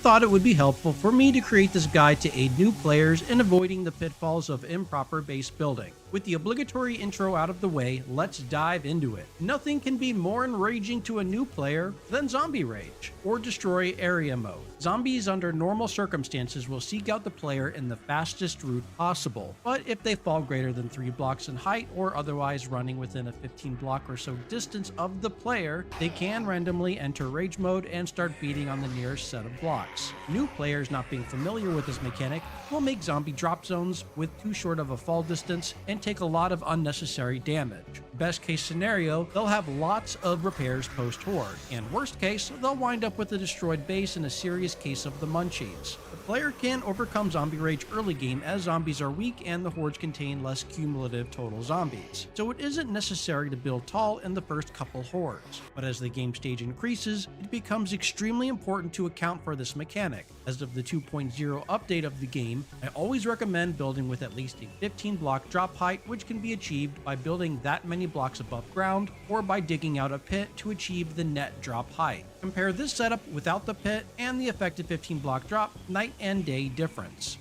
thought it would be helpful for me to create this guide to aid new players in avoiding the pitfalls of improper base building. With the obligatory intro out of the way, let's dive into it. Nothing can be more enraging to a new player than zombie rage, or destroy area mode. Zombies under normal circumstances will seek out the player in the fastest route possible, but if they fall greater than 3 blocks in height or otherwise running within a 15 block or so distance of the player, they can randomly enter rage mode and start beating on the nearest set of blocks. New players not being familiar with this mechanic will make zombie drop zones with too short of a fall distance and take a lot of unnecessary damage. Best case scenario, they'll have lots of repairs post-horde, and worst case, they'll wind up with a destroyed base in a serious case of the munchies. The player can overcome zombie rage early game as zombies are weak and the hordes contain less cumulative total zombies, so it isn't necessary to build tall in the first couple hordes. But as the game stage increases, it becomes extremely important to account for this mechanic. As of the 2.0 update of the game, I always recommend building with at least a 15 block drop height, which can be achieved by building that many blocks above ground or by digging out a pit to achieve the net drop height. Compare this setup without the pit and the effective 15 block drop, night and day difference.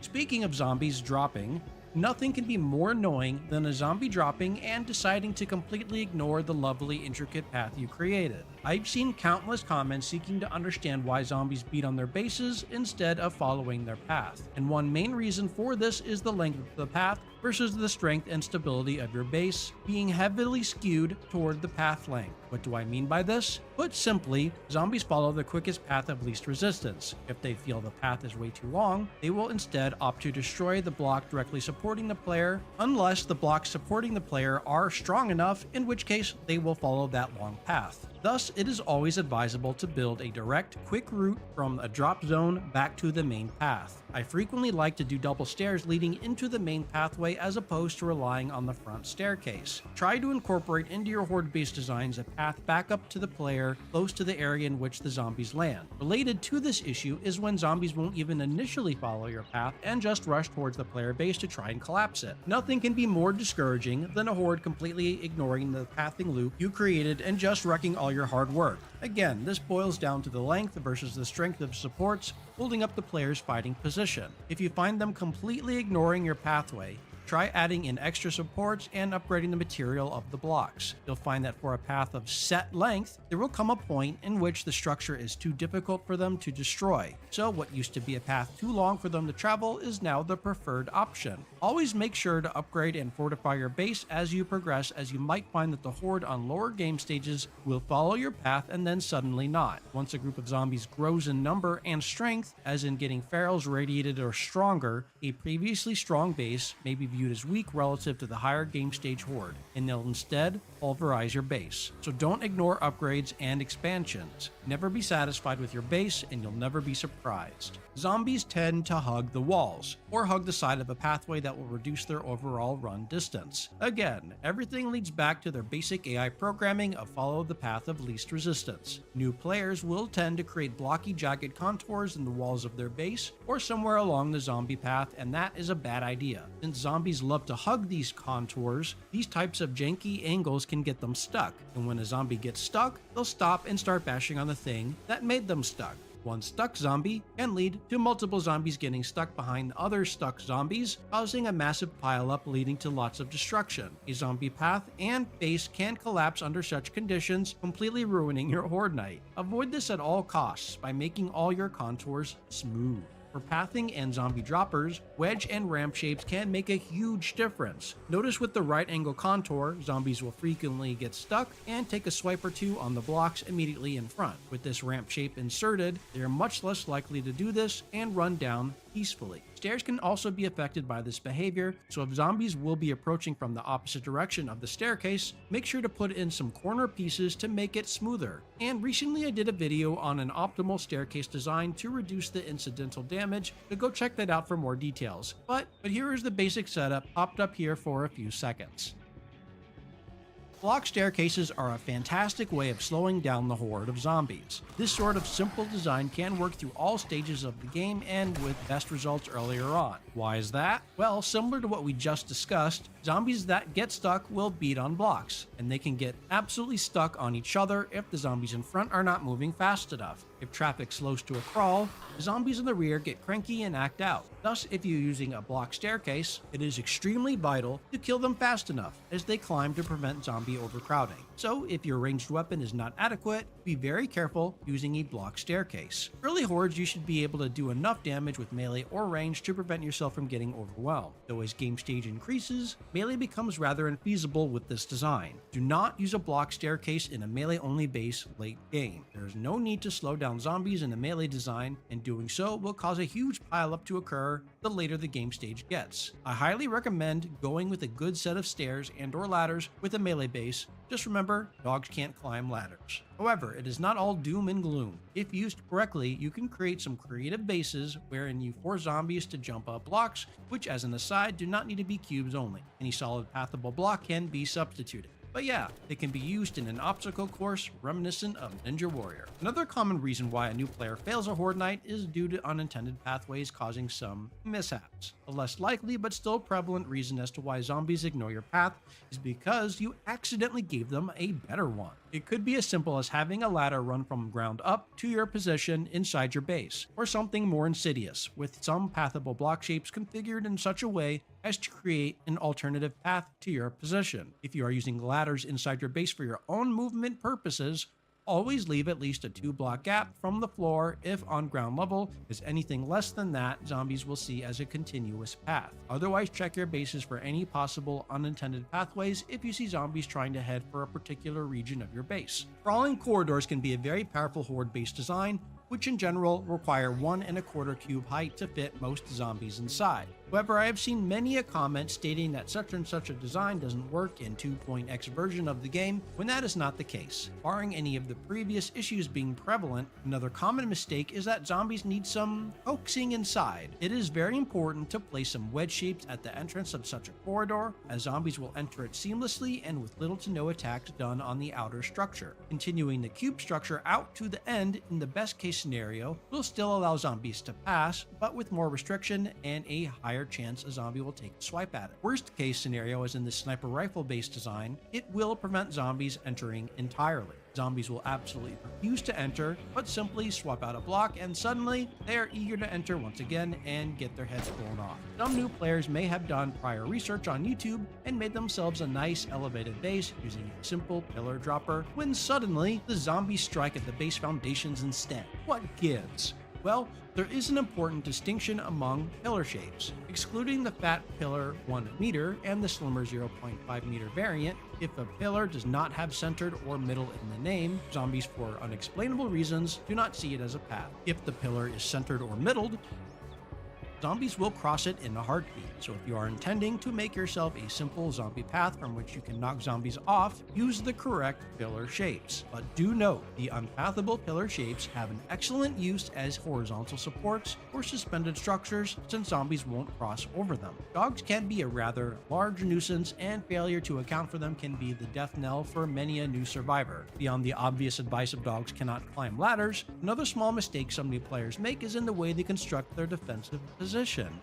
Speaking of zombies dropping, nothing can be more annoying than a zombie dropping and deciding to completely ignore the lovely intricate path you created. I've seen countless comments seeking to understand why zombies beat on their bases instead of following their path, and one main reason for this is the length of the path versus the strength and stability of your base being heavily skewed toward the path length. What do I mean by this? Put simply, zombies follow the quickest path of least resistance. If they feel the path is way too long, they will instead opt to destroy the block directly supporting the player, unless the blocks supporting the player are strong enough, in which case they will follow that long path. Thus, it is always advisable to build a direct, quick route from a drop zone back to the main path. I frequently like to do double stairs leading into the main pathway as opposed to relying on the front staircase. Try to incorporate into your horde base designs a path back up to the player close to the area in which the zombies land. Related to this issue is when zombies won't even initially follow your path and just rush towards the player base to try and collapse it. Nothing can be more discouraging than a horde completely ignoring the pathing loop you created and just wrecking all your hard work. Again, this boils down to the length versus the strength of supports holding up the player's fighting position. If you find them completely ignoring your pathway, try adding in extra supports and upgrading the material of the blocks. You'll find that for a path of set length, there will come a point in which the structure is too difficult for them to destroy. So what used to be a path too long for them to travel is now the preferred option. Always make sure to upgrade and fortify your base as you progress, as you might find that the horde on lower game stages will follow your path and then suddenly not. Once a group of zombies grows in number and strength, as in getting ferals radiated or stronger, a previously strong base may be viewed as weak relative to the higher game stage horde, and they'll instead pulverize your base. So don't ignore upgrades and expansions. Never be satisfied with your base and you'll never be surprised. Zombies tend to hug the walls, or hug the side of a pathway that will reduce their overall run distance. Again, everything leads back to their basic AI programming of follow the path of least resistance. New players will tend to create blocky, jagged contours in the walls of their base or somewhere along the zombie path, and that is a bad idea. Since zombies love to hug these contours, these types of janky angles can get them stuck, and when a zombie gets stuck, they'll stop and start bashing on the thing that made them stuck. One stuck zombie can lead to multiple zombies getting stuck behind other stuck zombies, causing a massive pileup leading to lots of destruction. A zombie path and base can collapse under such conditions, completely ruining your horde night. Avoid this at all costs by making all your contours smooth. For pathing and zombie droppers, wedge and ramp shapes can make a huge difference. Notice with the right angle contour, zombies will frequently get stuck and take a swipe or two on the blocks immediately in front. With this ramp shape inserted, they are much less likely to do this and run down peacefully. Stairs can also be affected by this behavior, so if zombies will be approaching from the opposite direction of the staircase, make sure to put in some corner pieces to make it smoother. And recently I did a video on an optimal staircase design to reduce the incidental damage, so go check that out for more details. But here is the basic setup popped up here for a few seconds. Block staircases are a fantastic way of slowing down the horde of zombies. This sort of simple design can work through all stages of the game and with best results earlier on. Why is that? Well, similar to what we just discussed, zombies that get stuck will beat on blocks, and they can get absolutely stuck on each other if the zombies in front are not moving fast enough. If traffic slows to a crawl, the zombies in the rear get cranky and act out. Thus, if you're using a block staircase, it is extremely vital to kill them fast enough as they climb to prevent zombie overcrowding. So if your ranged weapon is not adequate, be very careful using a block staircase. Early hordes, you should be able to do enough damage with melee or range to prevent yourself from getting overwhelmed. Though as game stage increases, melee becomes rather infeasible with this design. Do not use a block staircase in a melee only base late game. There is no need to slow down zombies in a melee design, and doing so will cause a huge pileup to occur the later the game stage gets. I highly recommend going with a good set of stairs and or ladders with a melee base. Just remember, dogs can't climb ladders. However, it is not all doom and gloom. If used correctly, you can create some creative bases wherein you force zombies to jump up blocks, which as an aside do not need to be cubes only. Any solid pathable block can be substituted. But yeah, they can be used in an obstacle course reminiscent of Ninja Warrior. Another common reason why a new player fails a Horde Night is due to unintended pathways causing some mishaps. A less likely but still prevalent reason as to why zombies ignore your path is because you accidentally gave them a better one. It could be as simple as having a ladder run from ground up to your position inside your base, or something more insidious, with some pathable block shapes configured in such a way as to create an alternative path to your position. If you are using ladders inside your base for your own movement purposes, always leave at least a 2-block gap from the floor if on ground level, as anything less than that zombies will see as a continuous path. Otherwise, check your bases for any possible unintended pathways if you see zombies trying to head for a particular region of your base. Crawling corridors can be a very powerful horde-based design, which in general require 1¼ cube height to fit most zombies inside. However, I have seen many a comment stating that such and such a design doesn't work in 2.x version of the game, when that is not the case. Barring any of the previous issues being prevalent, another common mistake is that zombies need some coaxing inside. It is very important to place some wedge shapes at the entrance of such a corridor, as zombies will enter it seamlessly and with little to no attacks done on the outer structure. Continuing the cube structure out to the end in the best case scenario will still allow zombies to pass, but with more restriction and a higher chance a zombie will take a swipe at it. Worst case scenario, as in the sniper rifle based design, it will prevent zombies entering entirely. Zombies will absolutely refuse to enter, but simply swap out a block and suddenly they are eager to enter once again and get their heads blown off. Some new players may have done prior research on YouTube and made themselves a nice elevated base using a simple pillar dropper, when suddenly the zombies strike at the base foundations instead. What gives? Well, there is an important distinction among pillar shapes. Excluding the fat pillar 1 meter and the slimmer 0.5 meter variant, if a pillar does not have centered or middle in the name, zombies for unexplainable reasons do not see it as a path. If the pillar is centered or middled, zombies will cross it in a heartbeat. So if you are intending to make yourself a simple zombie path from which you can knock zombies off, use the correct pillar shapes. But do note, the unpathable pillar shapes have an excellent use as horizontal supports or suspended structures, since zombies won't cross over them. Dogs can be a rather large nuisance, and failure to account for them can be the death knell for many a new survivor. Beyond the obvious advice of dogs cannot climb ladders, another small mistake some new players make is in the way they construct their defensive position.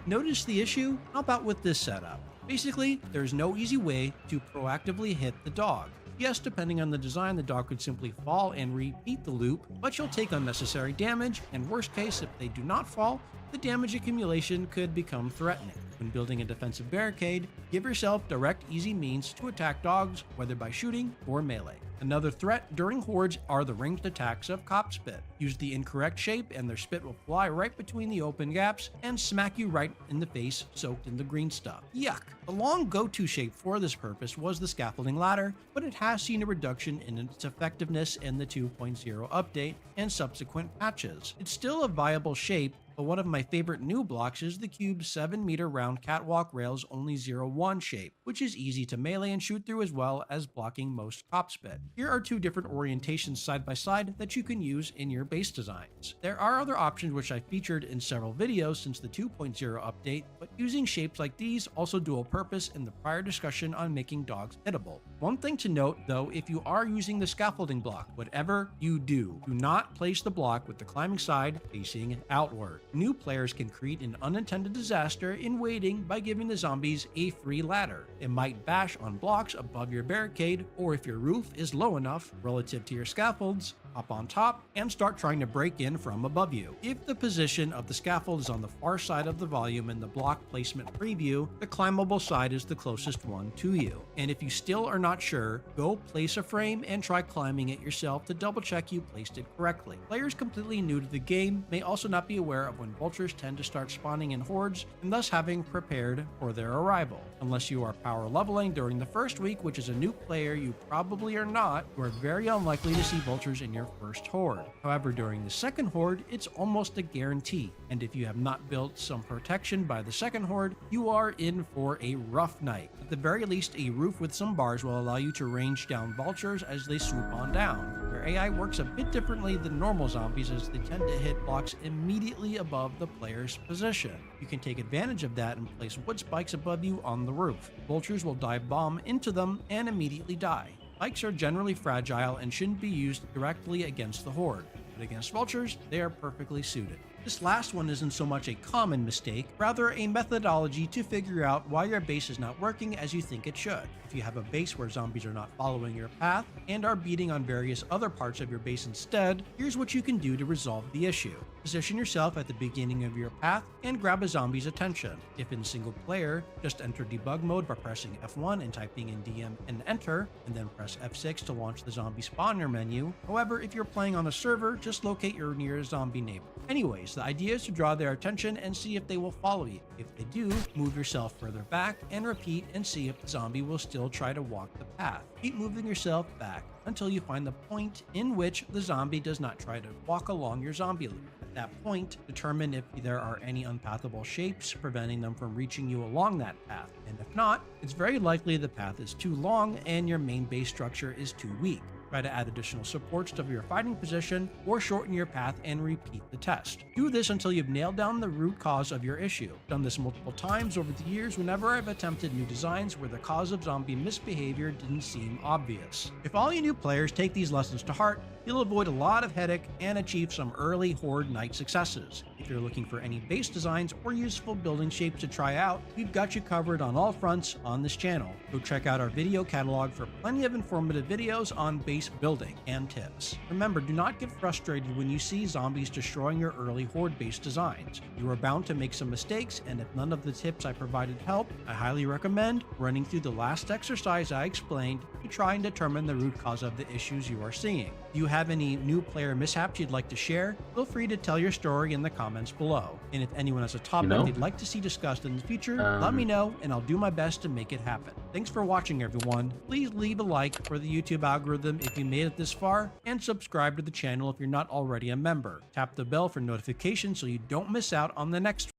Notice the issue? How about with this setup? Basically, there's no easy way to proactively hit the dog. Yes, depending on the design, the dog could simply fall and repeat the loop, but you'll take unnecessary damage, and worst case, if they do not fall, the damage accumulation could become threatening. When building a defensive barricade, give yourself direct, easy means to attack dogs, whether by shooting or melee. Another threat during hordes are the ranged attacks of cop spit. Use the incorrect shape and their spit will fly right between the open gaps and smack you right in the face, soaked in the green stuff. Yuck! The long go-to shape for this purpose was the scaffolding ladder, but it has seen a reduction in its effectiveness in the 2.0 update and subsequent patches. It's still a viable shape, but one of my favorite new blocks is the cube 7-meter round catwalk rails only 0-1 shape, which is easy to melee and shoot through as well as blocking most cop spit. Here are two different orientations side by side that you can use in your base designs. There are other options which I featured in several videos since the 2.0 update, but using shapes like these also dual purpose in the prior discussion on making dogs hittable. One thing to note though, if you are using the scaffolding block, whatever you do not place the block with the climbing side facing outward. New players can create an unintended disaster in waiting by giving the zombies a free ladder. It might bash on blocks above your barricade, or if your roof is low enough relative to your scaffolds, hop on top, and start trying to break in from above you. If the position of the scaffold is on the far side of the volume in the block placement preview, the climbable side is the closest one to you. And if you still are not sure, go place a frame and try climbing it yourself to double check you placed it correctly. Players completely new to the game may also not be aware of when vultures tend to start spawning in hordes, and thus having prepared for their arrival. Unless you are power leveling during the first week, which is a new player you probably are not, you are very unlikely to see vultures in your first horde. However, during the second horde, it's almost a guarantee, and if you have not built some protection by the second horde, you are in for a rough night. At the very least, a roof with some bars will allow you to range down vultures as they swoop on down. Their AI works a bit differently than normal zombies, as they tend to hit blocks immediately above the player's position. You can take advantage of that and place wood spikes above you on the roof. Vultures will dive bomb into them and immediately die. Spikes are generally fragile and shouldn't be used directly against the horde, but against vultures, they are perfectly suited. This last one isn't so much a common mistake, rather a methodology to figure out why your base is not working as you think it should. If you have a base where zombies are not following your path and are beating on various other parts of your base instead, here's what you can do to resolve the issue. Position yourself at the beginning of your path and grab a zombie's attention. If in single player, just enter debug mode by pressing F1 and typing in DM and enter, and then press F6 to launch the zombie spawner menu. However, if you're playing on a server, just locate your nearest zombie neighbor. Anyways, the idea is to draw their attention and see if they will follow you. If they do, move yourself further back and repeat and see if the zombie will still try to walk the path. Keep moving yourself back until you find the point in which the zombie does not try to walk along your zombie loop. At that point, determine if there are any unpathable shapes preventing them from reaching you along that path, and if not, it's very likely the path is too long and your main base structure is too weak. Try to add additional supports to your fighting position or shorten your path and repeat the test. Do this until you've nailed down the root cause of your issue. I've done this multiple times over the years whenever I've attempted new designs where the cause of zombie misbehavior didn't seem obvious. If all you new players take these lessons to heart, you'll avoid a lot of headache and achieve some early horde night successes. If you're looking for any base designs or useful building shapes to try out, we've got you covered on all fronts on this channel. Go check out our video catalog for plenty of informative videos on base building and tips. Remember, do not get frustrated when you see zombies destroying your early horde base designs. You are bound to make some mistakes, and if none of the tips I provided help, I highly recommend running through the last exercise I explained to try and determine the root cause of the issues you are seeing. Do you have any new player mishaps you'd like to share? Feel free to tell your story in the comments below. And if anyone has a topic they'd like to see discussed in the future, let me know and I'll do my best to make it happen. Thanks for watching, everyone. Please leave a like for the YouTube algorithm if you made it this far, and subscribe to the channel if you're not already a member. Tap the bell for notifications so you don't miss out on the next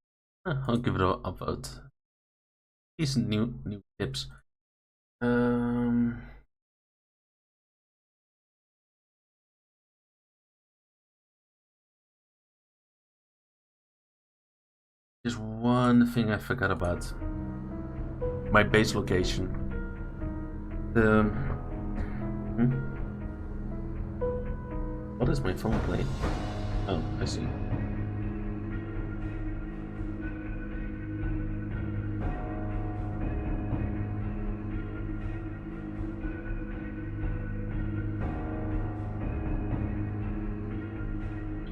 one. I'll give it a vote. Decent new tips. There's one thing I forgot about. My base location. What is my phone playing? Oh, I see.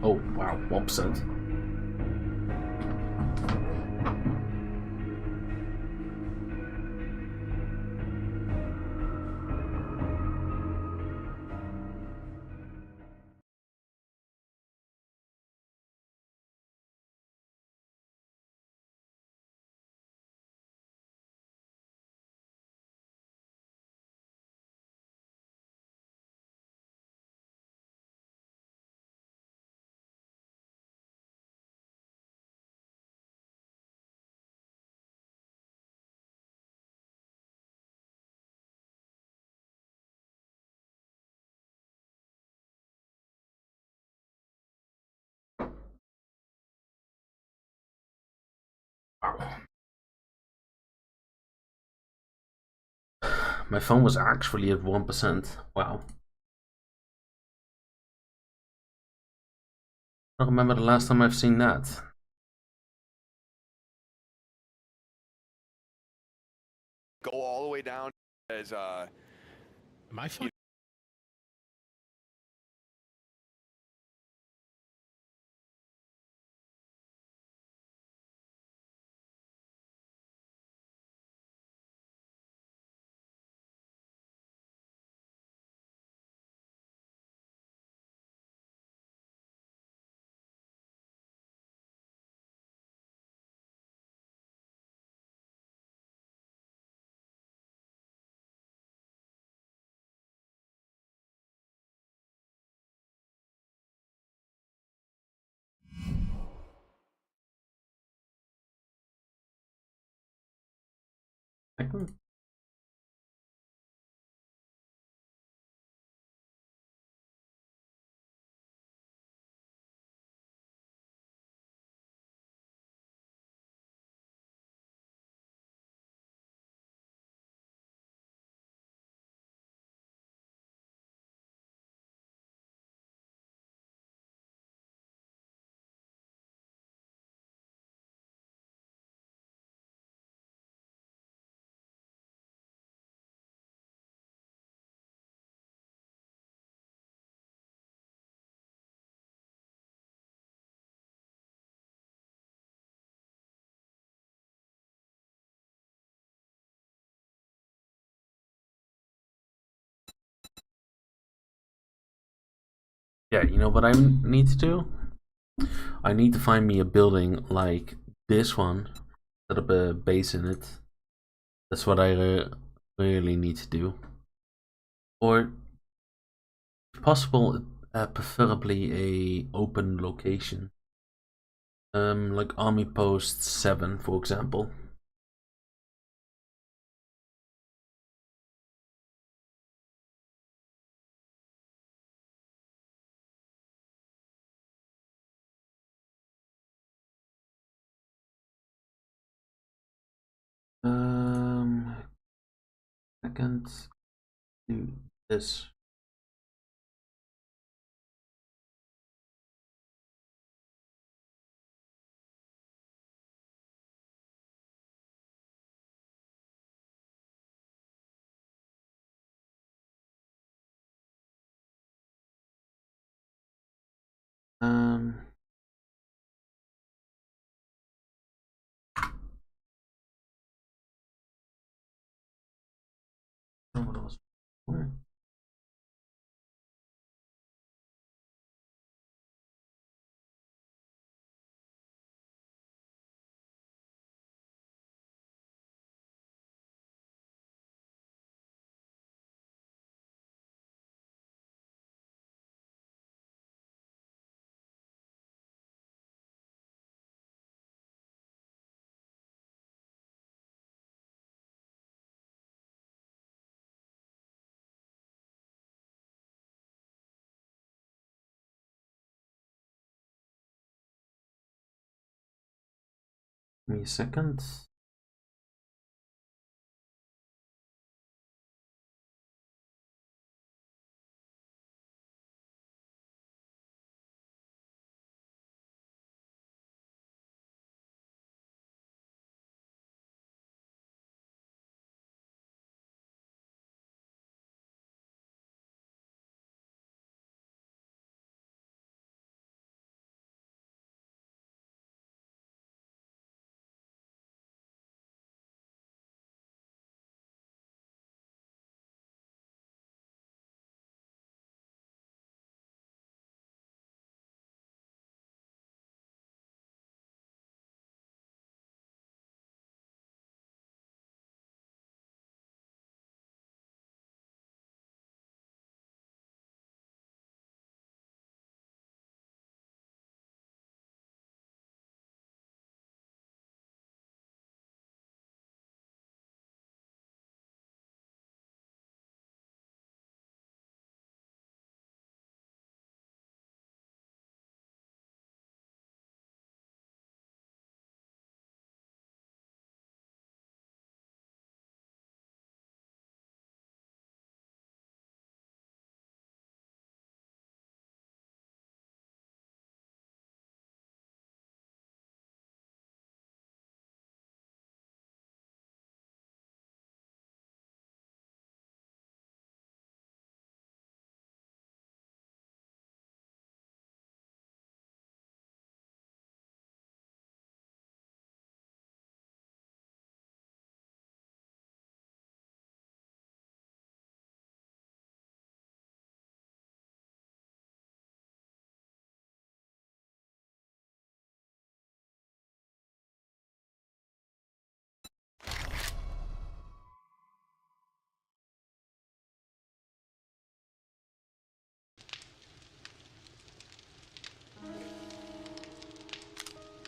Oh, wow, 1%. My phone was actually at 1%. Wow. I don't remember the last time I've seen that. Go all the way down as My phone Second. Yeah, you know what I need to do? I need to find me a building like this one, set up a base in it. That's what I really need to do. Or, if possible, preferably a open location. Like Army Post 7, for example. I can't do this. Um, what else? Where? Give me a second.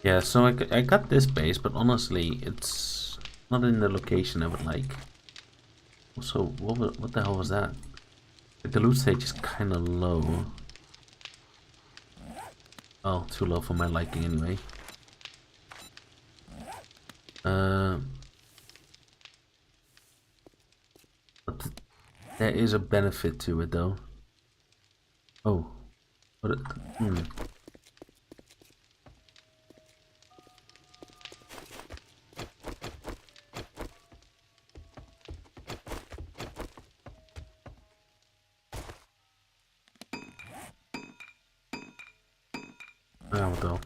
Yeah, so I got this base, but honestly, it's not in the location I would like. Also, what the hell was that? The loot stage is kind of low. Oh, too low for my liking anyway. But there is a benefit to it though. Oh, what? Ah, what the hell?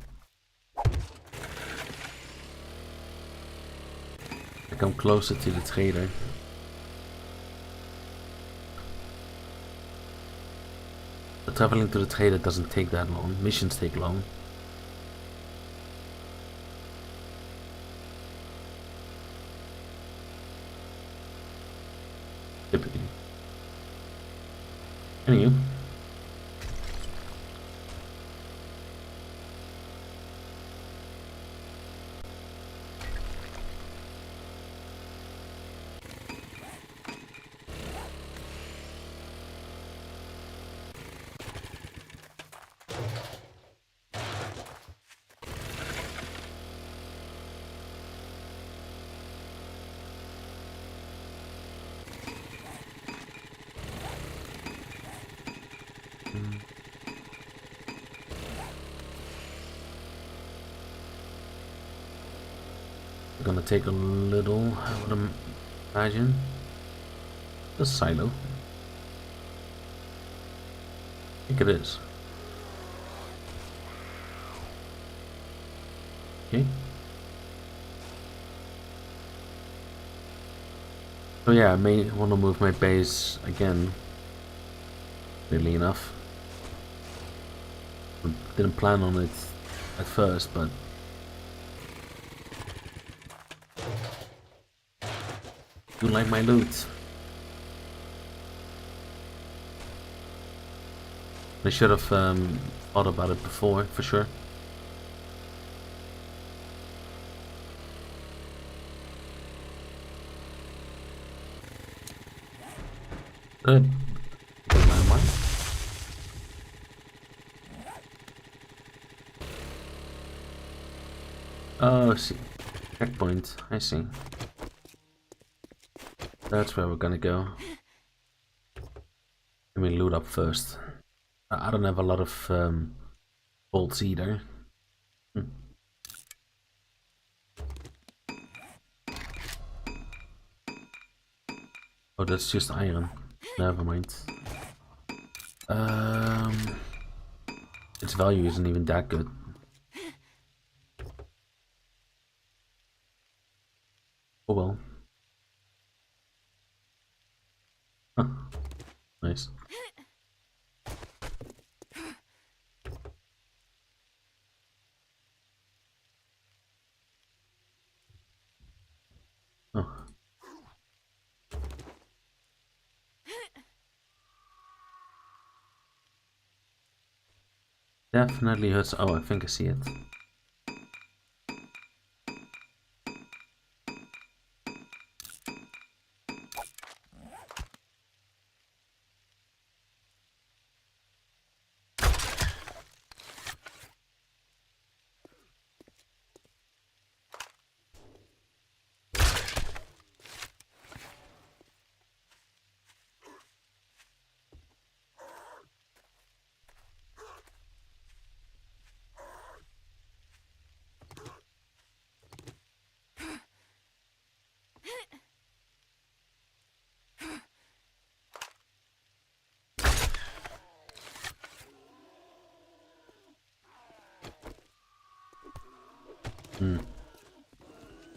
I come closer to the trader. But traveling to the trader doesn't take that long. Missions take long. Typically. Anywho. Gonna take a little, I would imagine. The silo. I think it is. Okay. So yeah, I may want to move my base again. Really enough. Didn't plan on it at first, but you like my loot. I should have thought about it before, for sure. Good. Oh, I see. Checkpoint. I see. That's where we're gonna go. Let me loot up first. I don't have a lot of bolts either. Oh, that's just iron. Never mind. Its value isn't even that good. Oh well. Huh. Nice. Oh. Definitely hurts. Oh, I think I see it.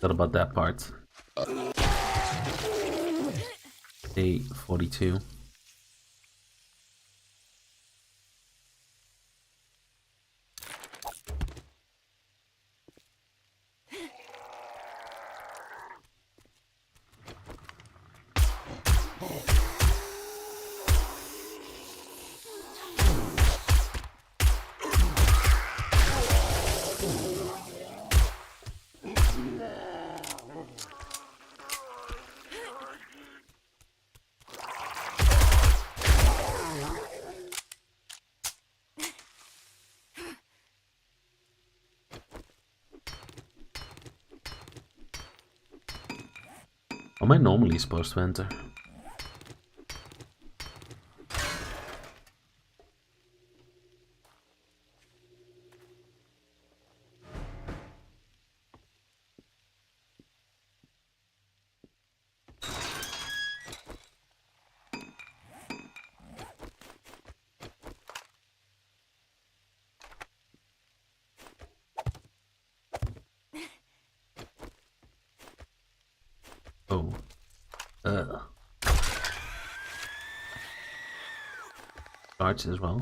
Thought about that part. Day 42. Am I normally supposed to enter? Oh. Guards as well.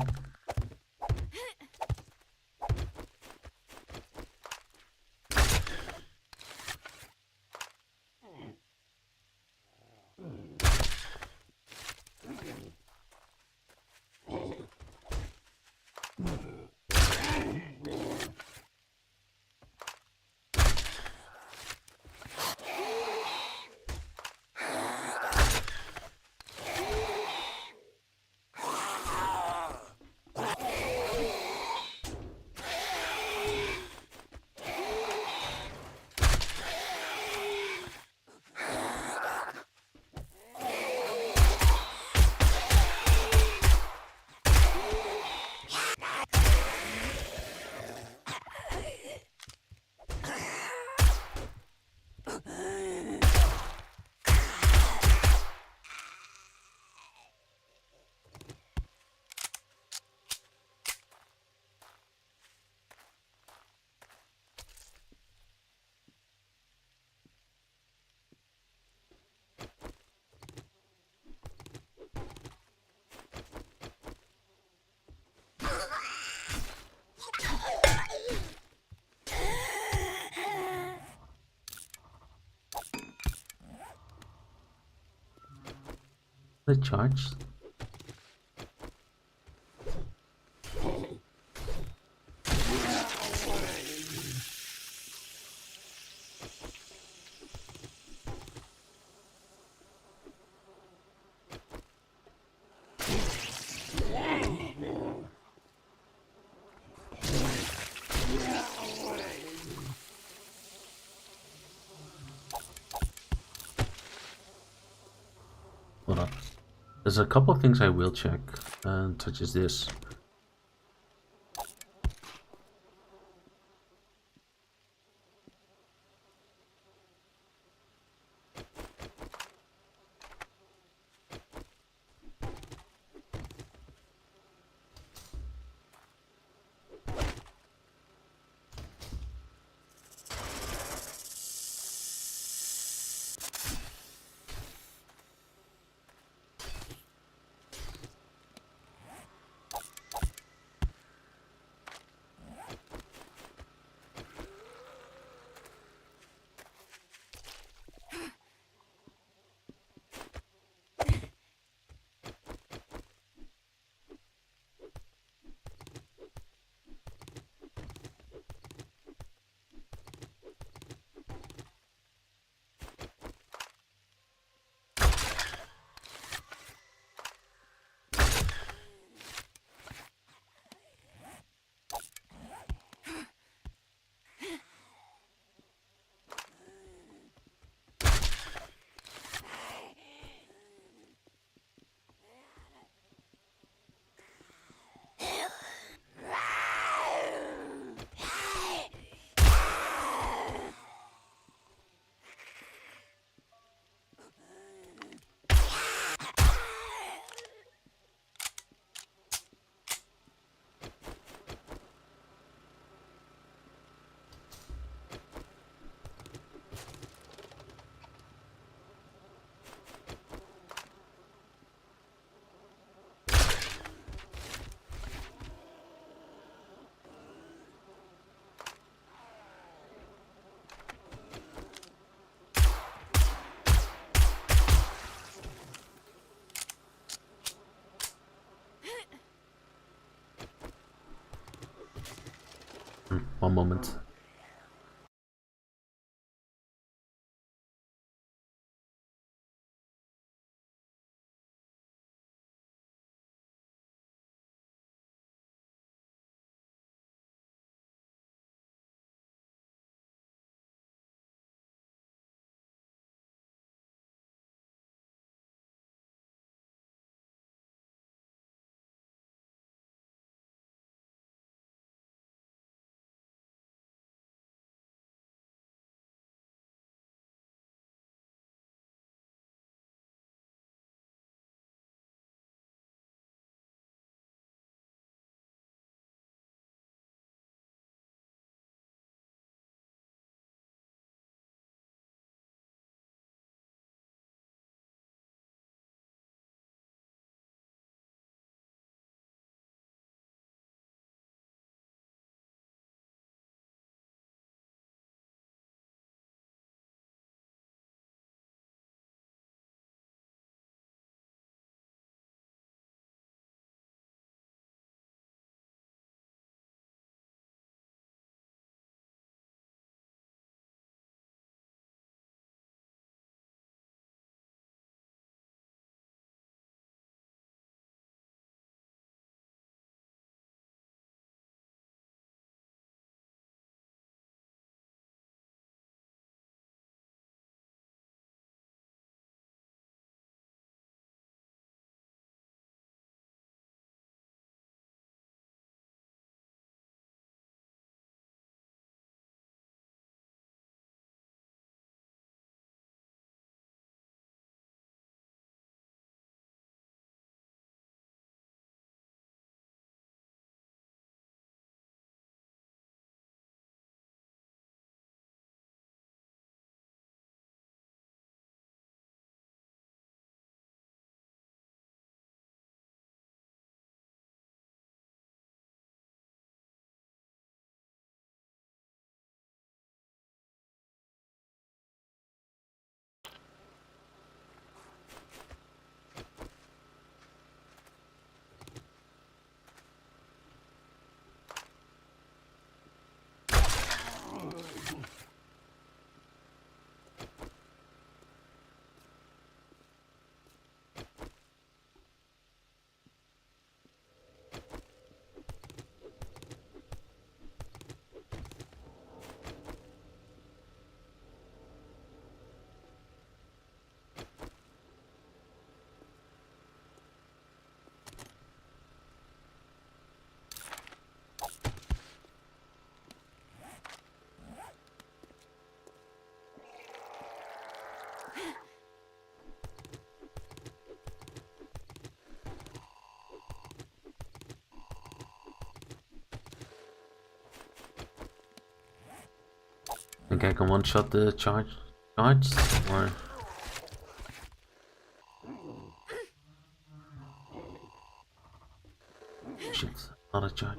The charge. Hold up. There's a couple of things I will check, such as this. One moment. Think I can one-shot the charge? Or... Shit, not a charge.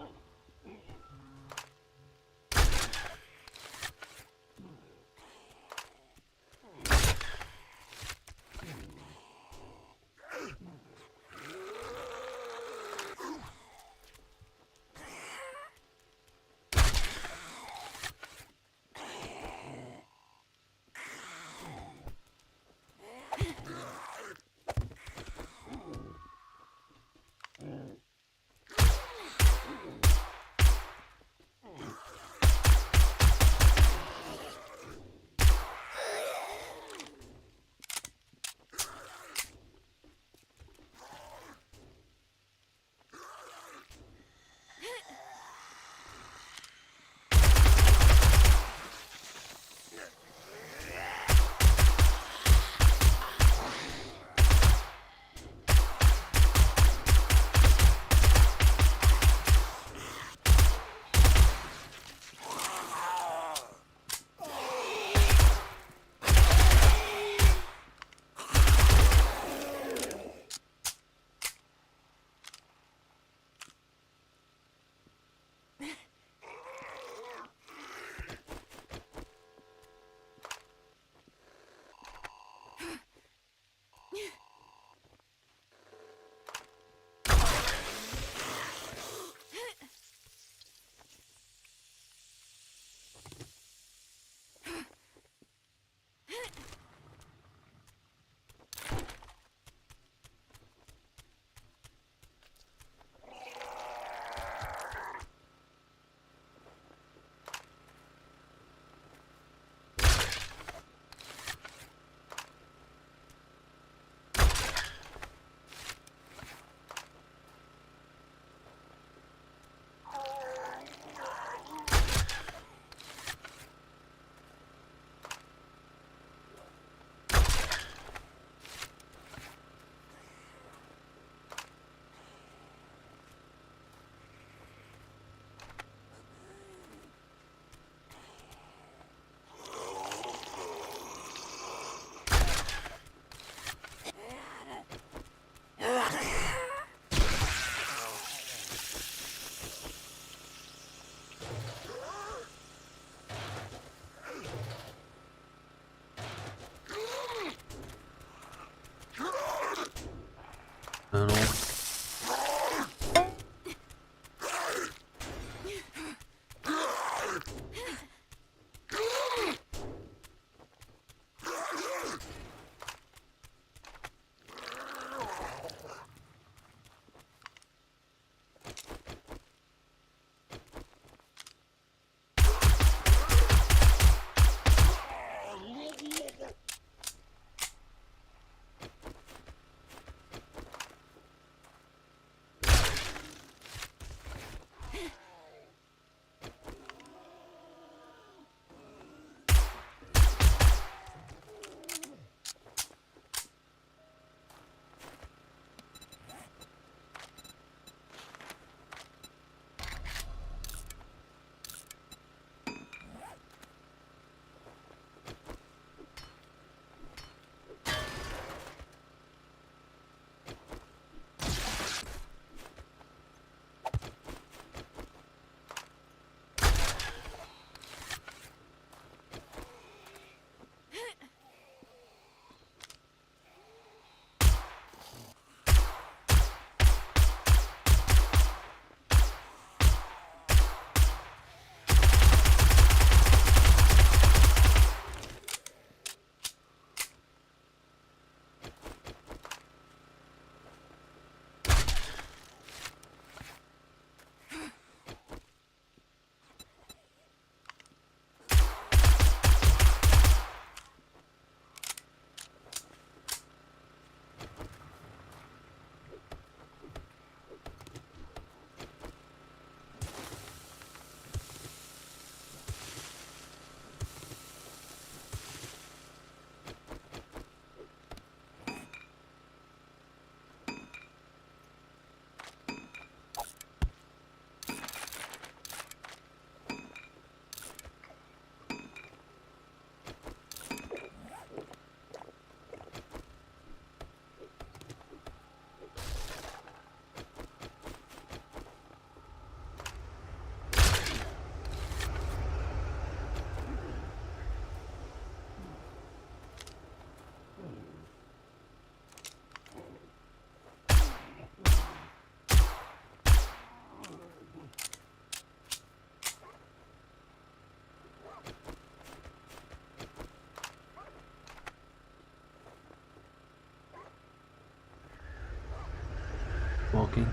talking.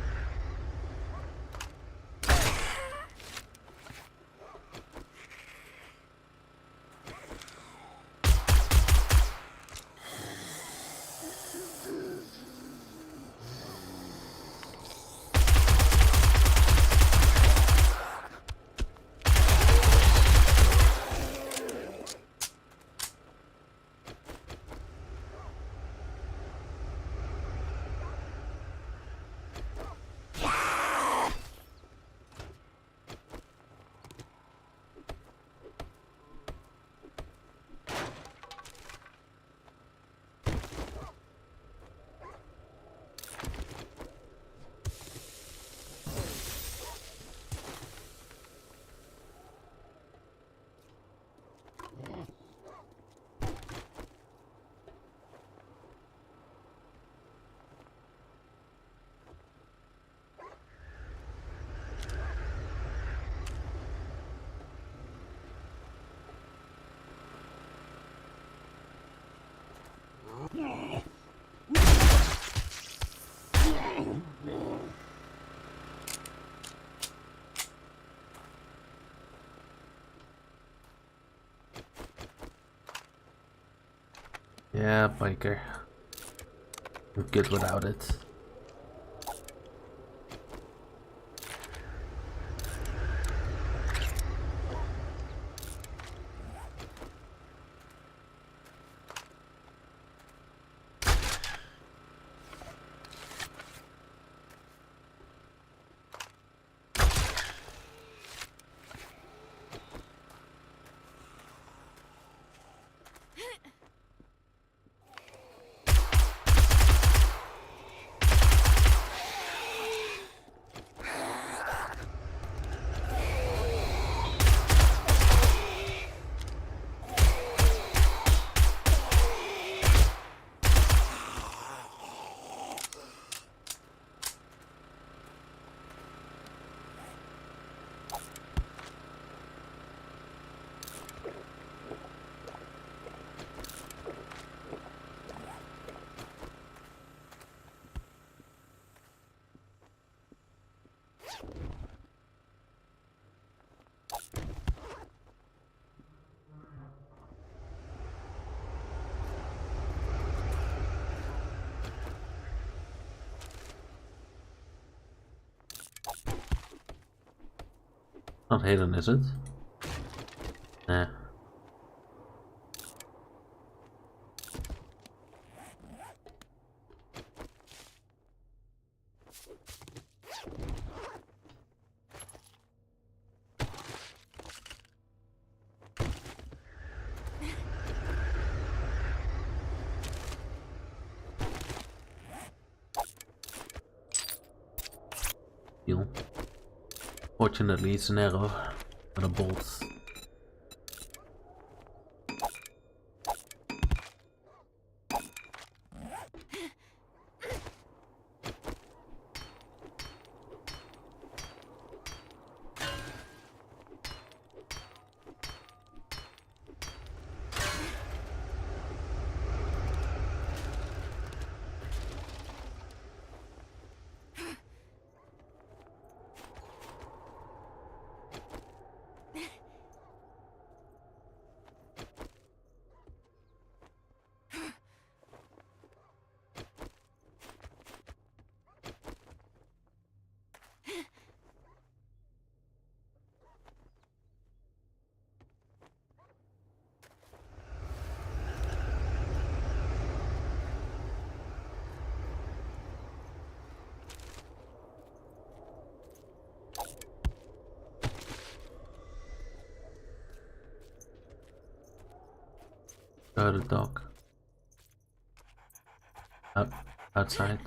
Yeah, biker. I'm good without it. Not hidden, is it? Nah. Heal. Fortunately, it's an arrow, not a bolt. The dog. Up outside.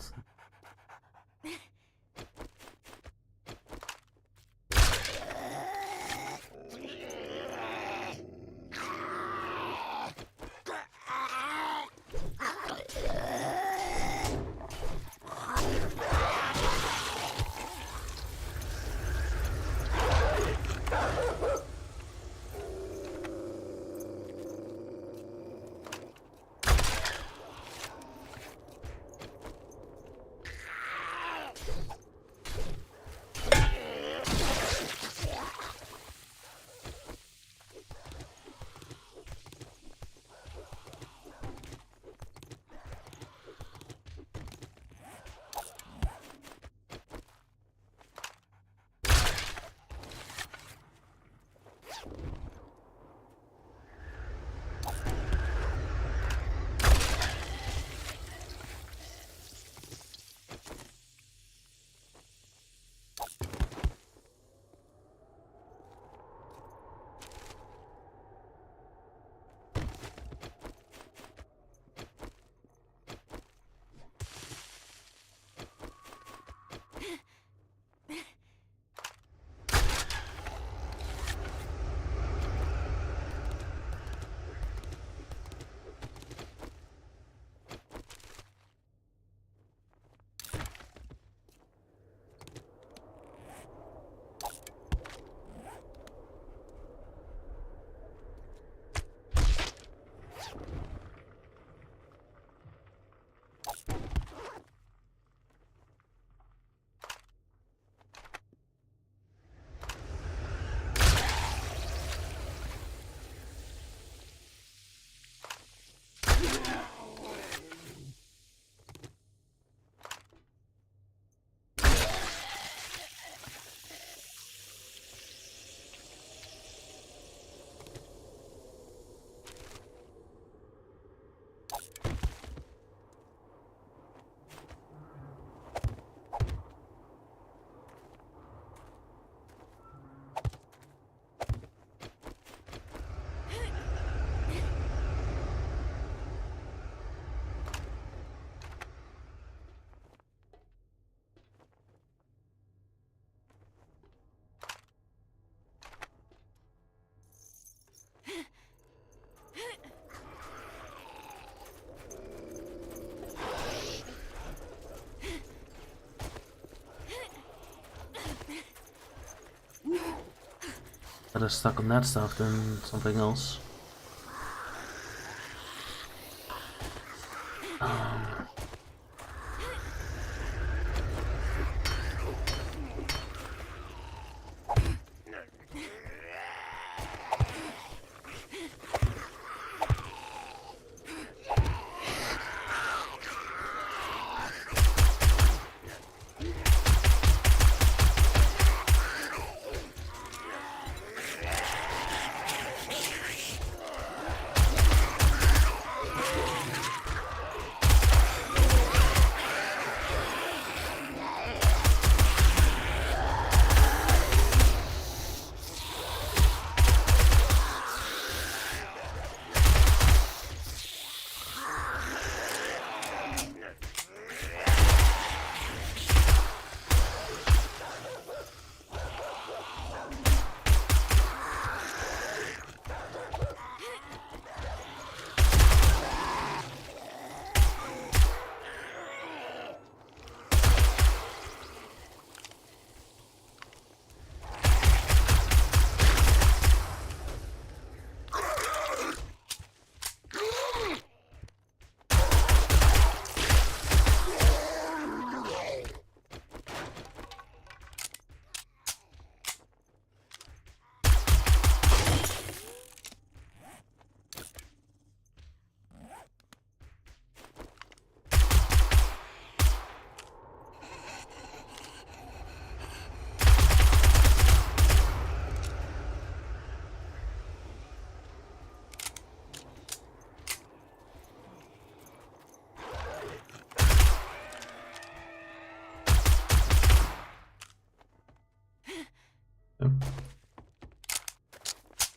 rather stuck on that stuff than something else.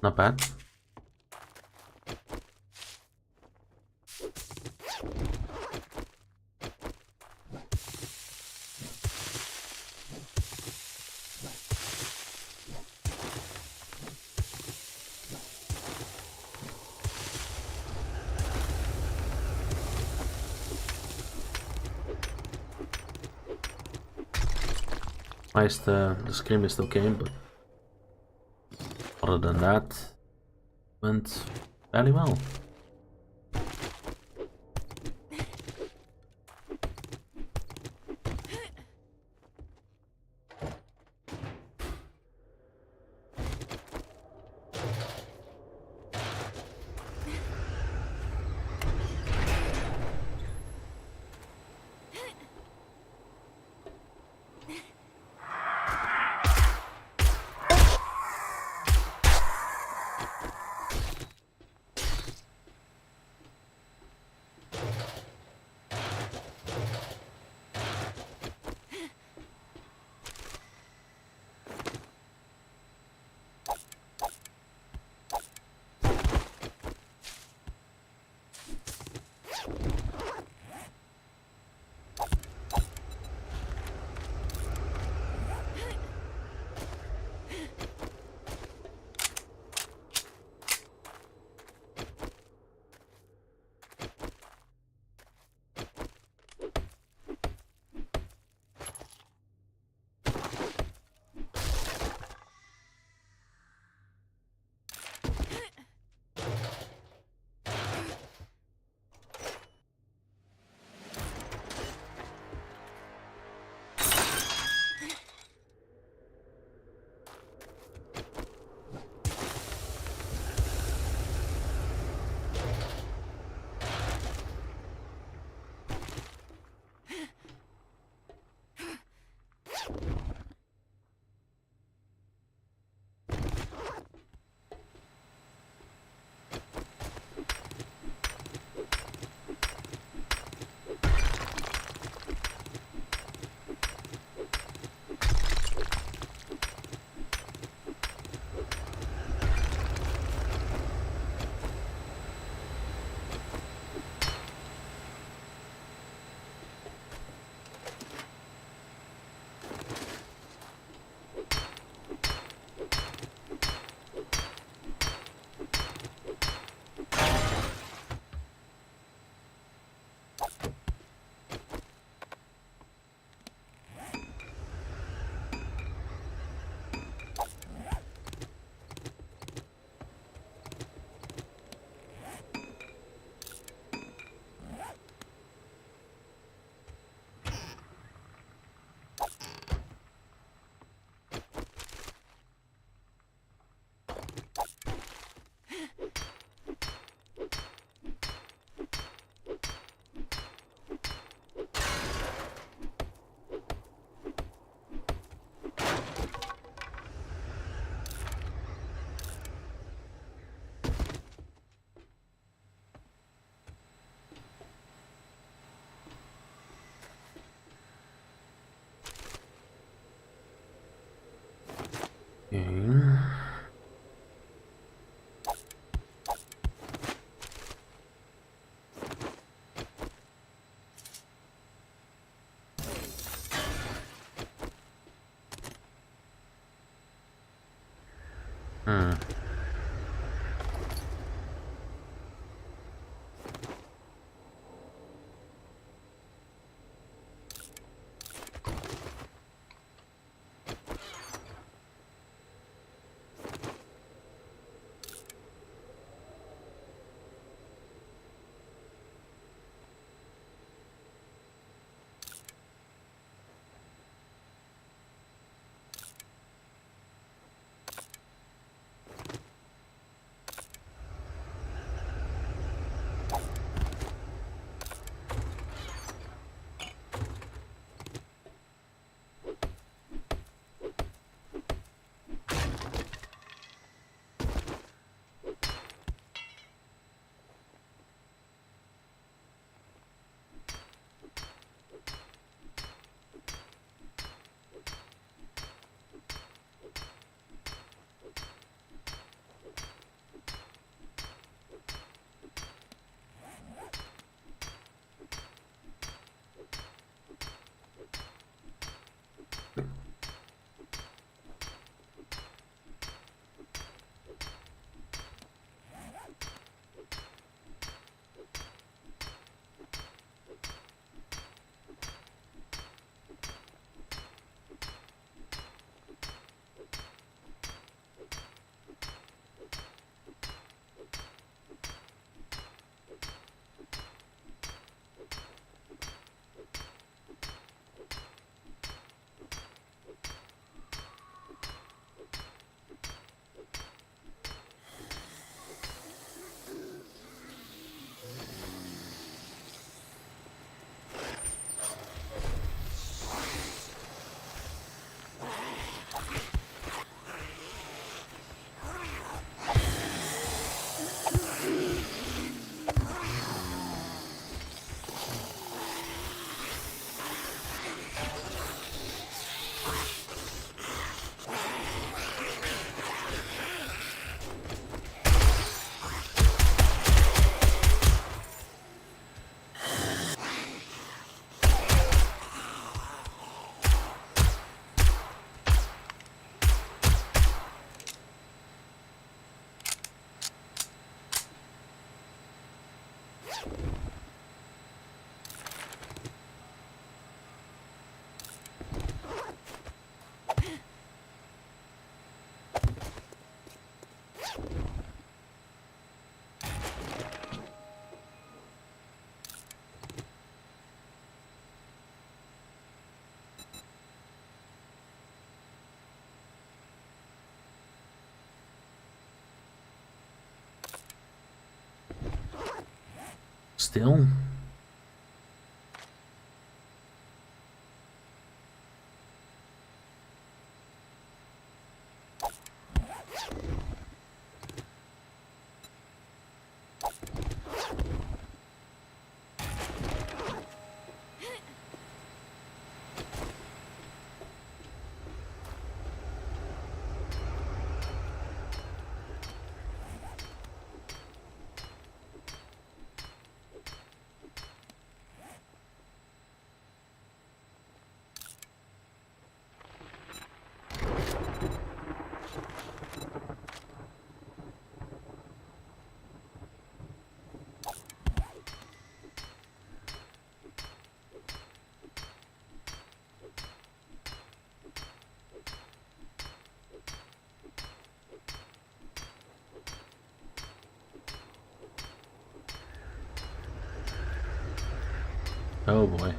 Not bad. Nice, the scream is still came, but other than that, went fairly well. Okay. Hmm. Still? Oh boy.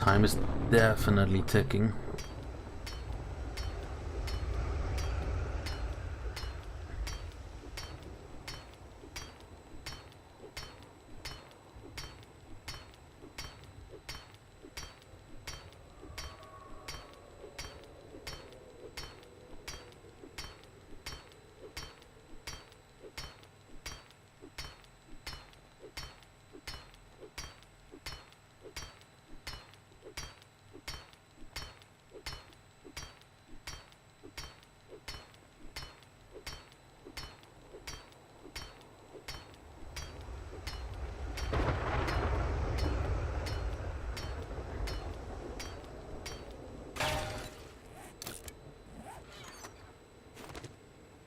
Time is definitely ticking.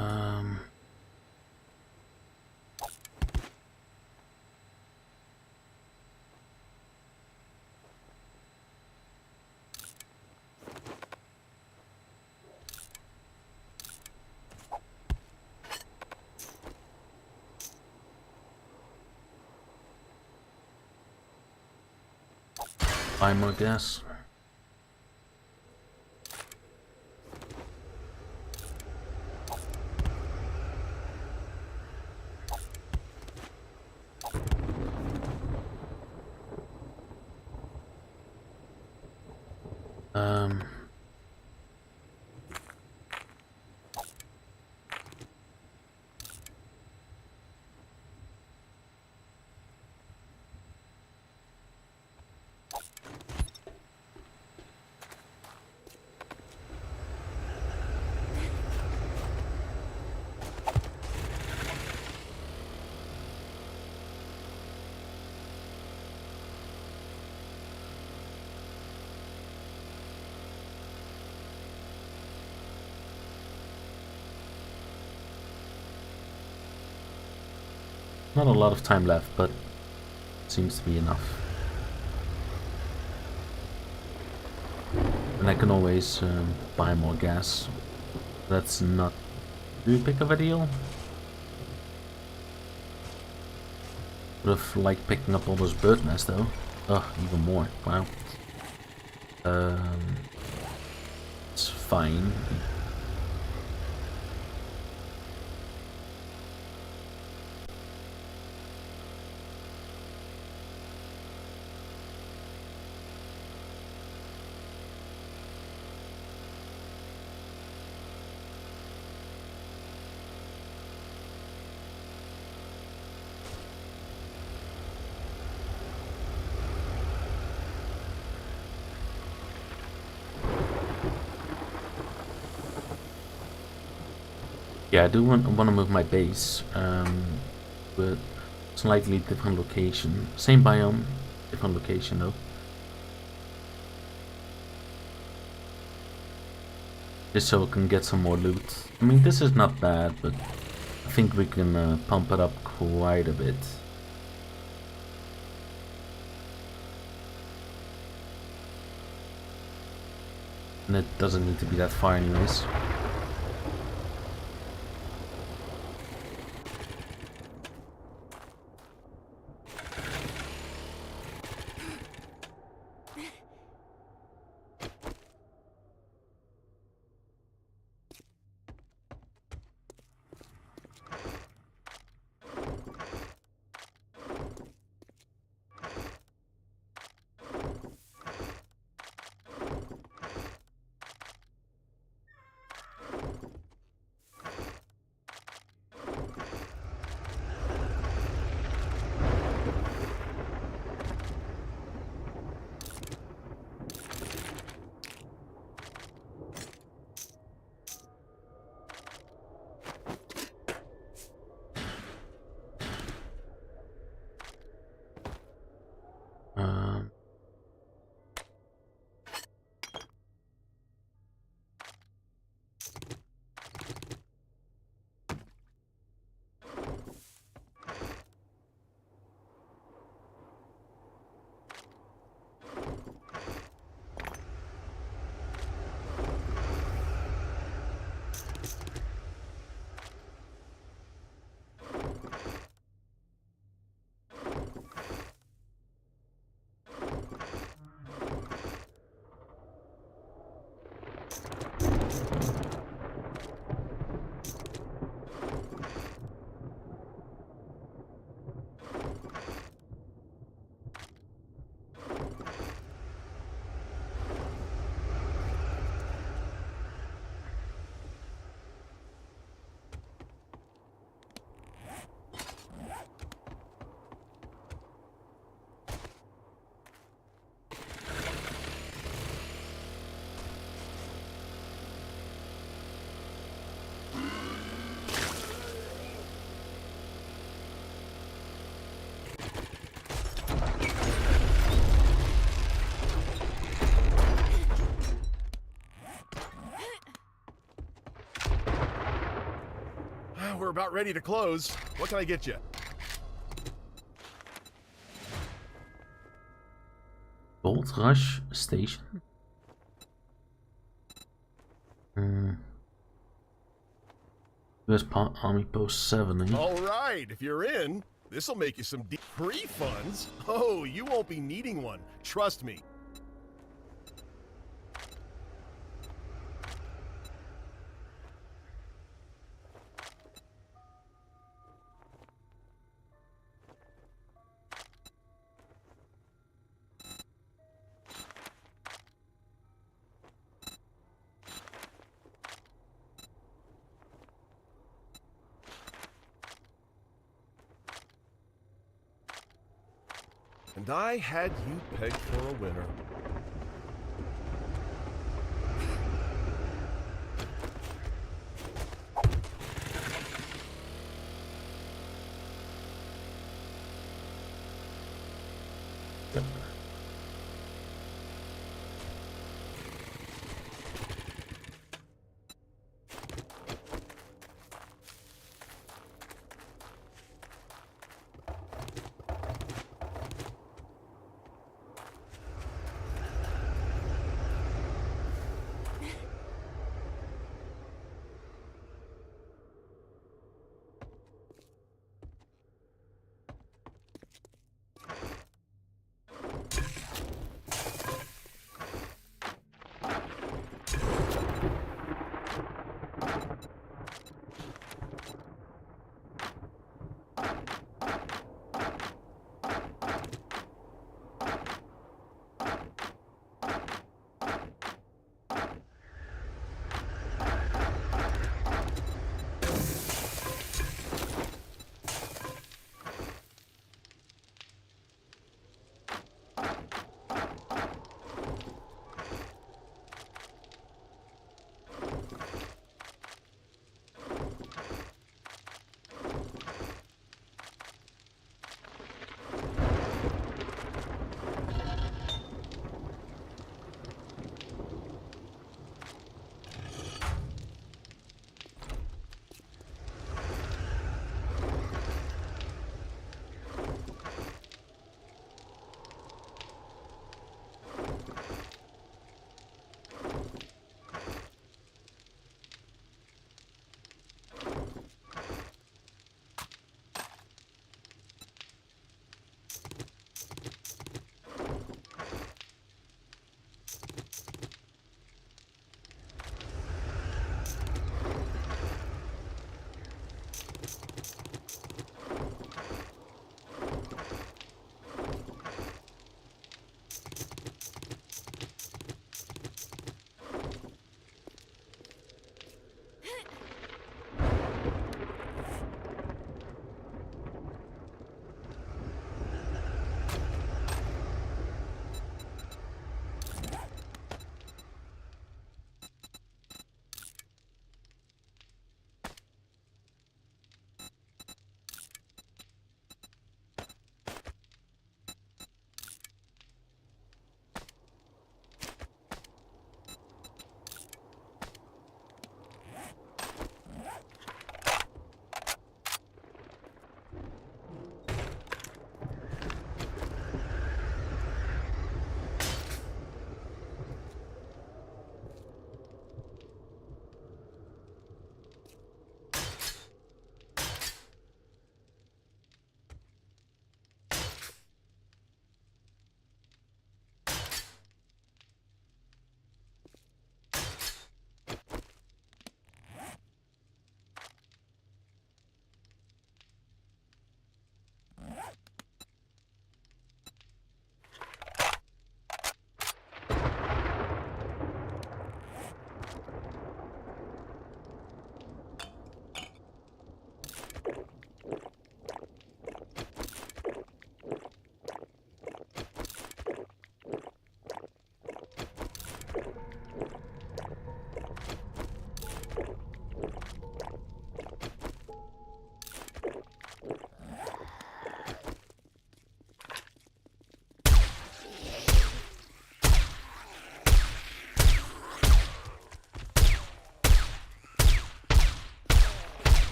Um. Buy more gas. Um. Not a lot of time left, but seems to be enough. And I can always buy more gas. That's not too big of a deal. Would have liked picking up all those bird nests though. Ugh, even more. Wow. It's fine. Yeah, I do want to move my base, but slightly different location. Same biome, different location though. Just so we can get some more loot. I mean, this is not bad, but I think we can pump it up quite a bit. And it doesn't need to be that far anyways. We're about ready to close. What can I get you? Gold Rush Station. US Army Post 7, eh? All right, if you're in, this'll make you some free funds. Oh, you won't be needing one. Trust me. And I had you pegged for a winner.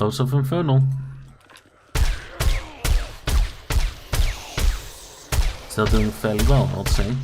Explosive Infernal. Still doing fairly well, I'd say.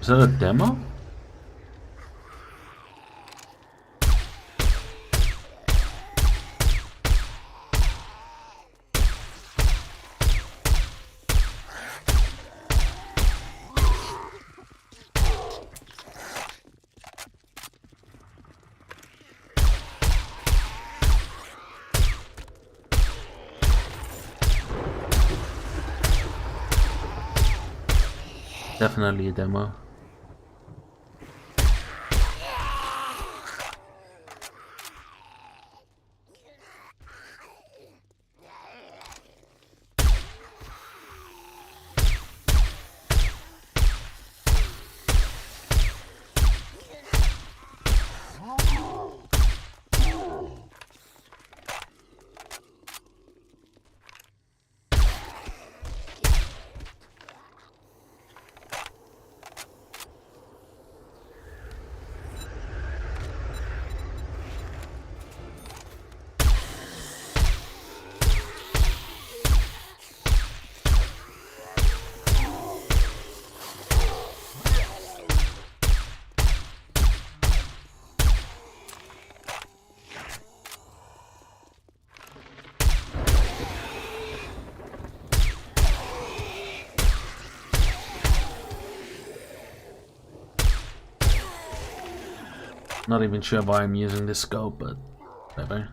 Is that a demo? Definitely a demo. Not even sure why I'm using this scope, but whatever.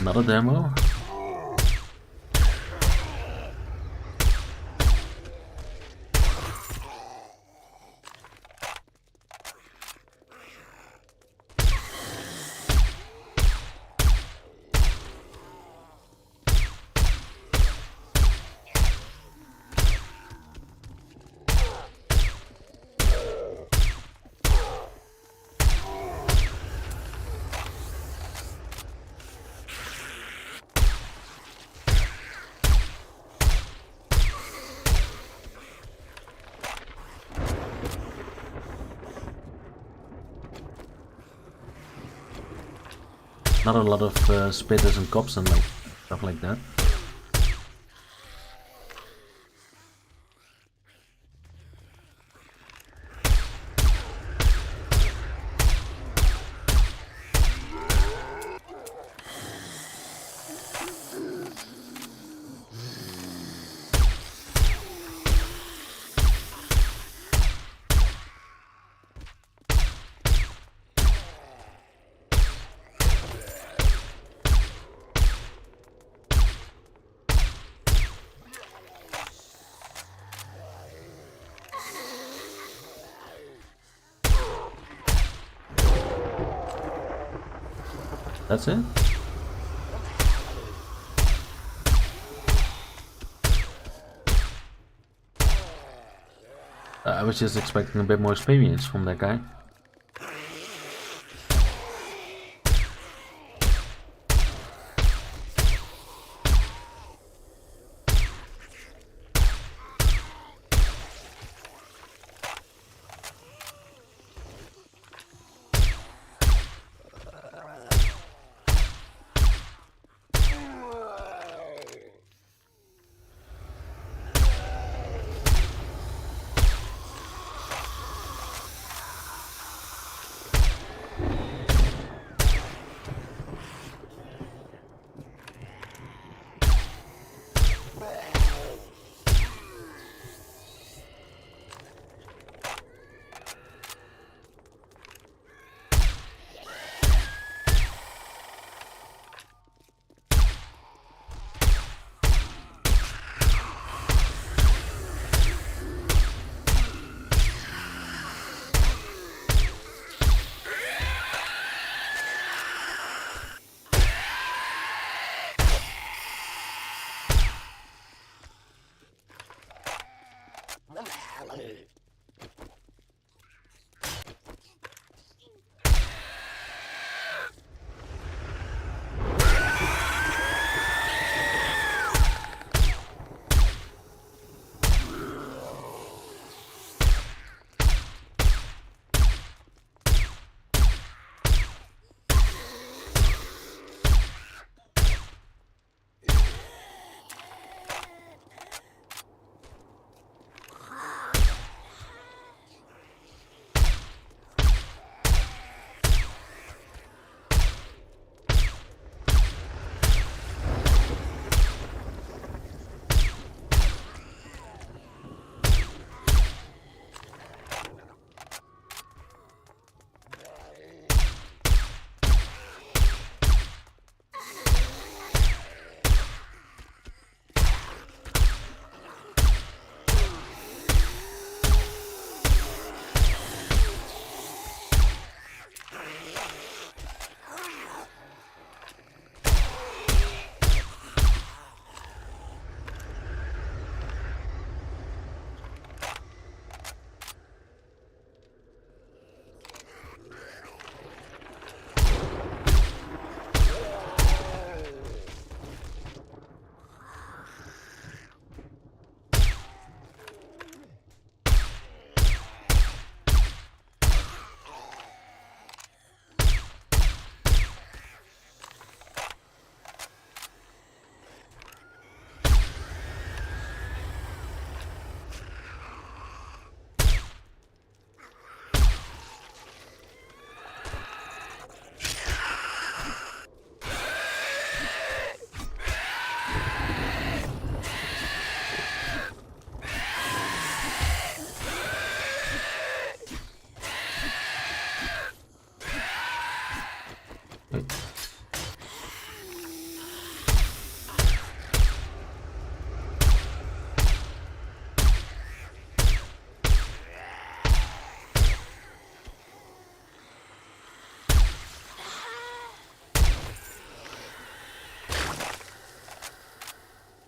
Another demo? Not a lot of spitters and cops and like stuff like that. That's it? I was just expecting a bit more experience from that guy.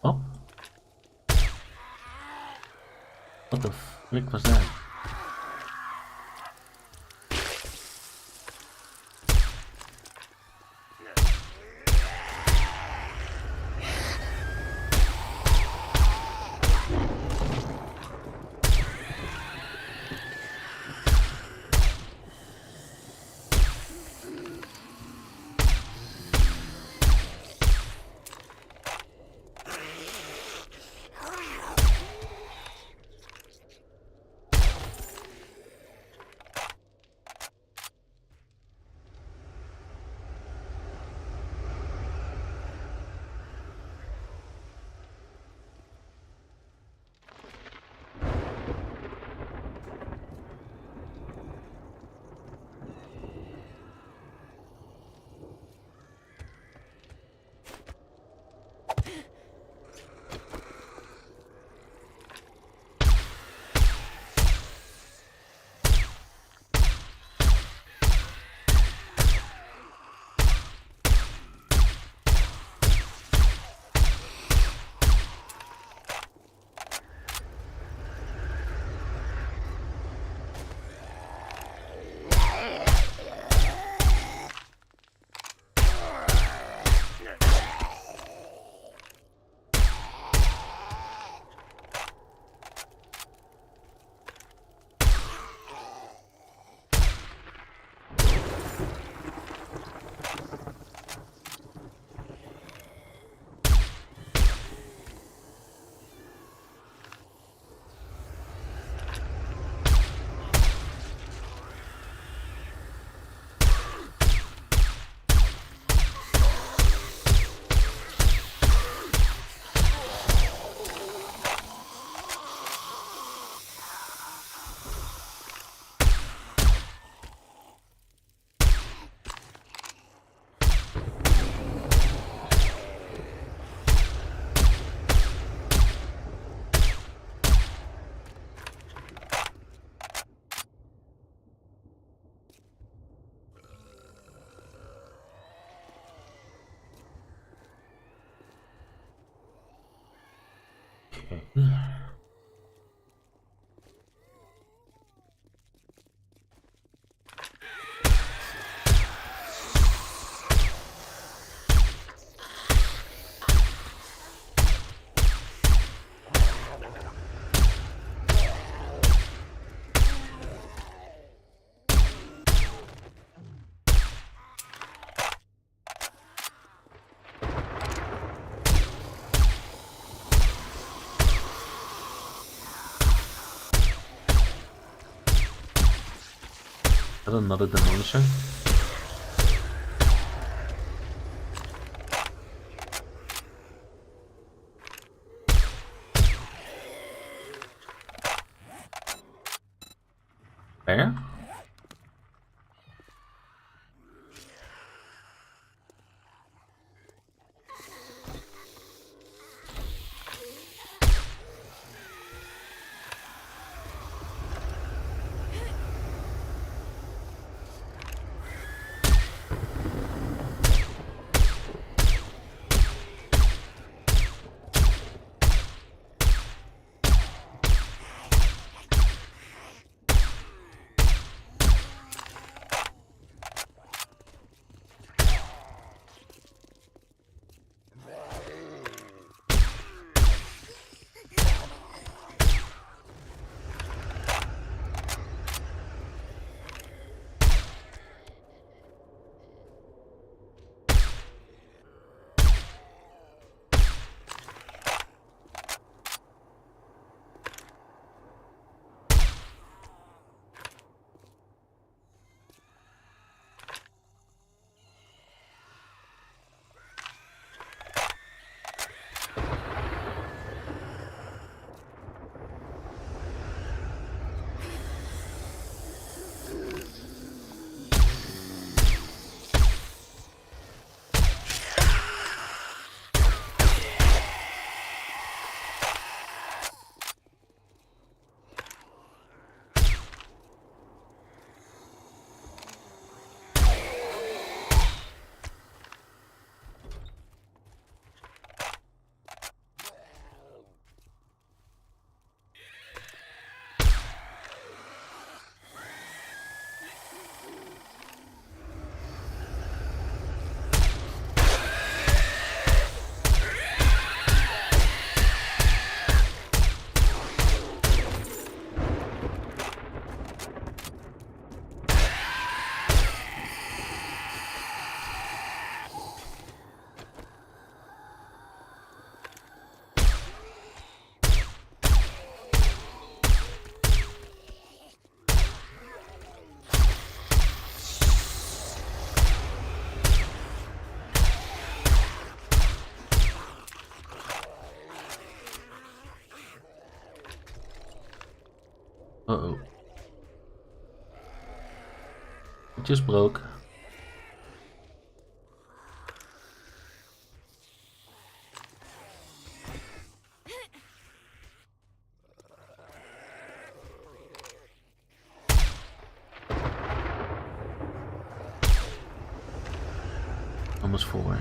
Oh. What the frick was that? that another demolisher? Where? Uh-oh. It just broke. Almost 4.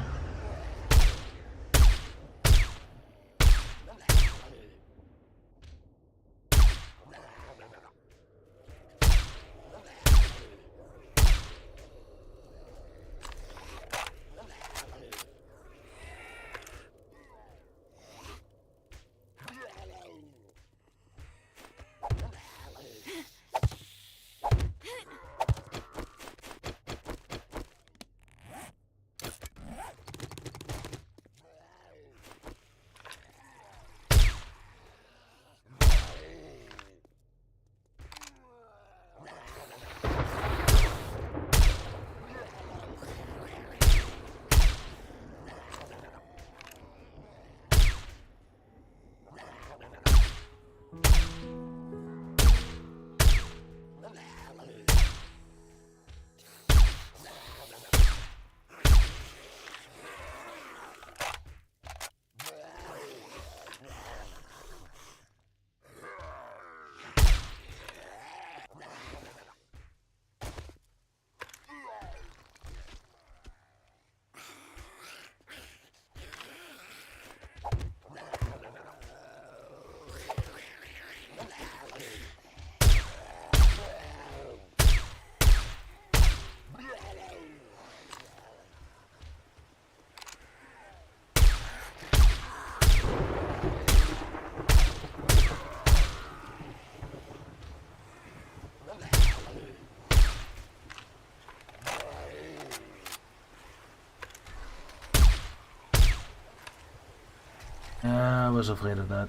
Yeah, I was afraid of that.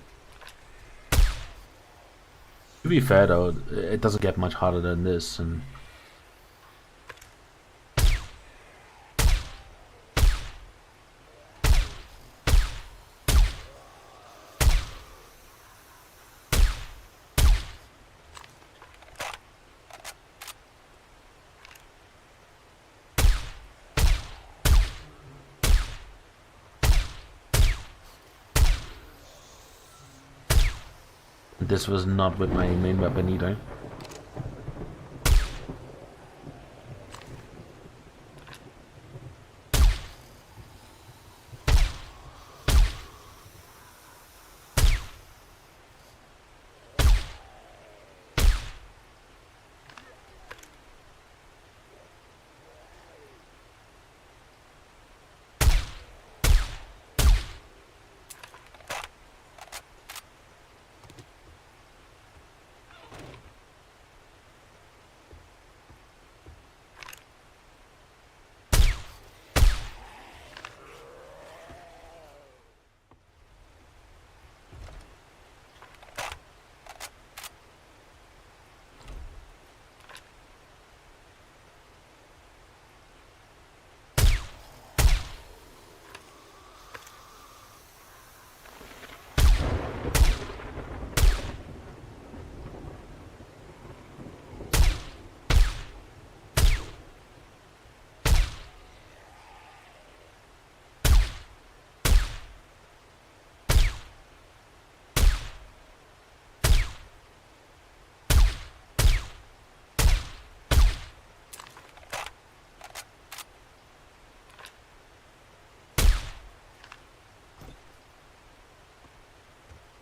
To be fair though, it doesn't get much harder than this, and This was not with my main weapon either.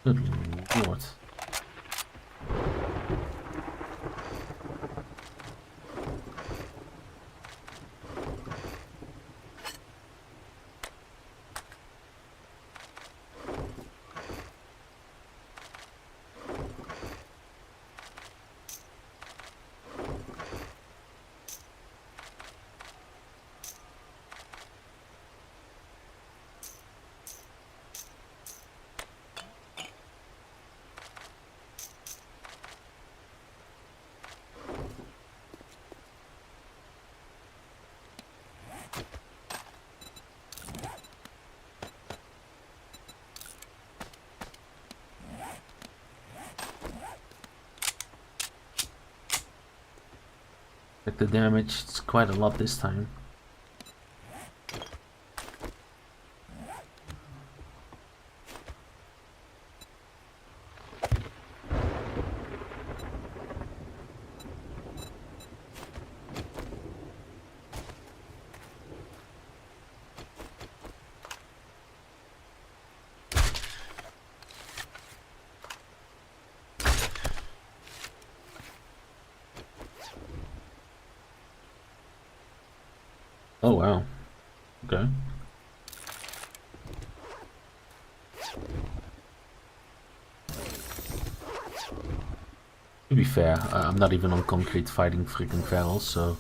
Good lord. Like the damage, it's quite a lot this time. Oh wow. Okay. To be fair, I'm not even on concrete fighting freaking ferals, so...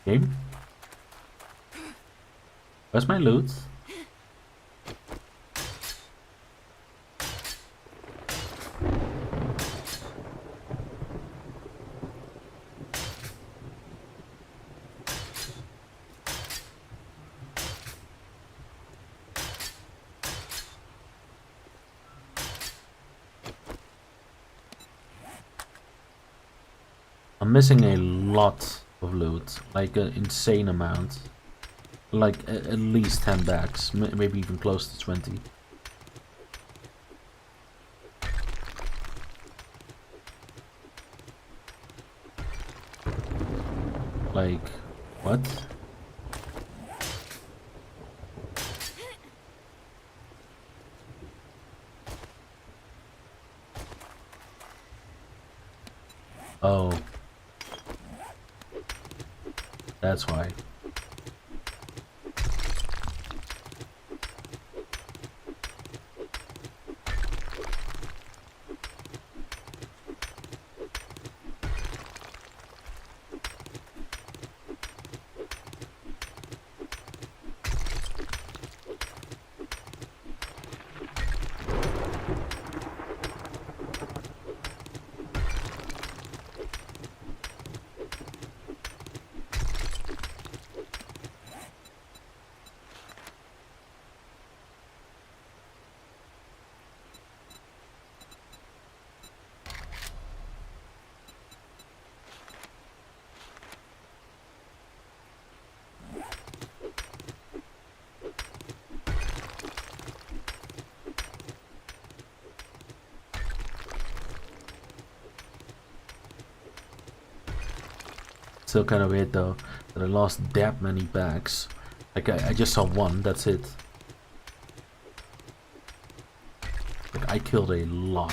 Game? Where's my loot? I'm missing a lot of loot, like an insane amount. Like at least 10 bags, maybe even close to 20. Like, what? Oh. That's why. Still kind of weird though that I lost that many bags. Like I just saw one, that's it. Like I killed a lot.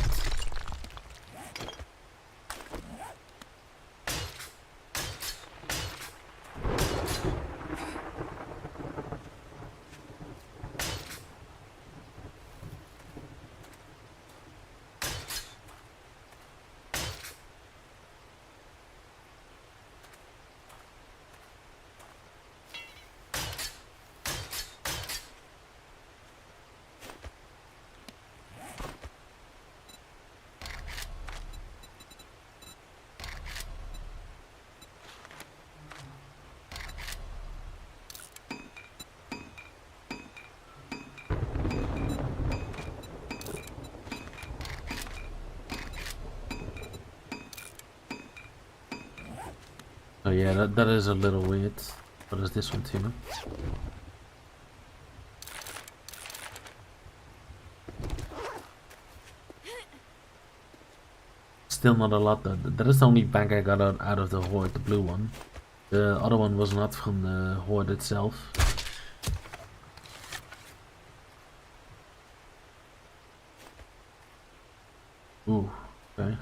Oh yeah, that is a little weird. What is this one too? Still not a lot though. That is the only bag I got out of the horde, the blue one. The other one was not from the horde itself. Ooh, okay.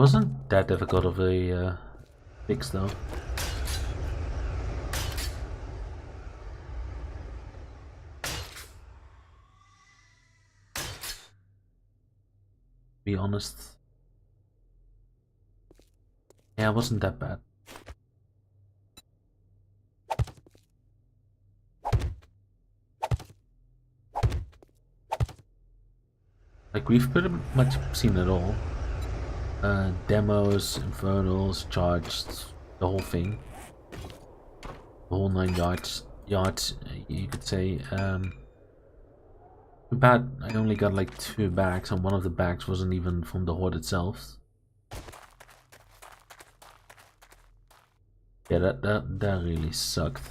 Wasn't that difficult of a fix though. Be honest. Yeah, it wasn't that bad. Like we've pretty much seen it all. Demos, infernals, charged, the whole thing. The whole 9 yards. yachts, you could say. Too bad I only got like 2 bags, and one of the bags wasn't even from the horde itself. Yeah, that really sucked.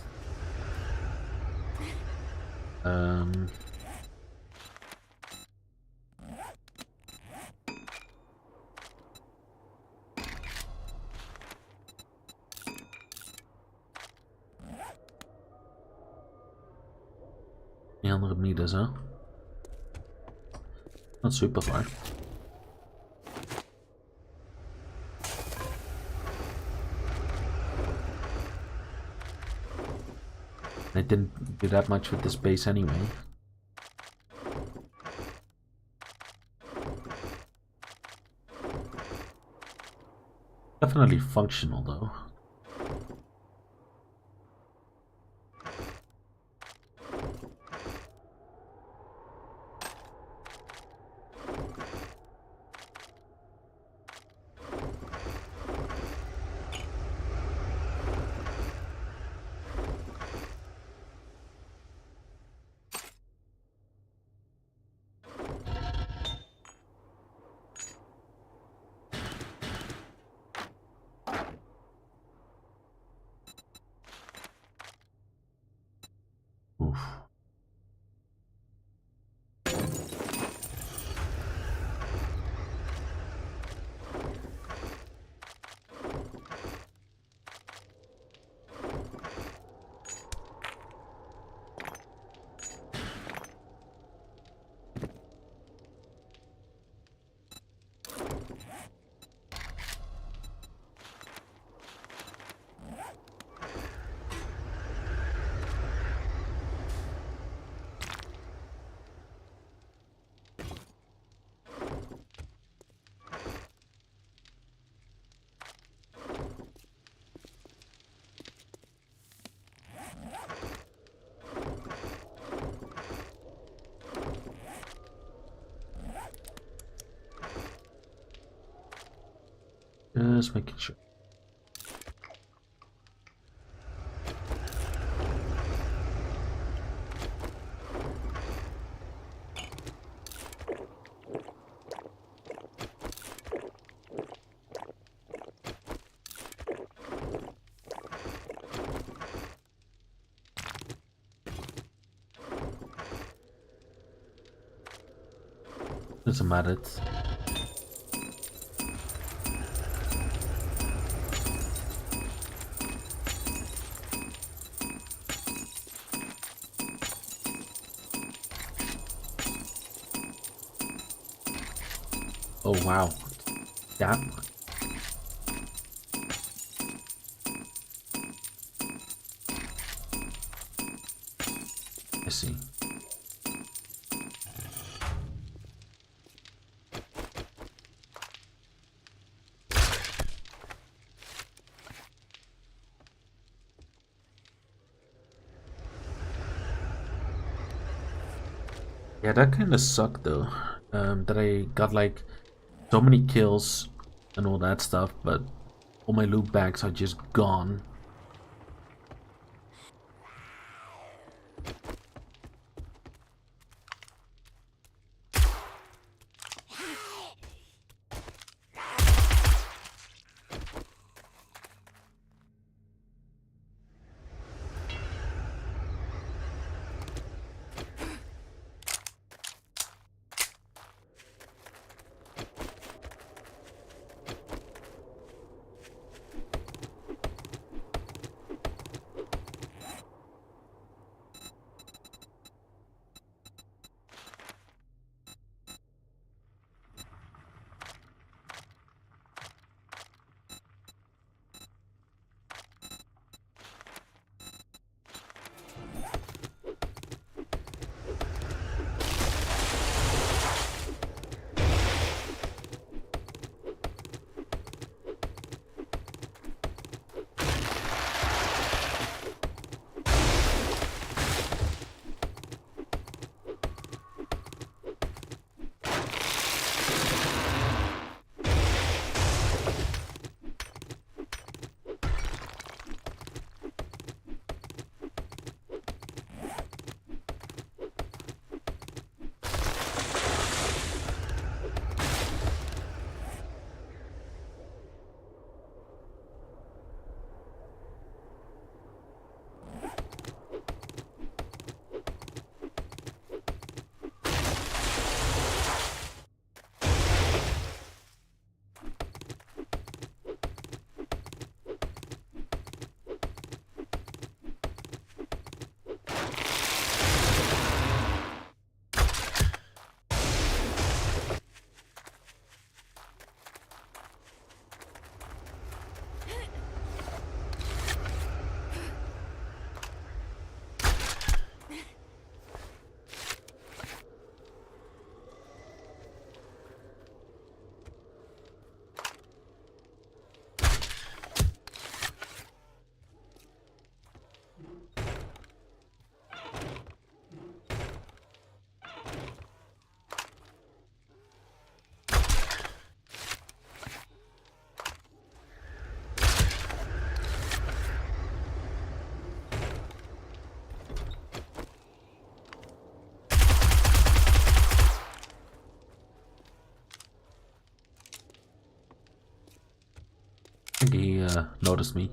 Meters, huh? Not super far. I didn't do that much with this base anyway. Definitely functional though. Oof. Just making sure. Doesn't matter. Oh wow. Damn. I see. Yeah, that kind of sucked though. That I got like so many kills and all that stuff, but all my loot bags are just gone. noticed me.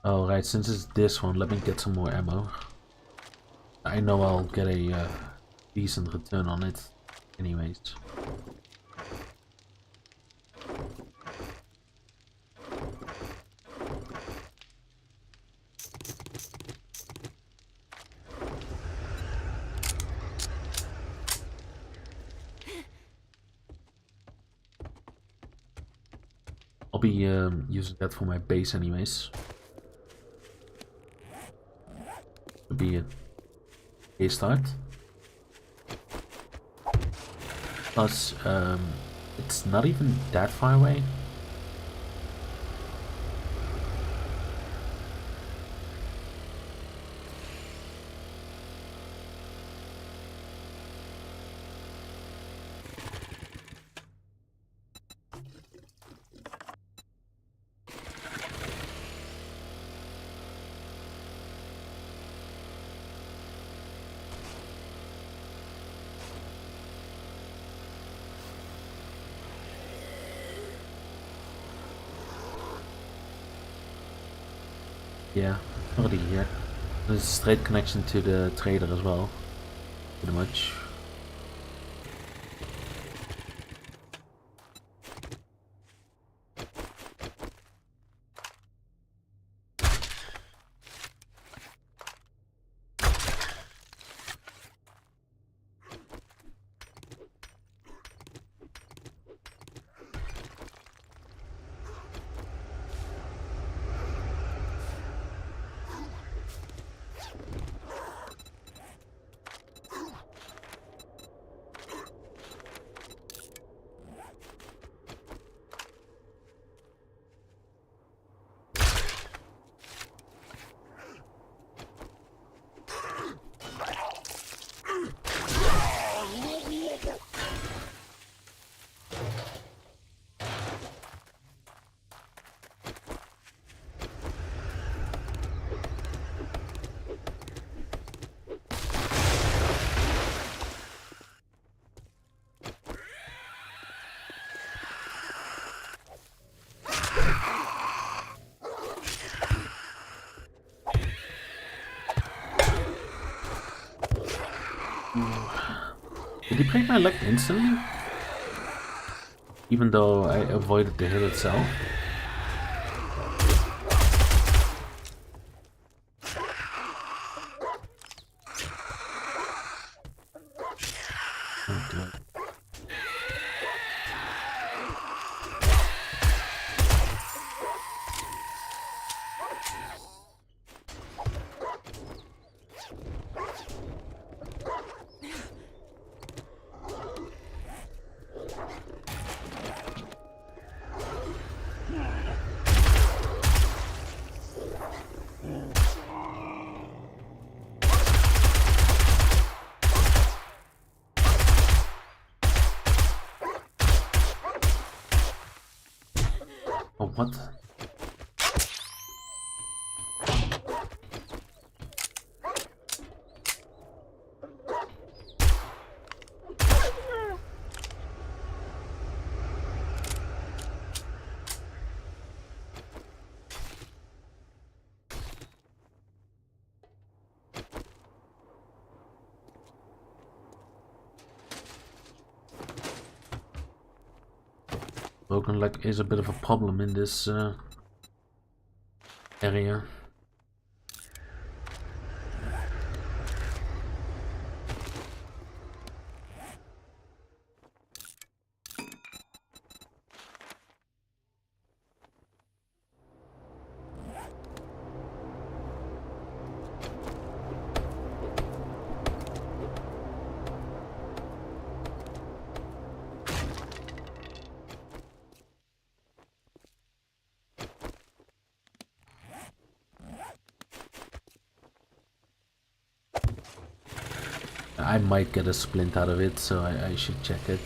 Alright, since it's this one, let me get some more ammo. I know I'll get a decent return on it anyways. I'll be using that for my base anyways. Would be a start. Plus, it's not even that far away. Yeah, already here. There's a straight connection to the trader as well, pretty much. Did he break my leg instantly? Even though I avoided the hit itself? Oh god. Oh, what? Broken leg is a bit of a problem in this area. I might get a splint out of it, so I should check it.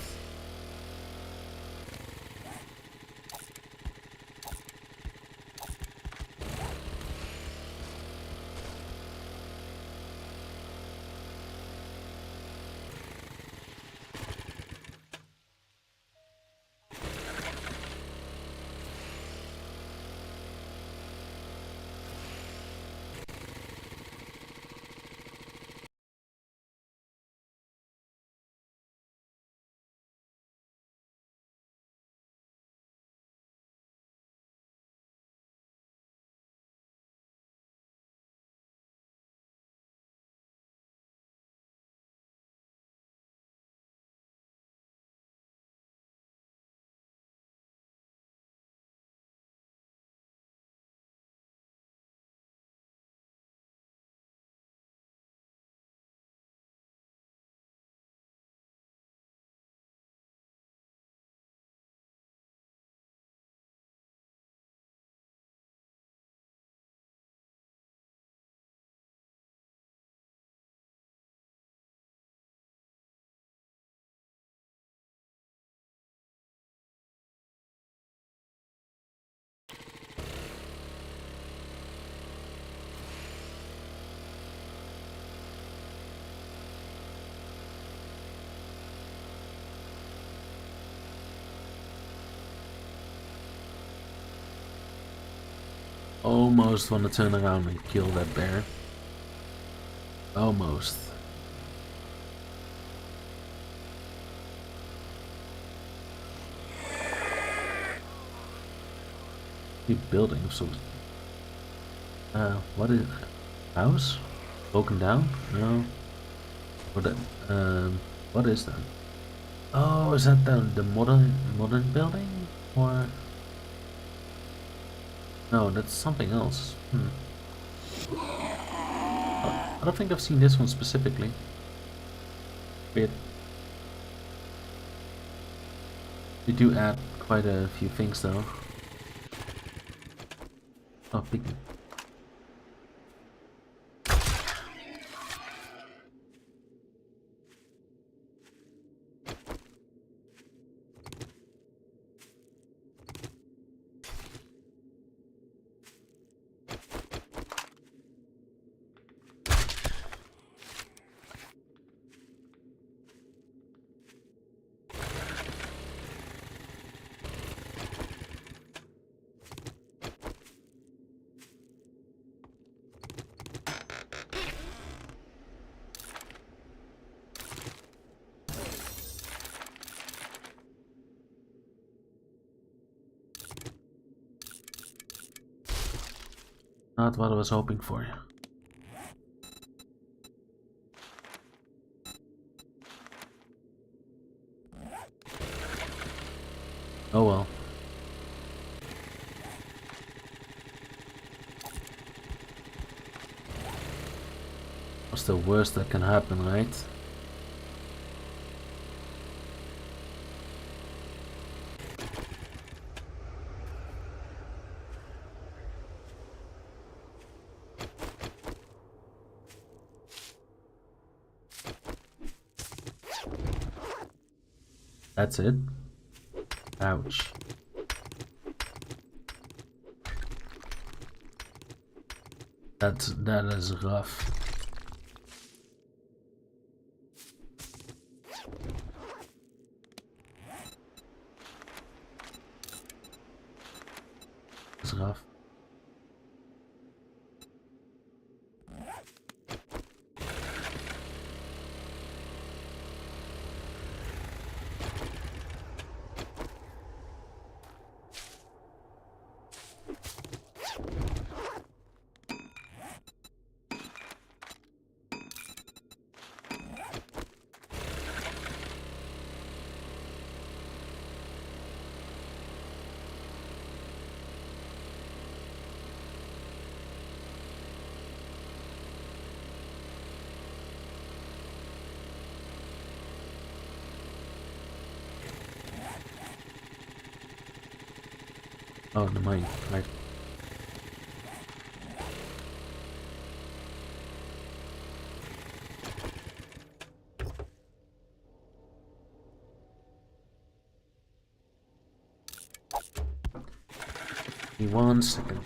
Almost want to turn around and kill that bear. Almost. Keep building of some. What is house? Broken down? No. What that? What is that? Oh, is that the modern building or? No, that's something else. I don't think I've seen this one specifically. Weird. They do add quite a few things though. Oh, piggy. Not what I was hoping for. Oh well. What's the worst that can happen, right? That's it. Ouch. That is rough. It's rough. Oh, the mine, right. Give me 1 second.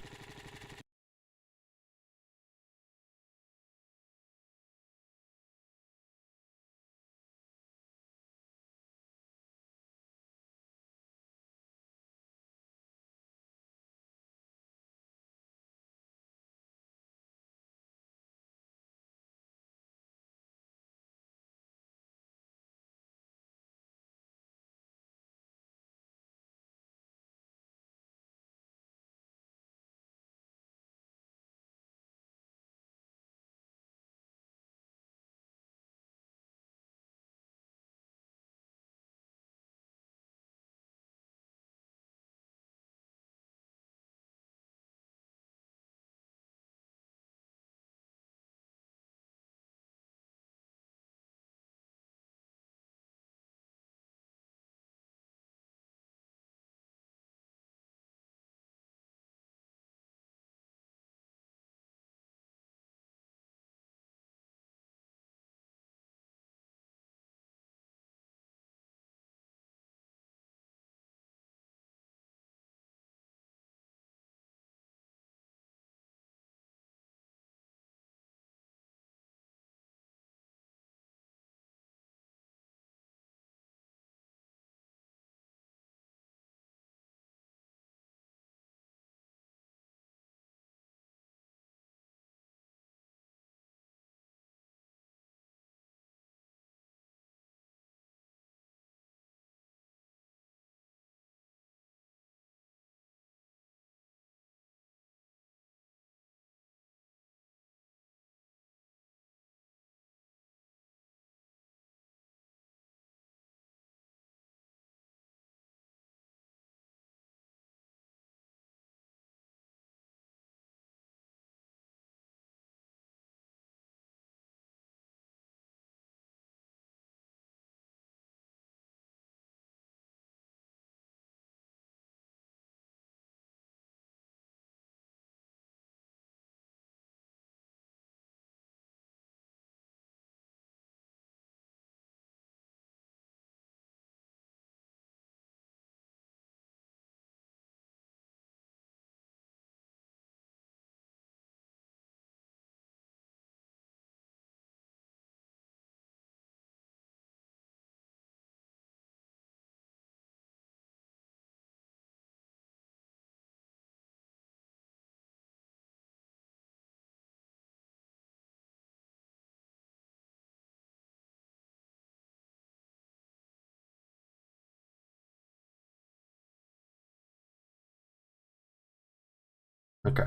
Okay.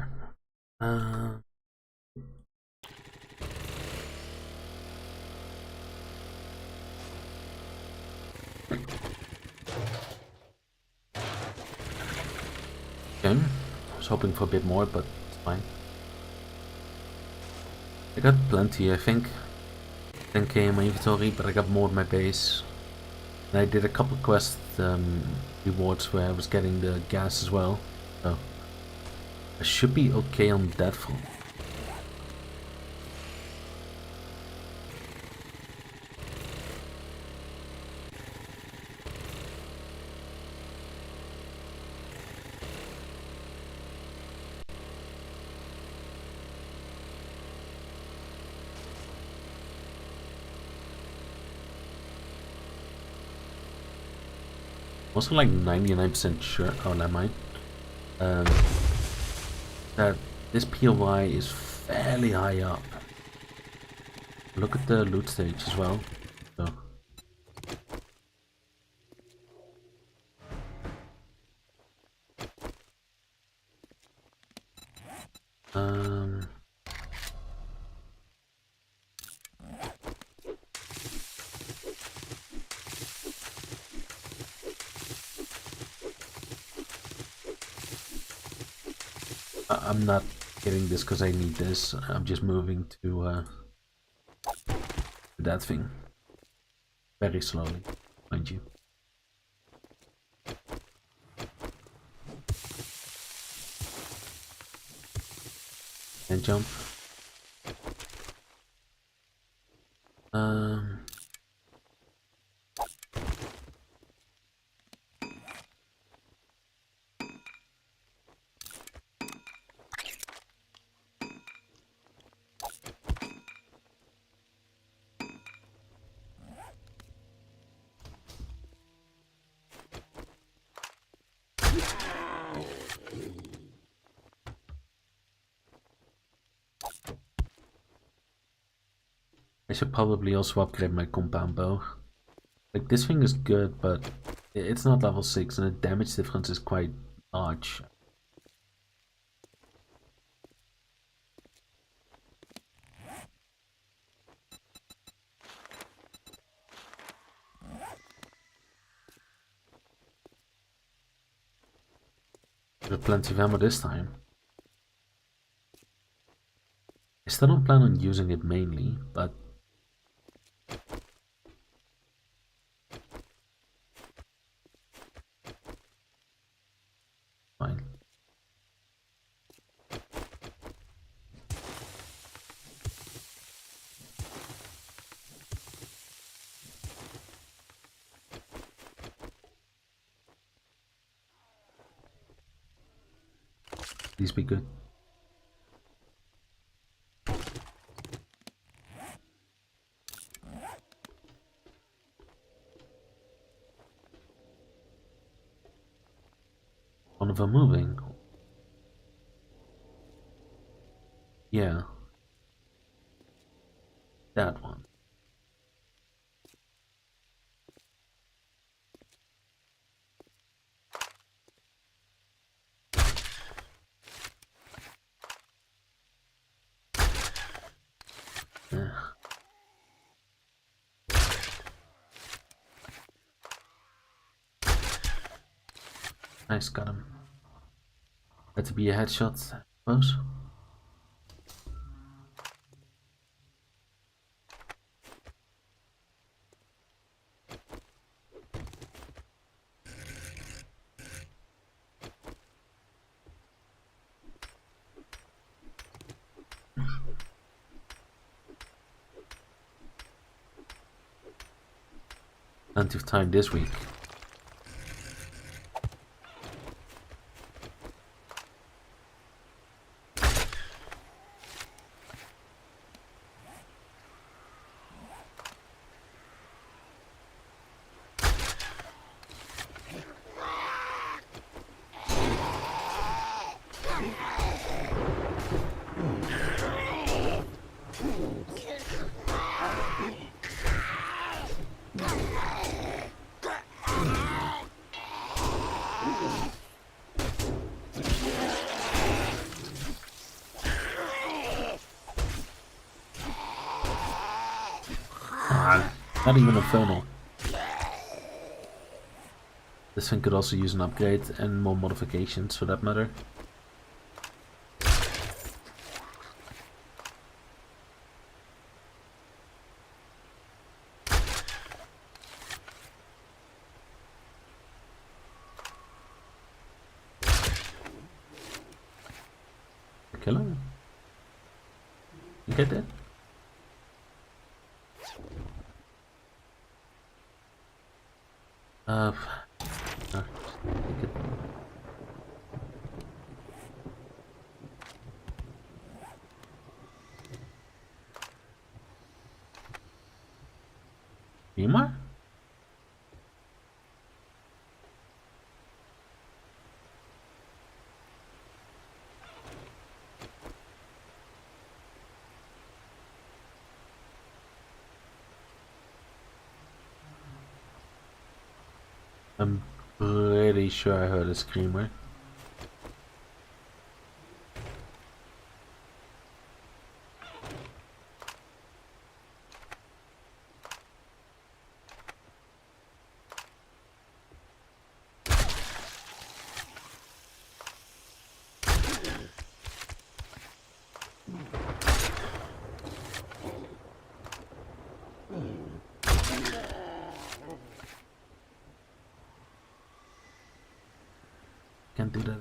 Okay. I was hoping for a bit more, but it's fine. I got plenty, I think. 10k in my inventory, but I got more in my base. And I did a couple quest rewards where I was getting the gas as well. So I should be okay on that front. Also like 99% sure, oh never mind, that this POI is fairly high up. Look at the loot stage as well. So. I'm not getting this because I need this. I'm just moving to that thing. Very slowly, mind you. And jump. I should probably also upgrade my compound bow. Like, this thing is good, but it's not level 6 and the damage difference is quite large. With plenty of ammo this time. I still don't plan on using it mainly, but fine. Please be good. One of them moving. Yeah. That one. Yeah. Nice, got him. Had to be a headshot, I suppose. Plenty of time this week. Not even a funnel. This thing could also use an upgrade and more modifications for that matter. Kill him? You get that? Take it. More? I'm pretty sure I heard a screamer. Can't do that.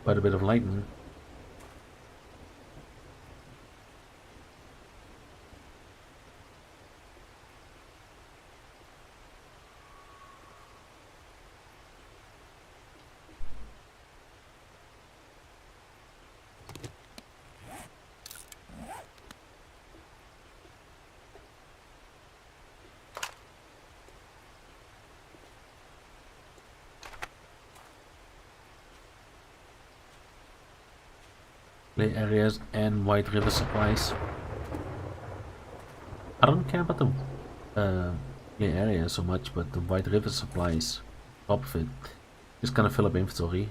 quite a bit of lightning. Play areas and White River supplies. I don't care about the play area so much, but the White River supplies, top of it, just gonna fill up inventory.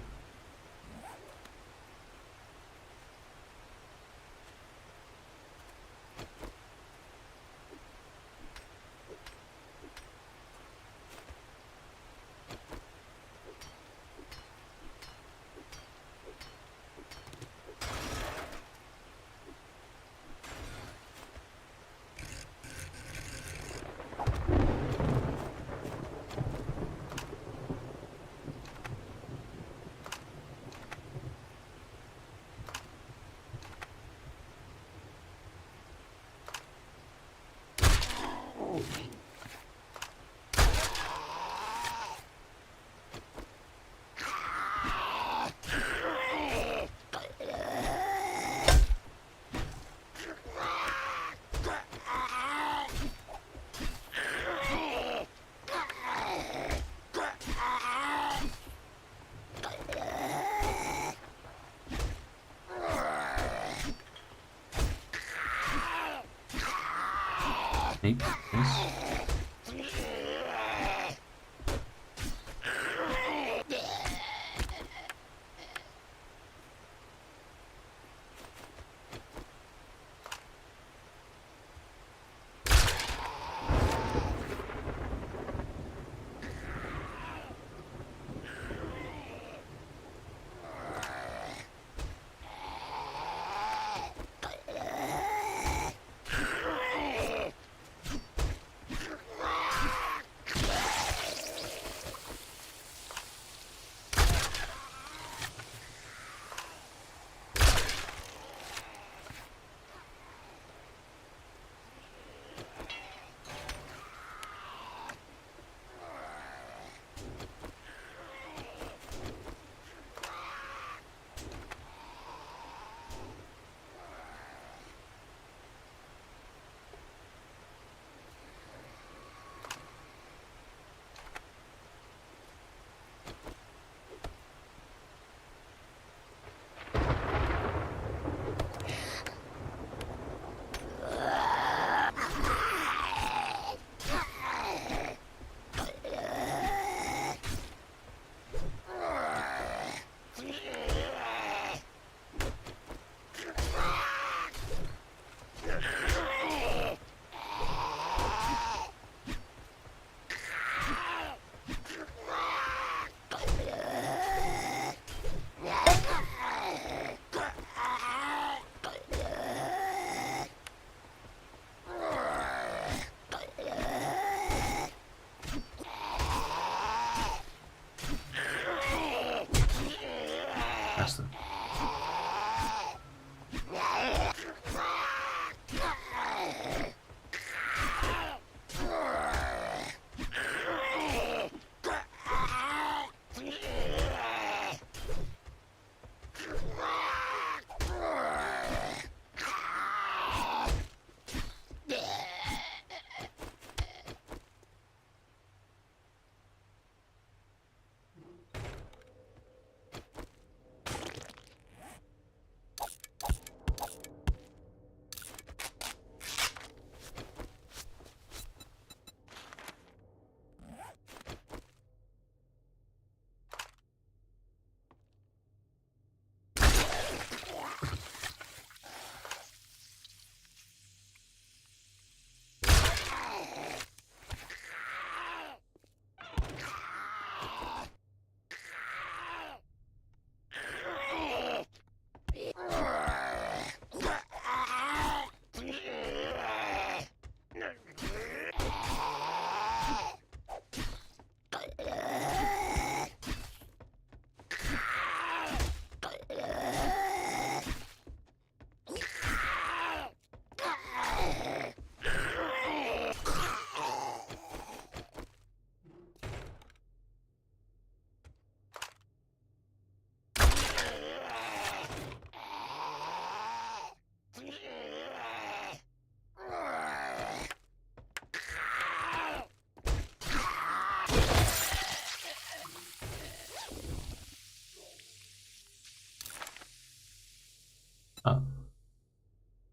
Hey, yes.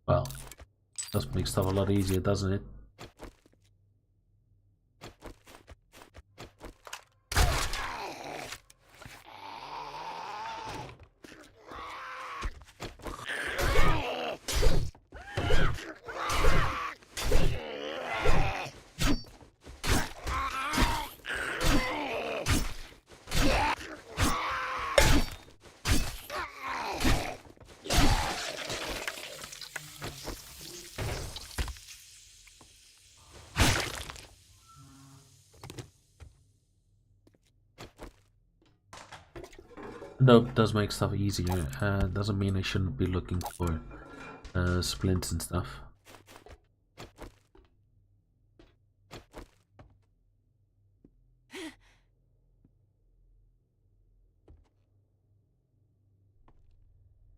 Well, does make stuff a lot easier, doesn't it? Though it does make stuff easier, doesn't mean I shouldn't be looking for splints and stuff.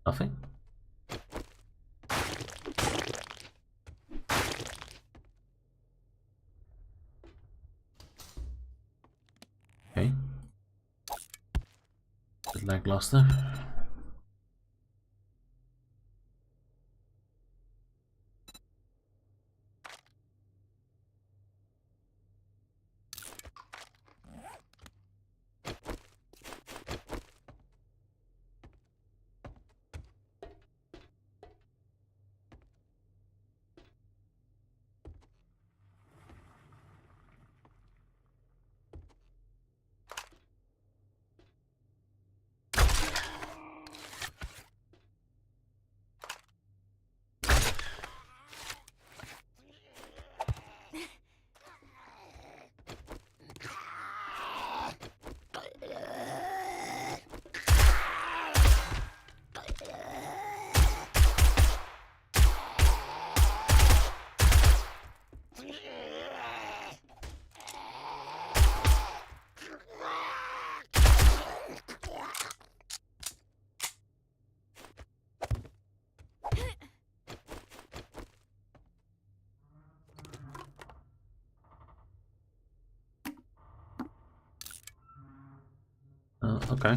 Nothing? Okay. Bit lackluster. Okay.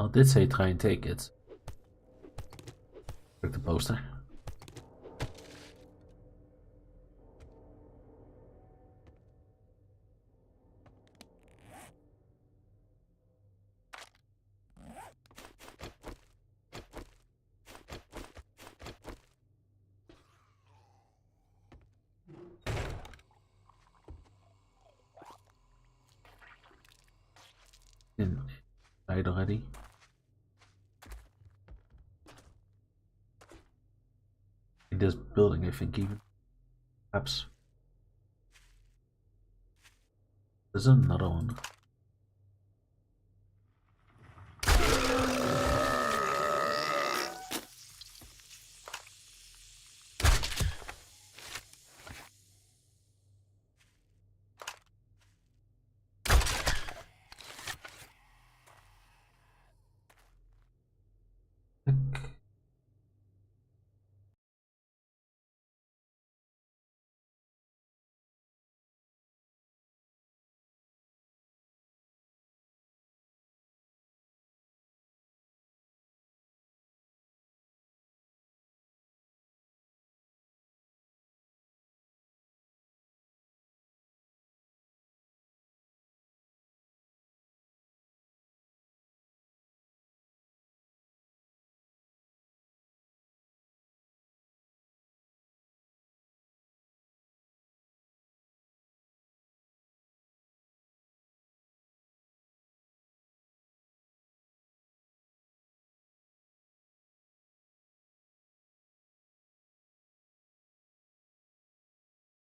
Oh, it did say try and take it. Click the poster. Died already. In this building, I think even. Perhaps. There's another one.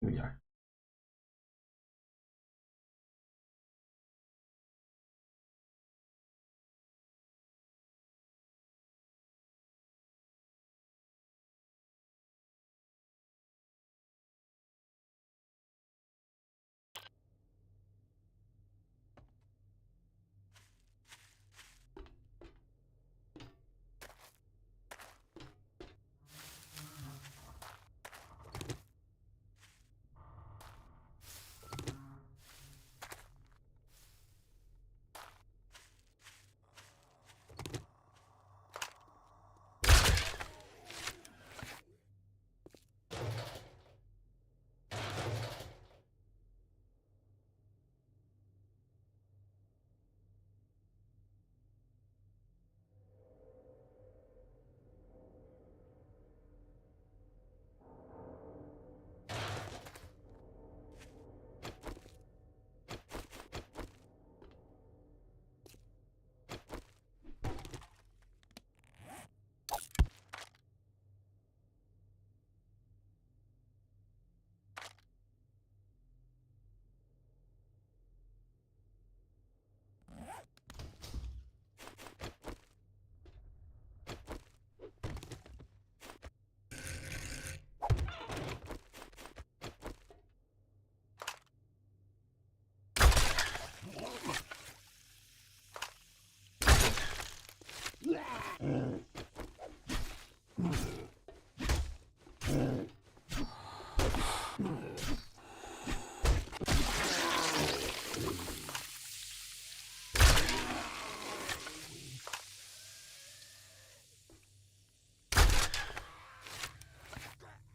Here we are.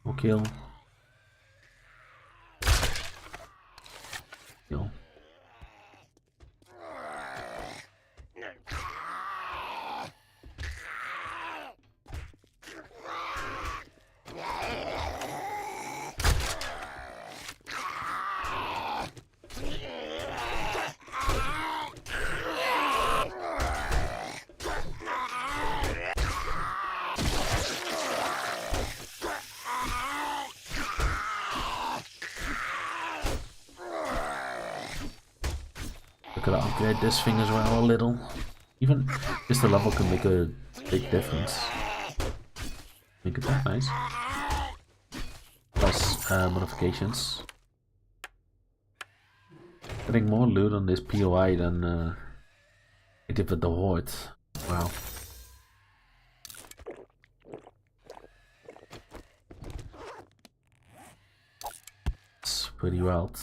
No kill. Kill. Gotta upgrade this thing as well a little. Even just the level can make a big difference. Make it that nice. Plus modifications. Getting more loot on this POI than I did with the Horde. Wow. It's pretty wild.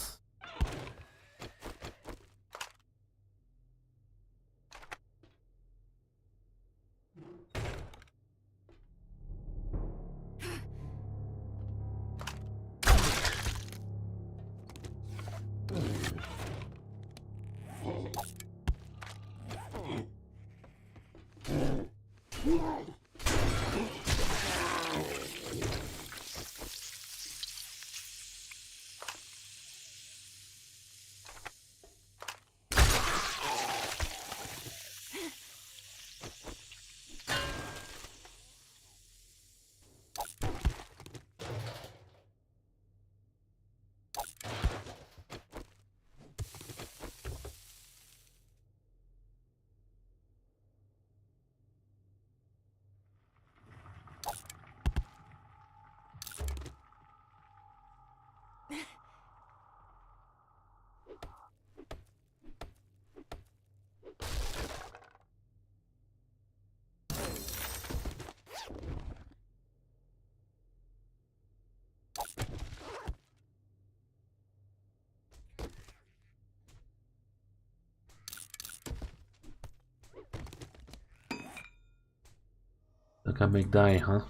Dat kan make die, huh?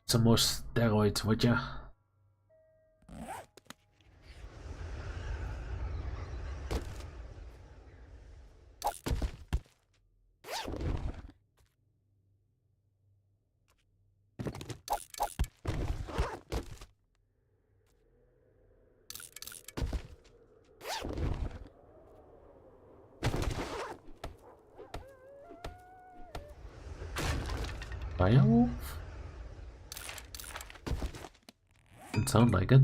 Some more steroids, would ya? Firewolf? Didn't sound like it.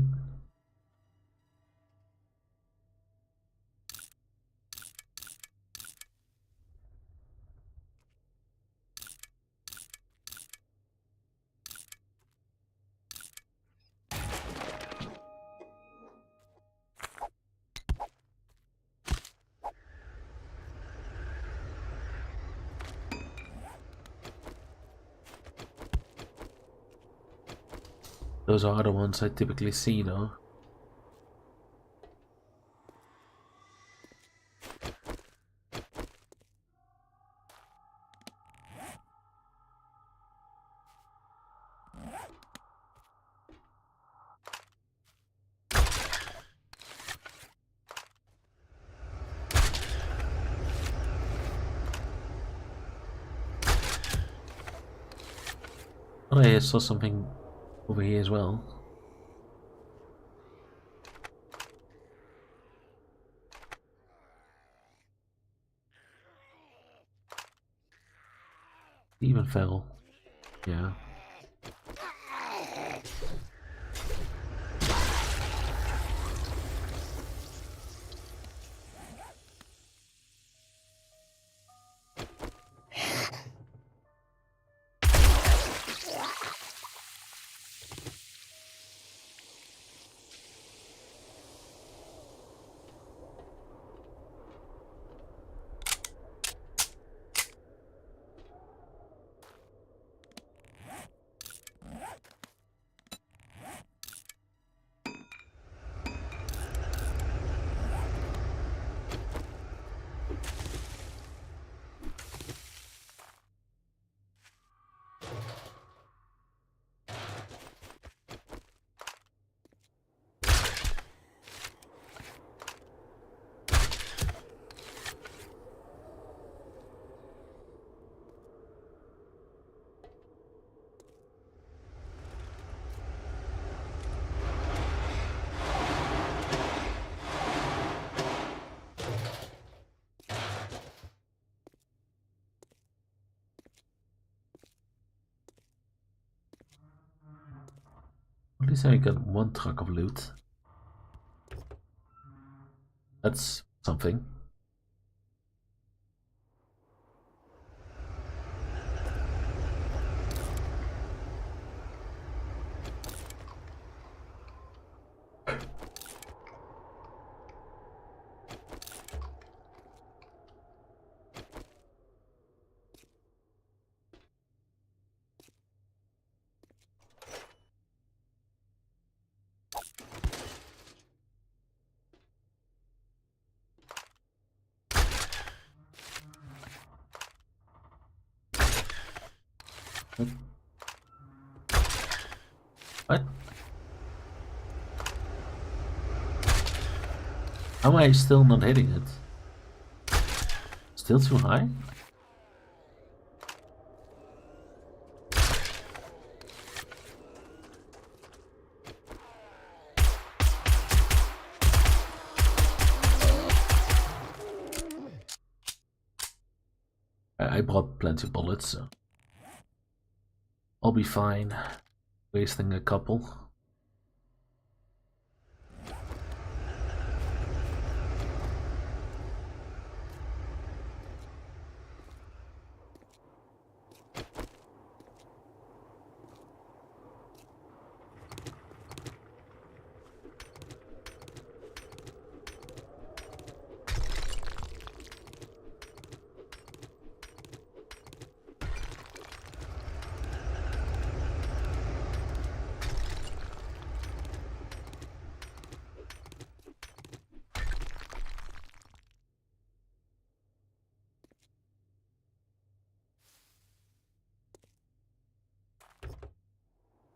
Those are the ones I typically see though. Oh, I saw something over here as well. Even fell. Yeah. least I got one truck of loot. That's something. What? How am I still not hitting it? Still too high? I brought plenty of bullets, so I'll be fine. Wasting a couple.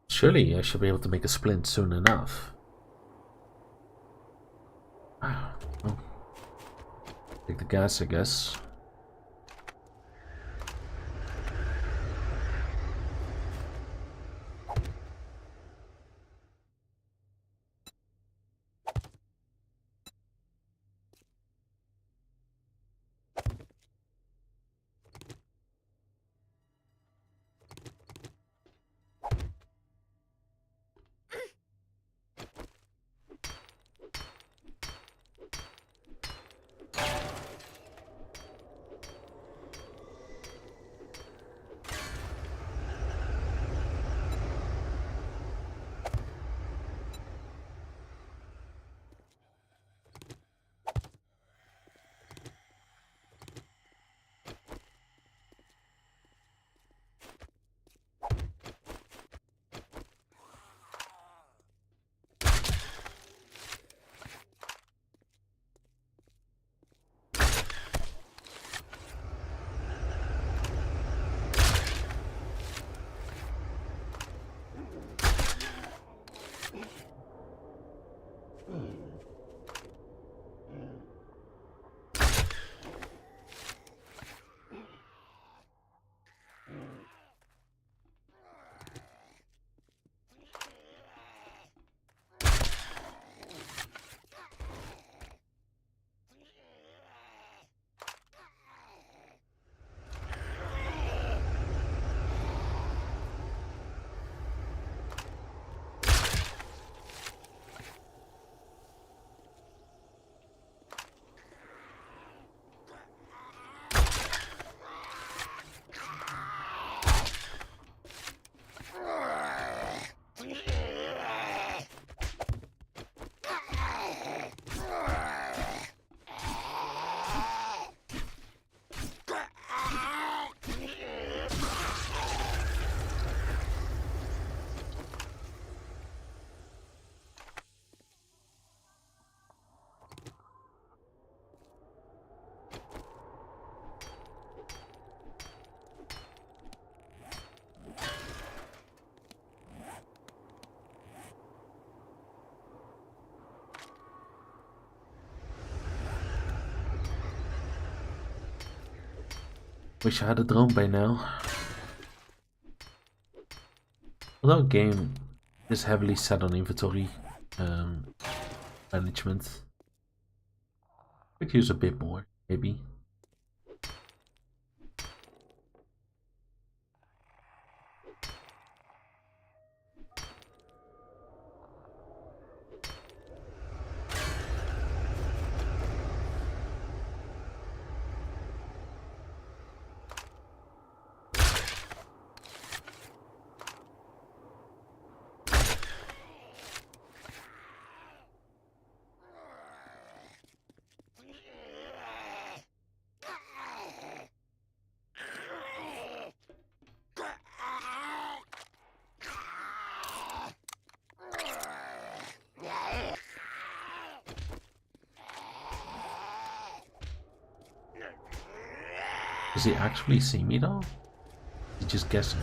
Surely I should be able to make a splint soon enough. Well, take the gas, I guess. Wish I had a drone by now. Although game is heavily set on inventory management, could use a bit more, maybe. Does he actually see me though? He just guessing.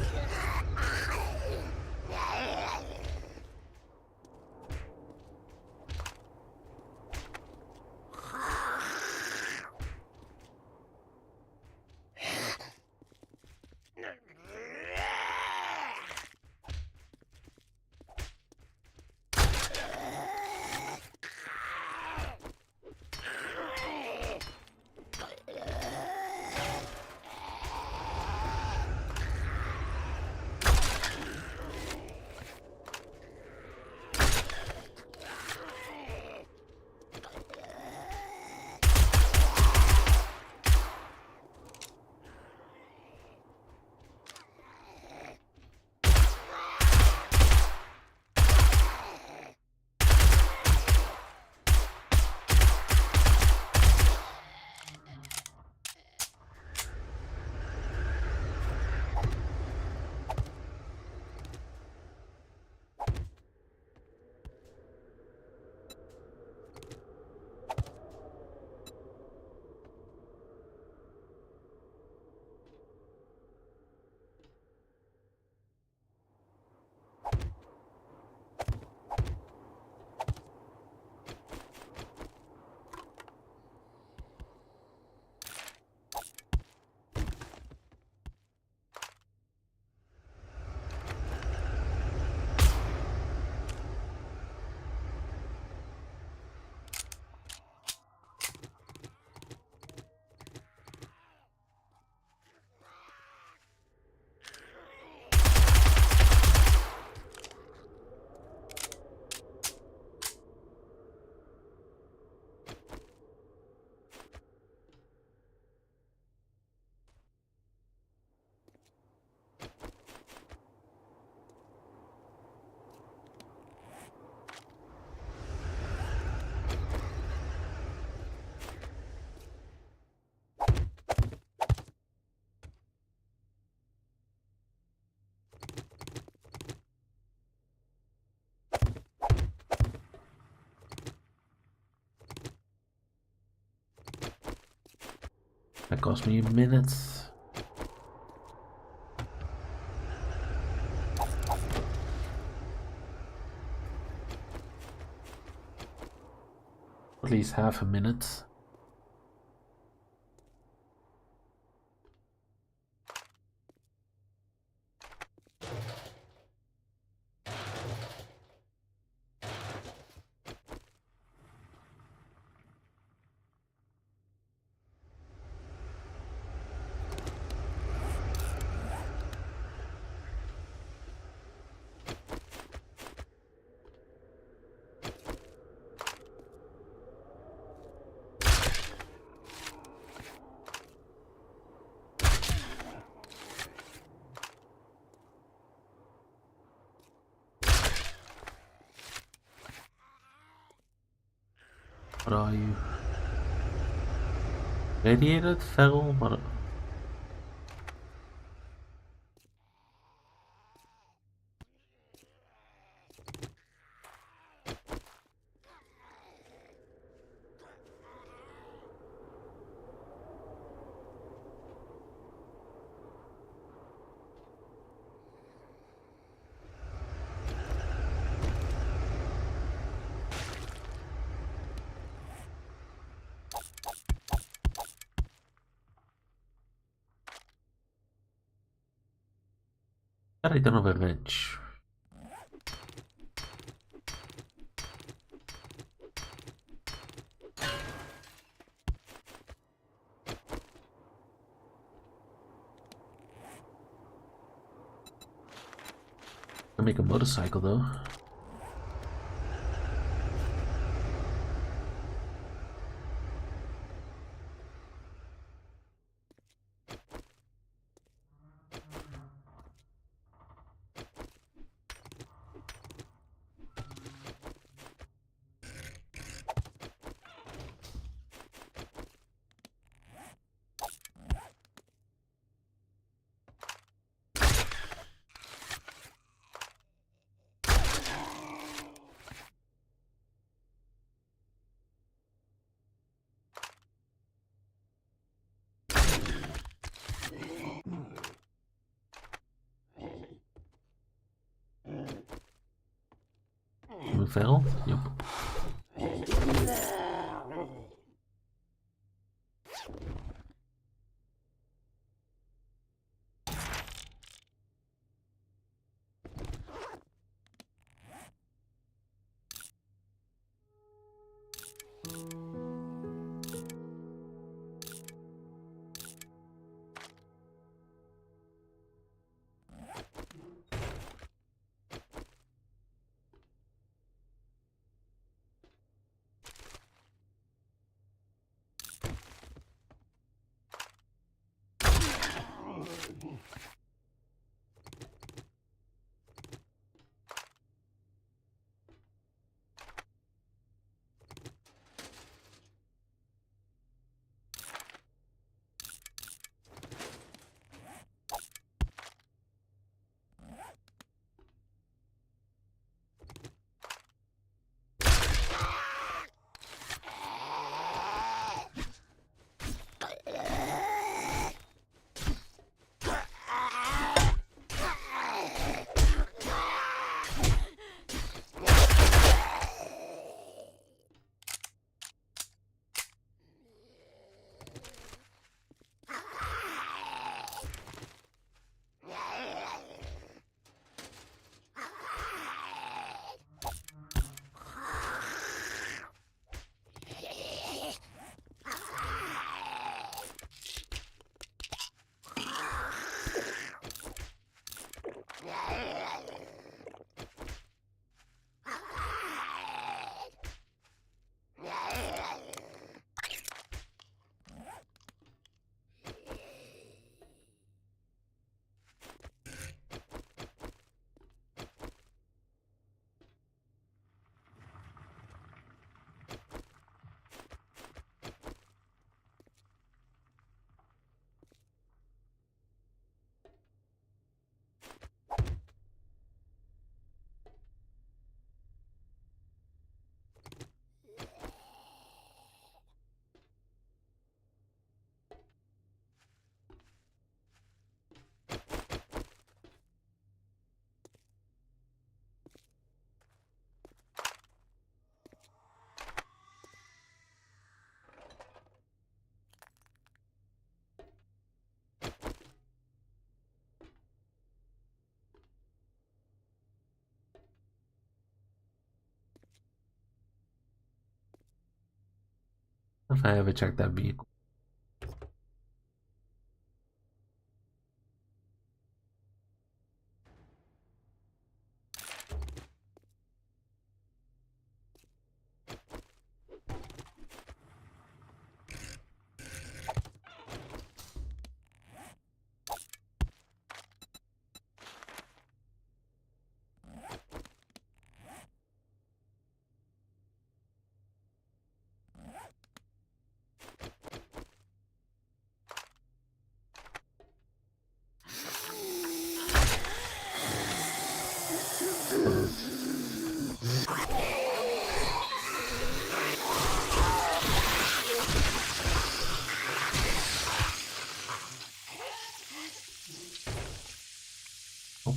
That cost me a minute. At least half a minute. What are you? Radiated? Feral? What? I don't have a wrench. I make a motorcycle though. Having failed? Yep. If I ever check that vehicle. Nope.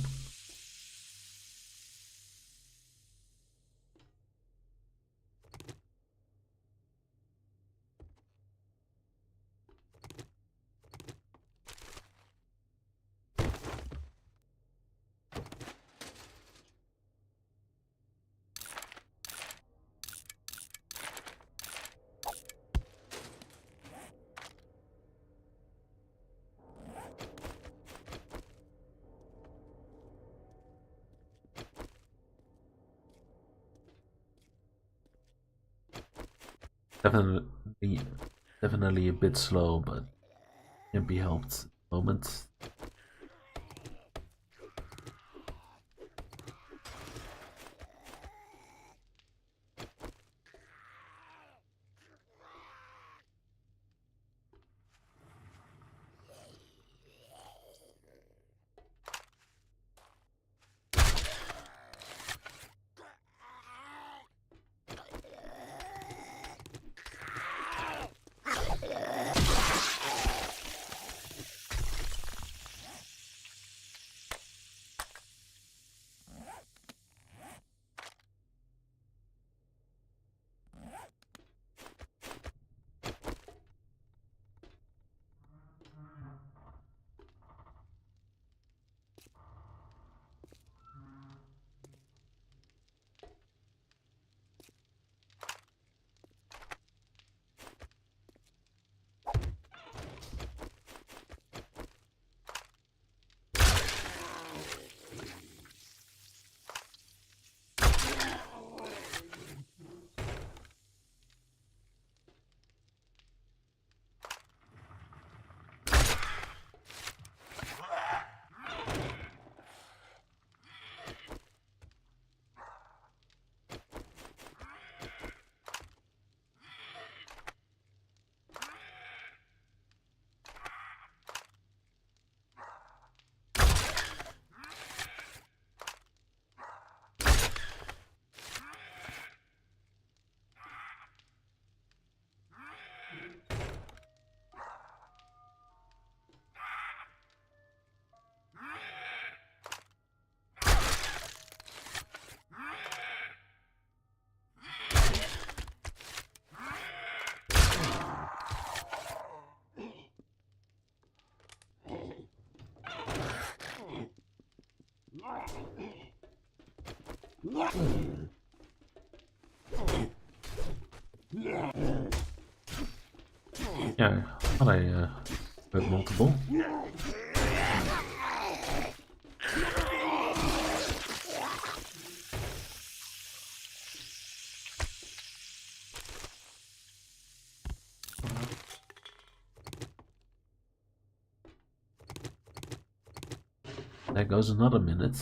Definitely, definitely a bit slow, but can be helped at the moment. Yeah, I thought I heard multiple. There goes another minute.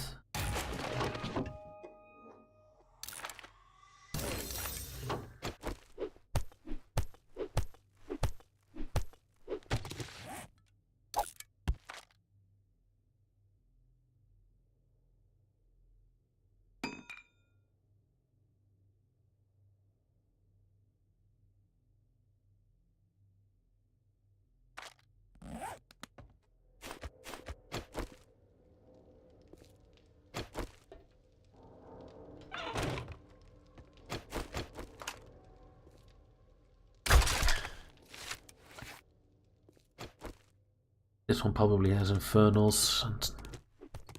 This one probably has infernals and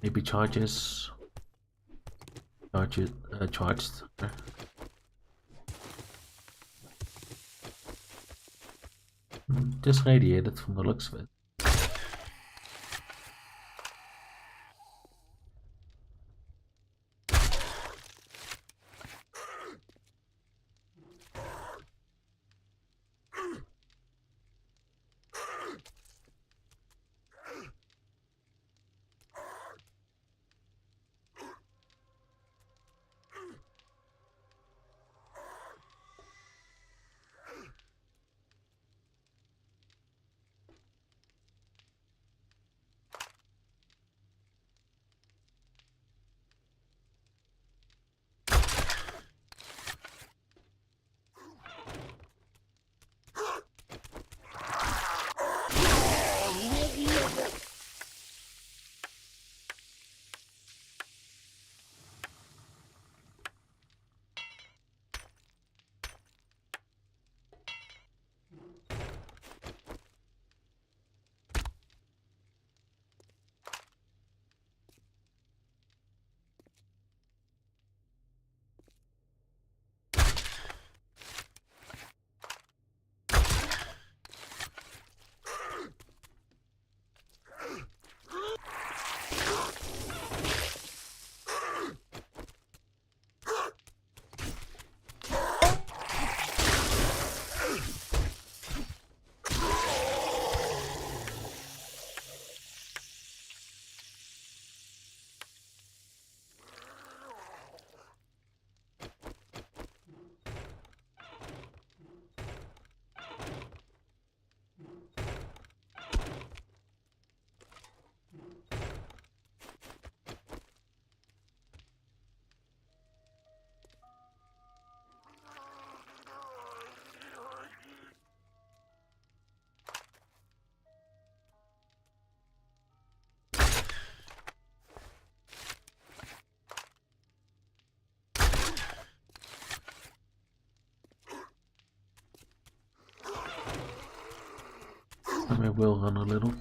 maybe charges. Charged. Just radiated from the looks of it. I will run a little.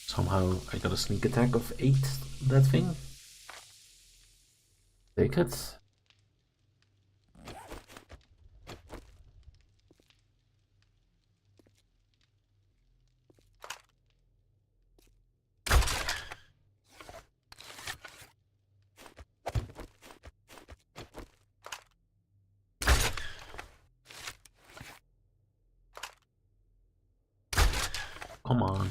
Somehow I got a sneak attack of 8, that thing. Take it. Come on.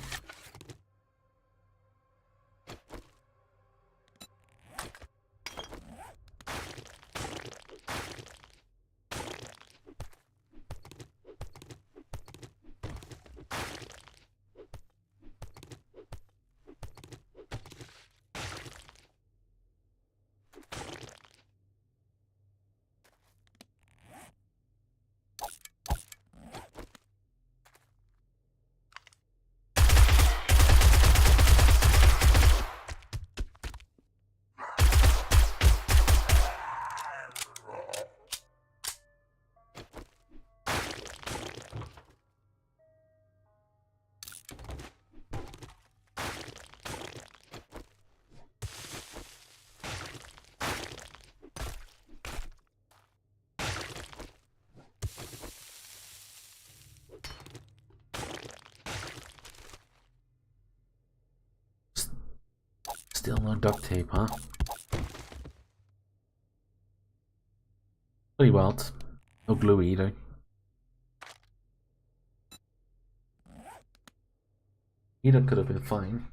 Still no duct tape, huh? Pretty wild. No glue either. Either could have been fine.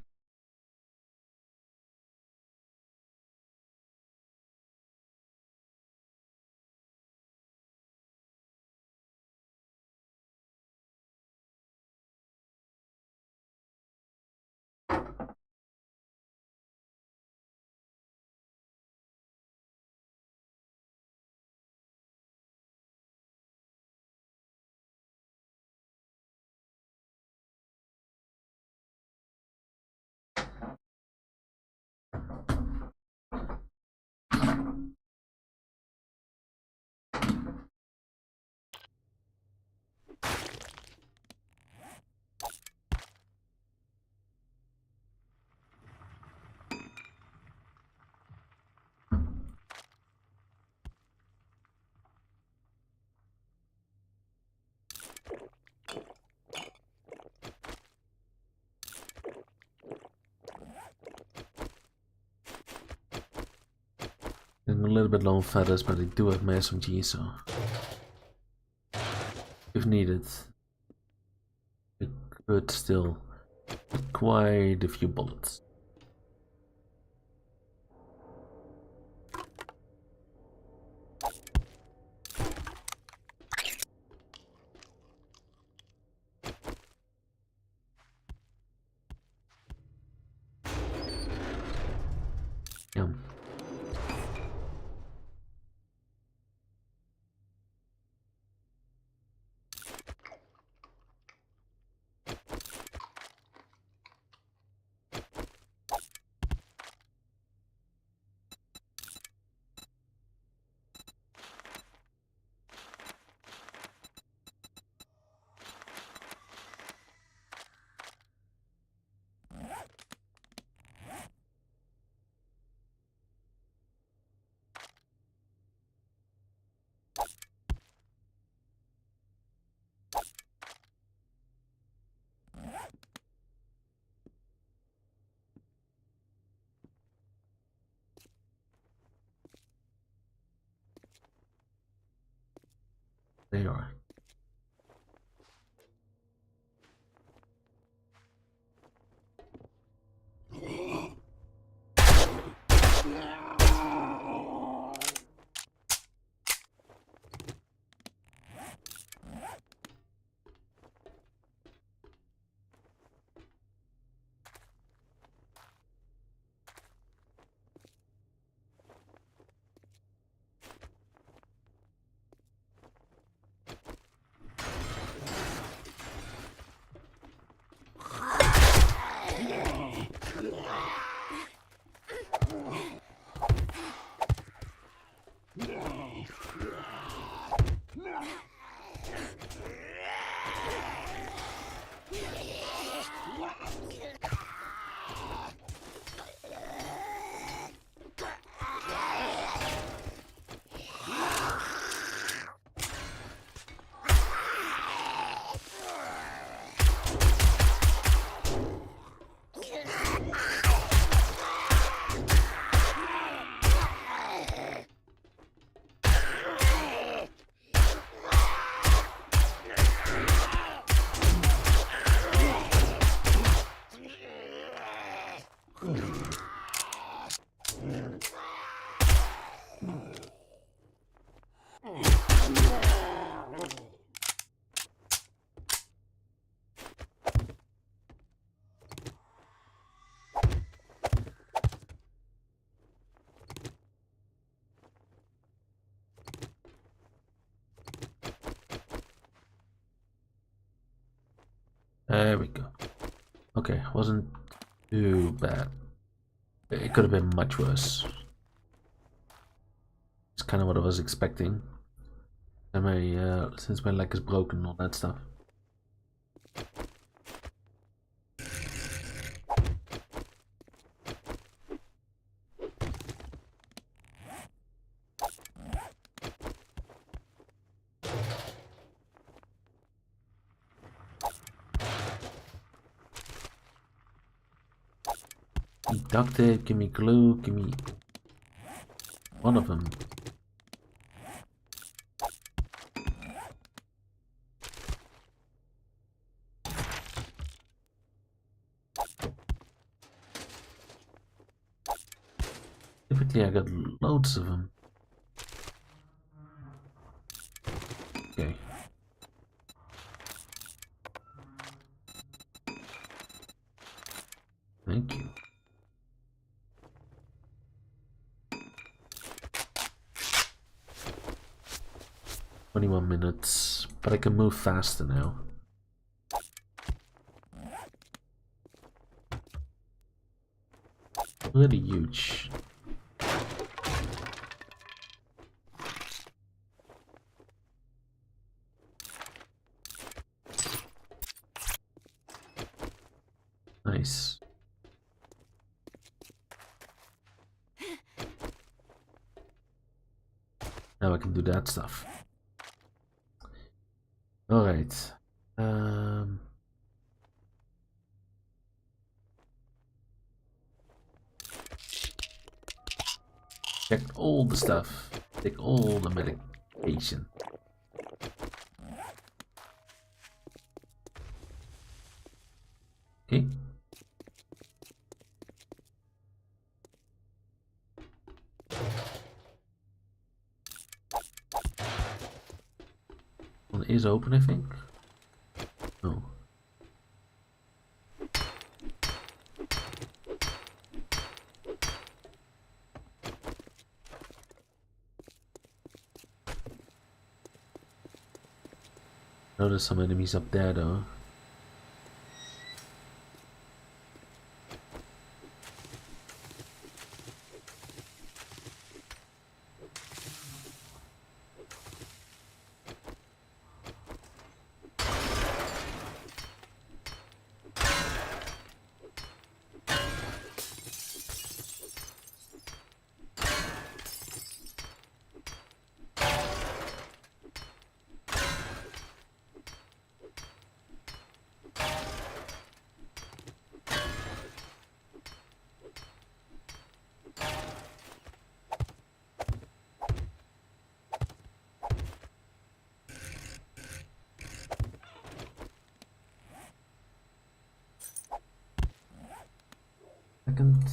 I'm a little bit low on feathers, but I do have my SMG, so if needed, it could still get quite a few bullets. Yeah. There you are. There we go. Okay, wasn't too bad. It could have been much worse. It's kind of what I was expecting. And since my leg is broken and all that stuff. me duct tape, give me glue, give me one of them. Typically I got loads of them. Okay. Thank you. "21 minutes, but I can move faster now." Really huge. Nice. Now I can do that stuff. Alright. Check all the stuff. Take all the medication. Okay. One is open, I think. Oh. Now there's some enemies up there though. Second.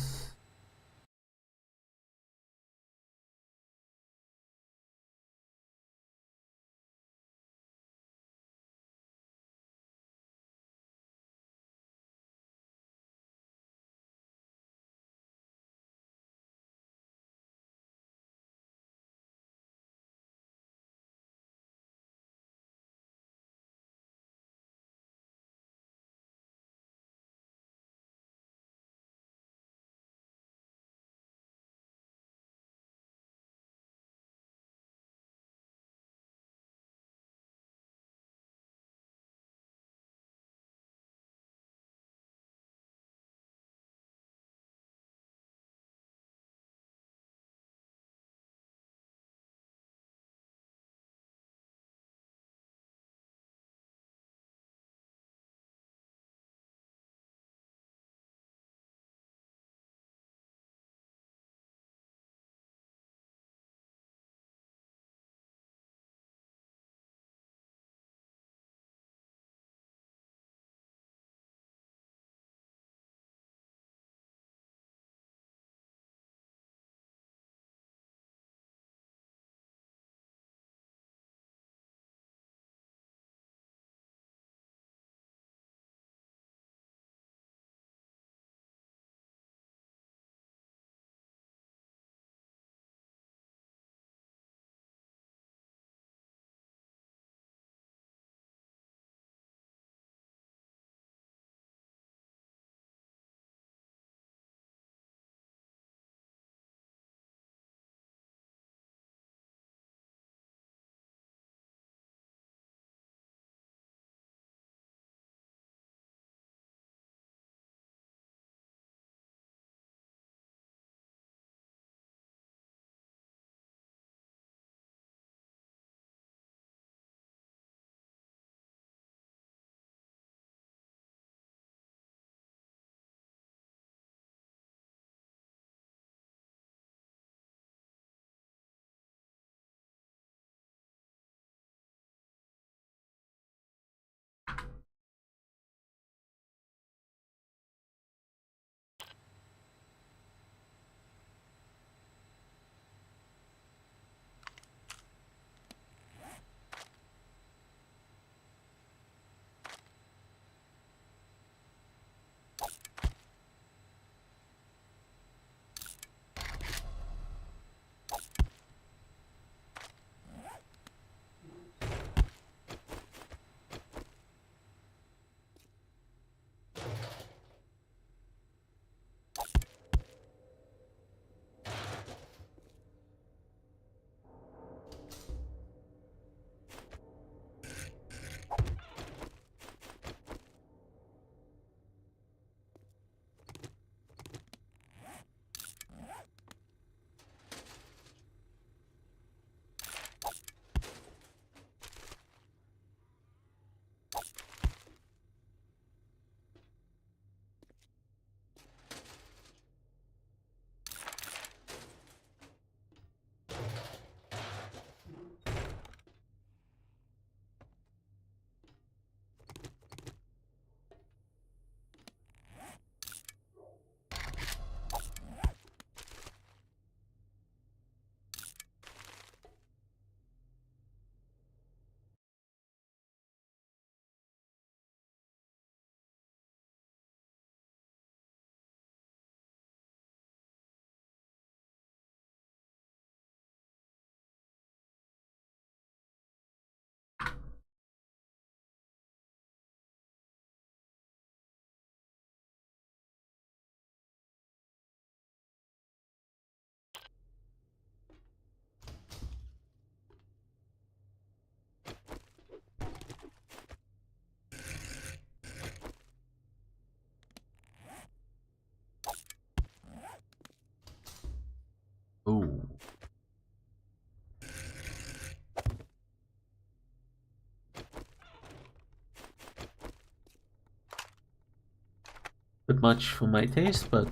bit much for my taste, but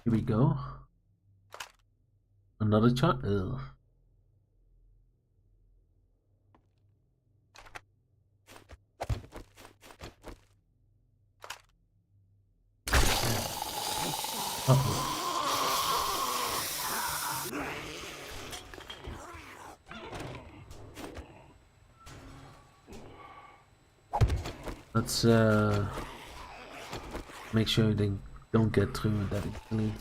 here we go. Another shot. Ugh. Uh-oh. Let's make sure they don't get through that easily.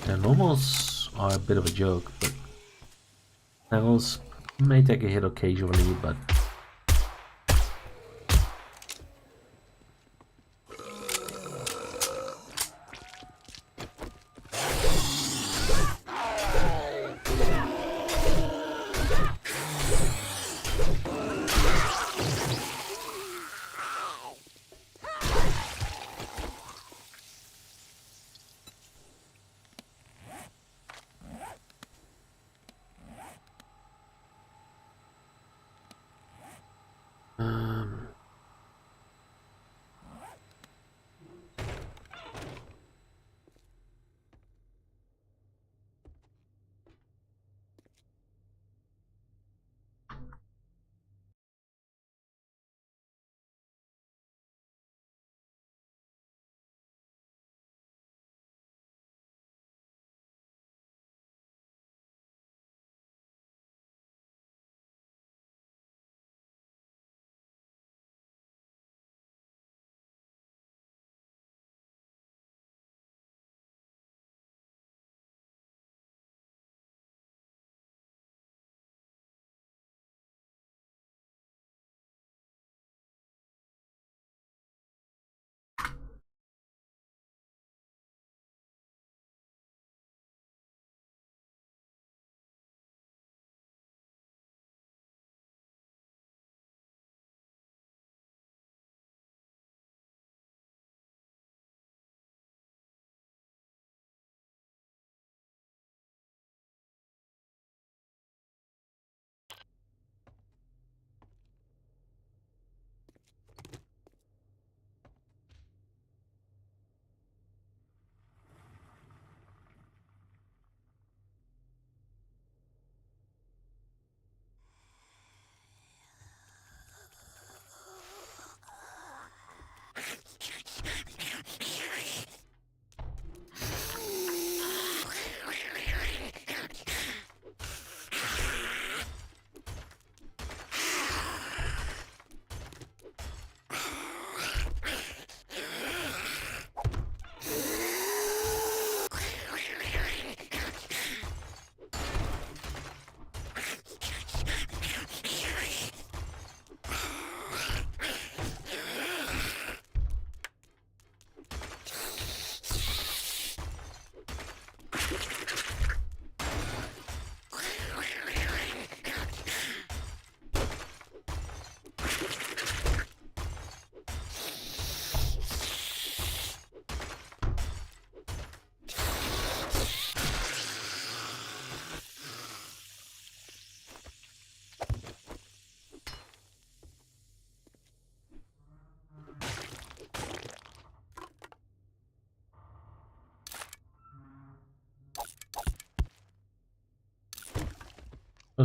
Yeah, normals are a bit of a joke, but Perils may take a hit occasionally, but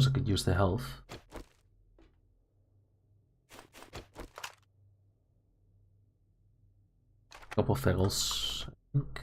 suppose I could use the health. ferals, I think.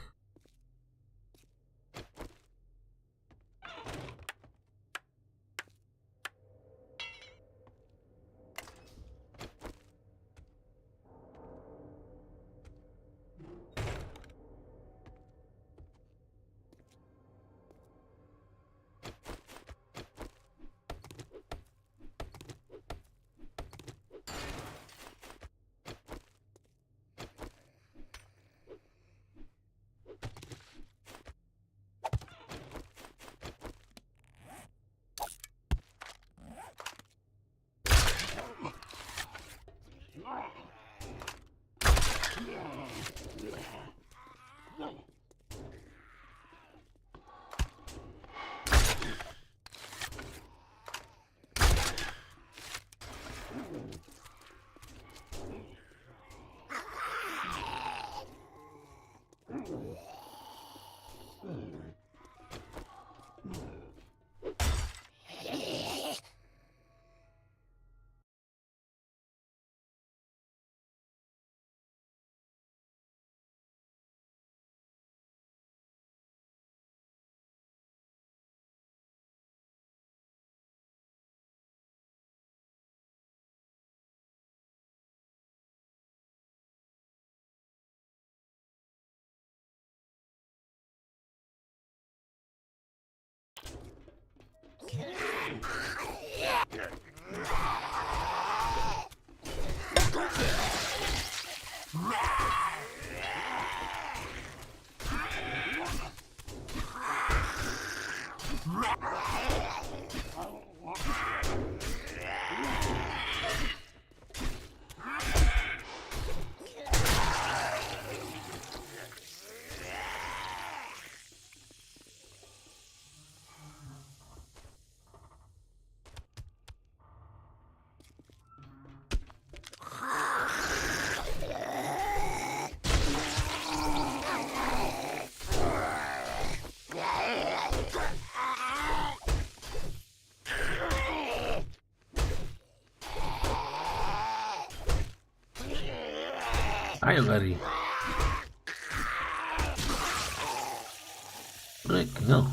Hi, already. Frick, no.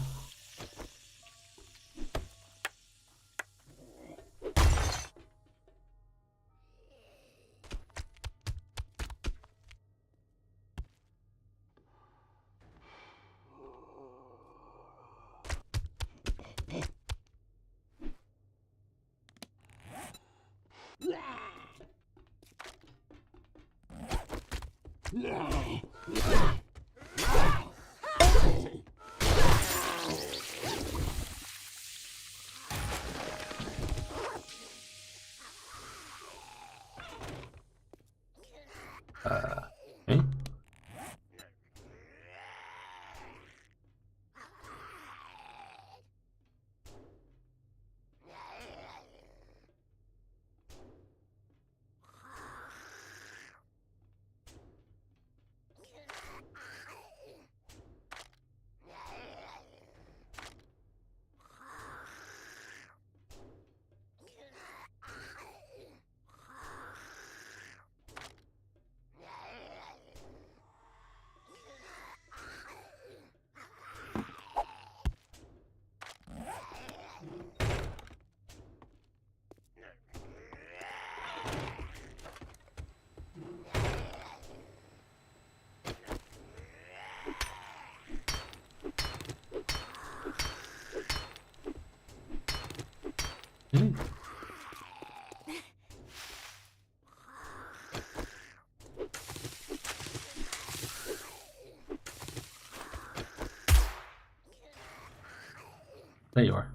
Okay. Hmm. There you are.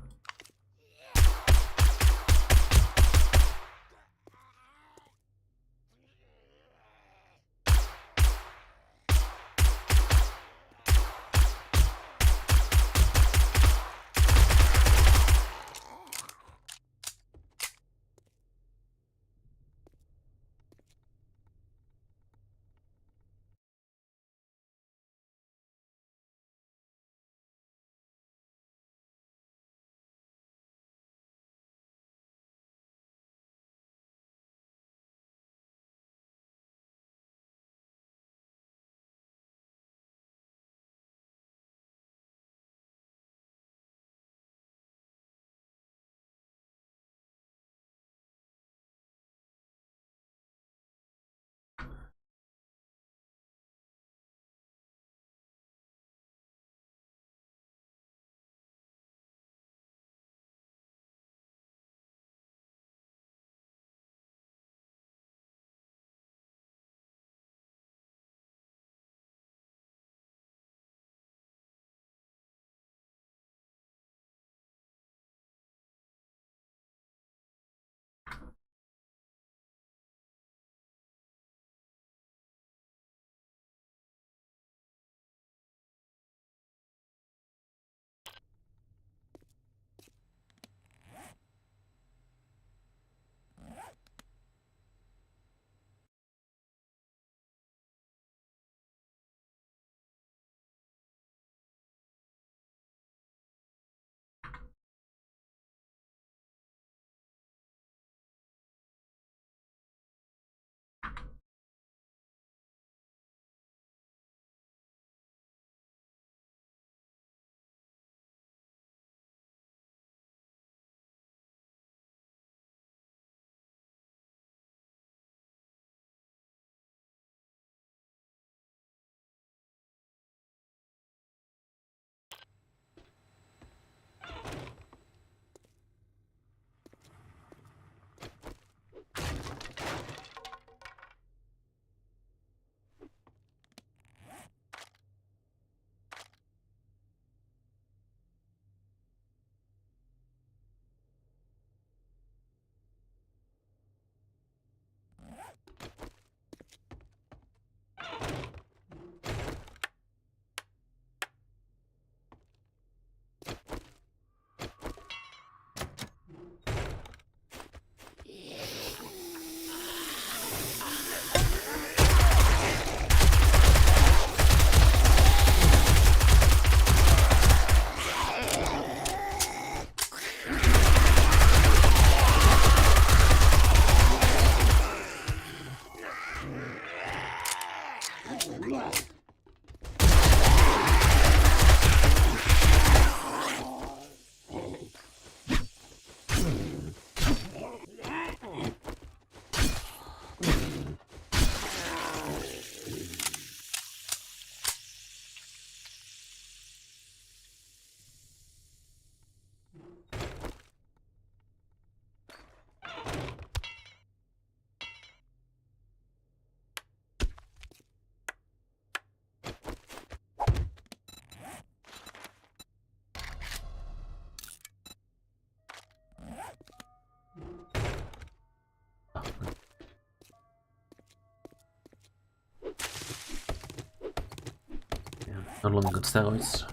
No longer on steroids.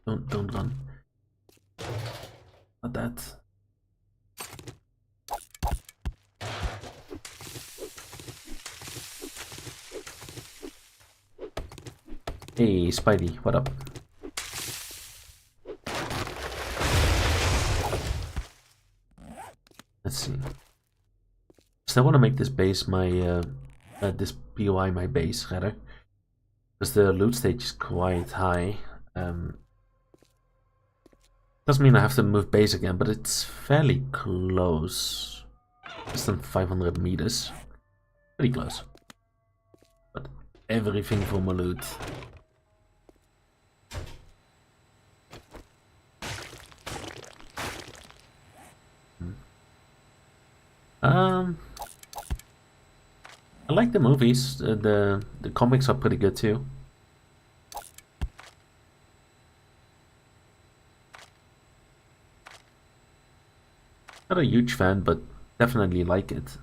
Don't run. Not that. Hey, Spidey, what up? Let's see. Still want to make this base my, this POI my base, rather. Because the loot stage is quite high. Doesn't mean I have to move base again, but it's fairly close. Less than 500 meters. Pretty close. But everything for my loot. I like the movies. The comics are pretty good too. Not a huge fan, but definitely like it.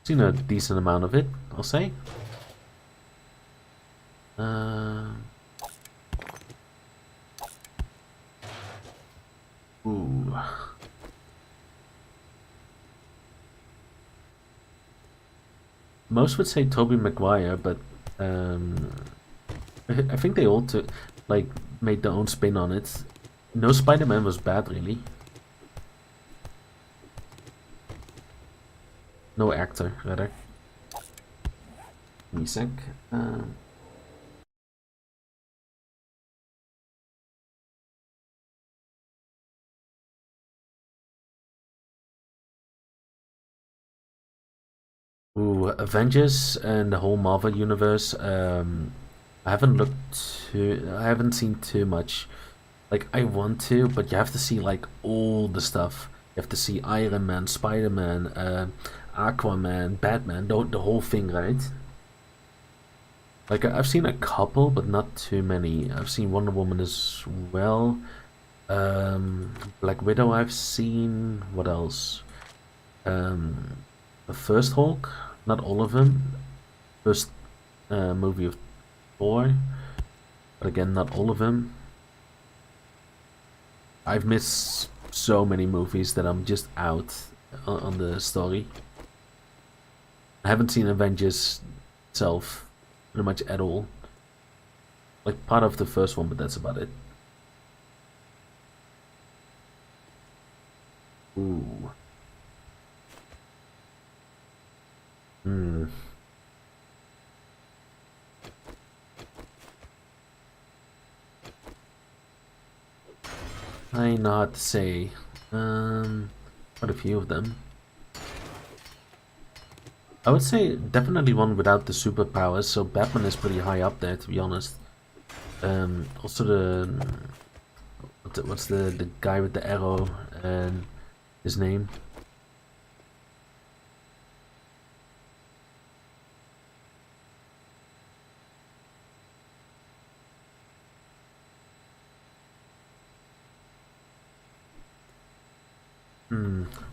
Seen a decent amount of it, I'll say. Ooh. Most would say Tobey Maguire, but I think they all took, like, made their own spin on it. No Spider-Man was bad, really. No actor, rather. Give me a sec. Ooh, Avengers and the whole Marvel universe. I haven't seen too much. Like, I want to, but you have to see like all the stuff. You have to see Iron Man, Spider-Man, Aquaman, Batman, the whole thing, right? Like, I've seen a couple, but not too many. I've seen Wonder Woman as well. Black Widow I've seen. What else? The first Hulk, not all of them. First movie of Thor, but again, not all of them. I've missed so many movies that I'm just out on the story. I haven't seen Avengers itself pretty much at all. Like part of the first one, but that's about it. Ooh. I know how to say. Quite a few of them. I would say definitely one without the superpowers, so Batman is pretty high up there, to be honest. Also what's the guy with the arrow and his name?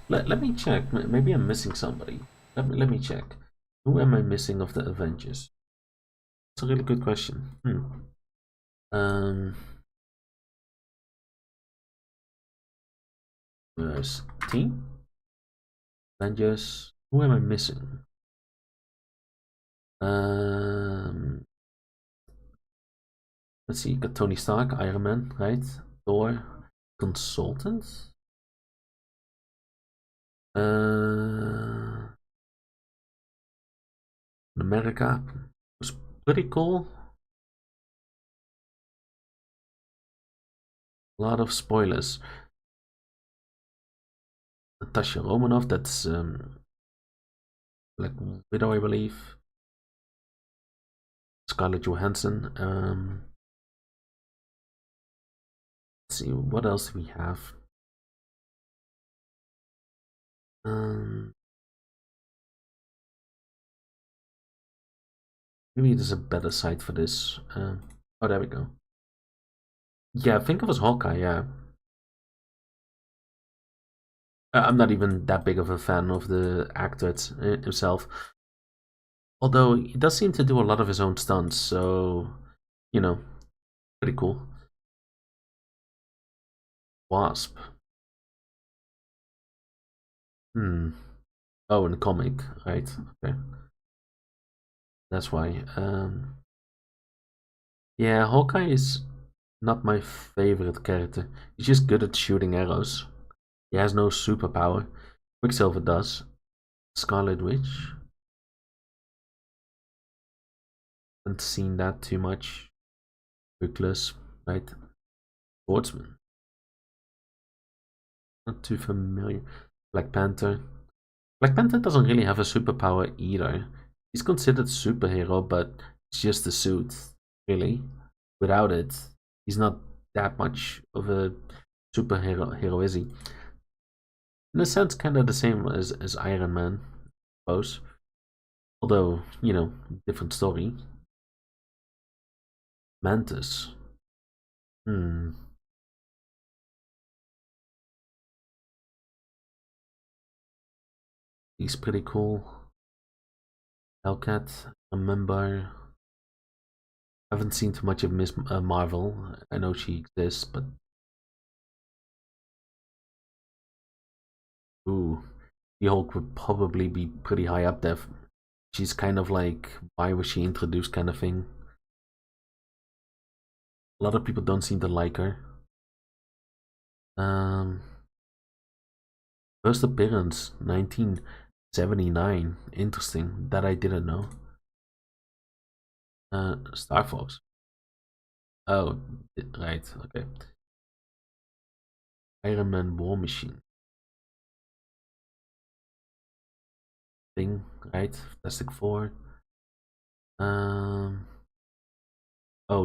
Let me check. Maybe I'm missing somebody. Let me check. Who am I missing of the Avengers? It's a really good question. There's team Avengers. Who am I missing? Let's see. Got Tony Stark, Iron Man, right? Thor, consultant. America was pretty cool. A lot of spoilers. Natasha Romanoff, that's Black Widow, I believe. Scarlett Johansson. Let's see, what else do we have? Maybe there's a better site for this. Oh, there we go. Yeah, I think it was Hawkeye, yeah. I'm not even that big of a fan of the actor himself. Although he does seem to do a lot of his own stunts, so, you know, pretty cool. Wasp. Oh, in the comic, right? Okay. That's why. Yeah, Hawkeye is not my favorite character. He's just good at shooting arrows. He has no superpower. Quicksilver does. Scarlet Witch. Haven't seen that too much. Ruthless, right? Swordsman. Not too familiar. Black Panther. Black Panther doesn't really have a superpower either. He's considered superhero, but it's just a suit, really. Without it, he's not that much of a superhero, is he? In a sense, kind of the same as Iron Man, I suppose. Although, you know, different story. Mantis. He's pretty cool. Hellcat, remember. Haven't seen too much of Miss Marvel. I know she exists, but ooh, the Hulk would probably be pretty high up there. She's kind of like, why was she introduced kind of thing. A lot of people don't seem to like her. First appearance, 1979. Interesting. That I didn't know. Star Fox. Oh, right. Okay. Iron Man War Machine. Thing, right? Fantastic Four. Oh,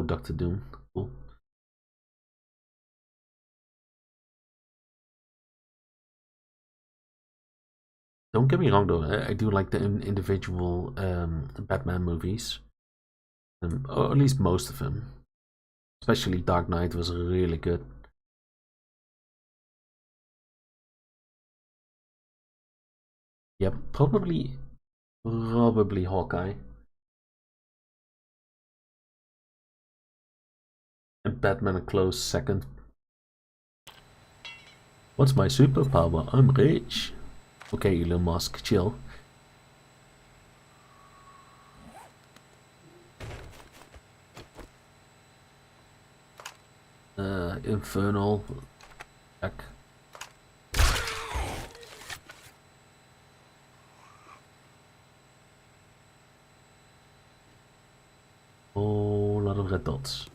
Doctor Doom. Cool. Don't get me wrong though, I do like the individual Batman movies. Or at least most of them. Especially Dark Knight was really good. Yep, probably Hawkeye. And Batman a close second. What's my superpower? I'm rich. Okay, Elon Musk, chill. Infernal. Back. Whole lot of red dots.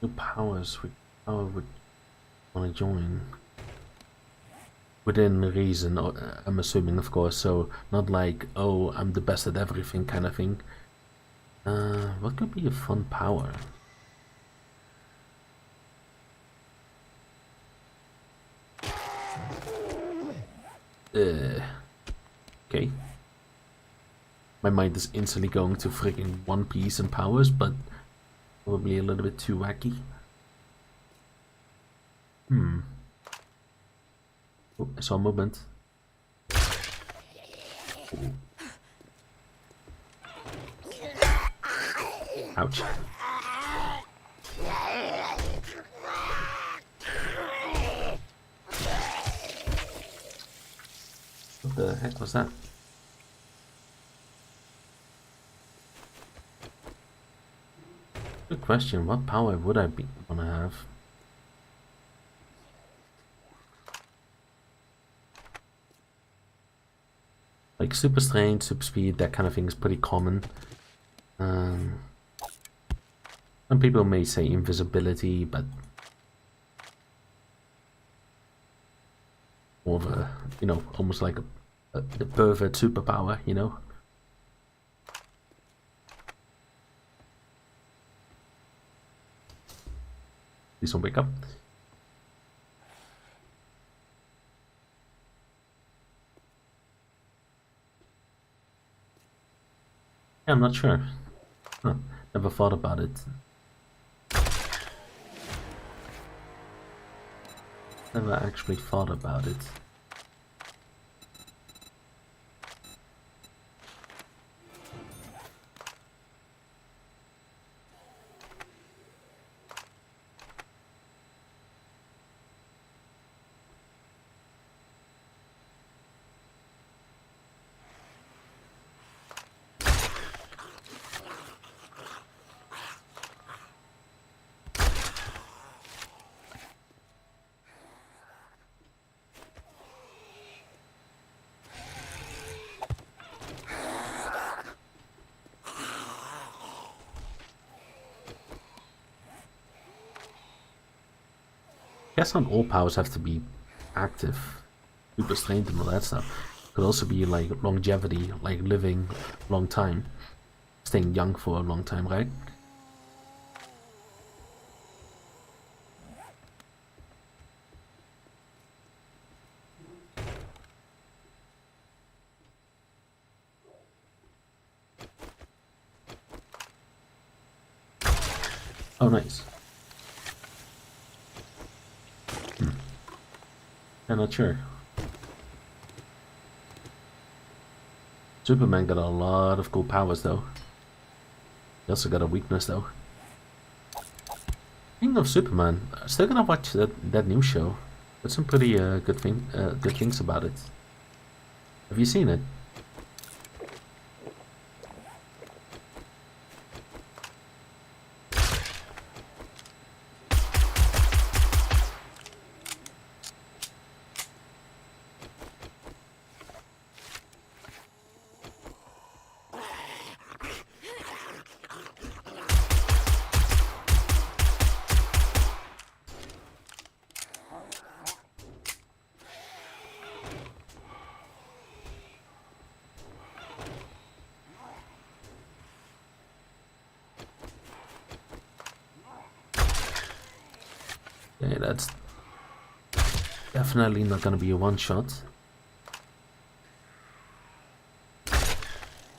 New powers. Which power would want to join? Within reason, I'm assuming, of course. So not like, oh, I'm the best at everything kind of thing. What could be a fun power? Okay. My mind is instantly going to freaking One Piece and powers, but probably a little bit too wacky. Oh, I saw movement. Ooh. Ouch. What the heck was that? Good question. What power would I wanna have? Like super strength, super speed, that kind of thing is pretty common. Some people may say invisibility, but more of a, you know, almost like the perfect superpower, you know. Please don't wake up. Yeah, I'm not sure. Huh. Never thought about it. Never actually thought about it. I guess not all powers have to be active, super strength and all that stuff. Could also be like longevity, like living a long time, staying young for a long time, right? Oh, nice. I'm not sure. Superman got a lot of cool powers though. He also got a weakness though. Speaking of Superman, I'm still gonna watch that new show. There's some pretty good things about it. Have you seen it? Yeah, that's definitely not gonna be a one-shot.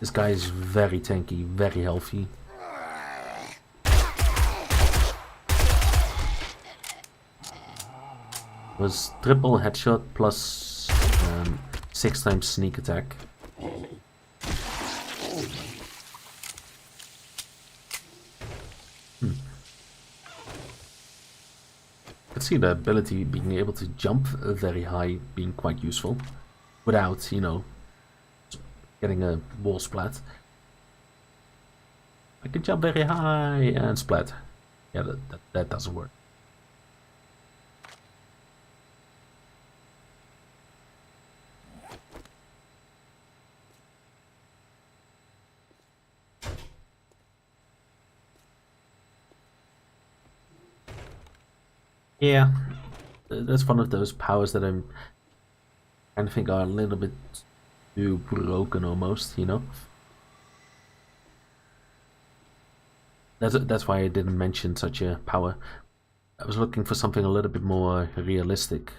This guy is very tanky, very healthy. Was triple headshot plus 6 times sneak attack. I could see the ability being able to jump very high being quite useful without, you know, getting a wall splat. I can jump very high and splat. Yeah, that doesn't work. Yeah, that's one of those powers that I'm kind of think are a little bit too broken almost, you know? That's why I didn't mention such a power. I was looking for something a little bit more realistic.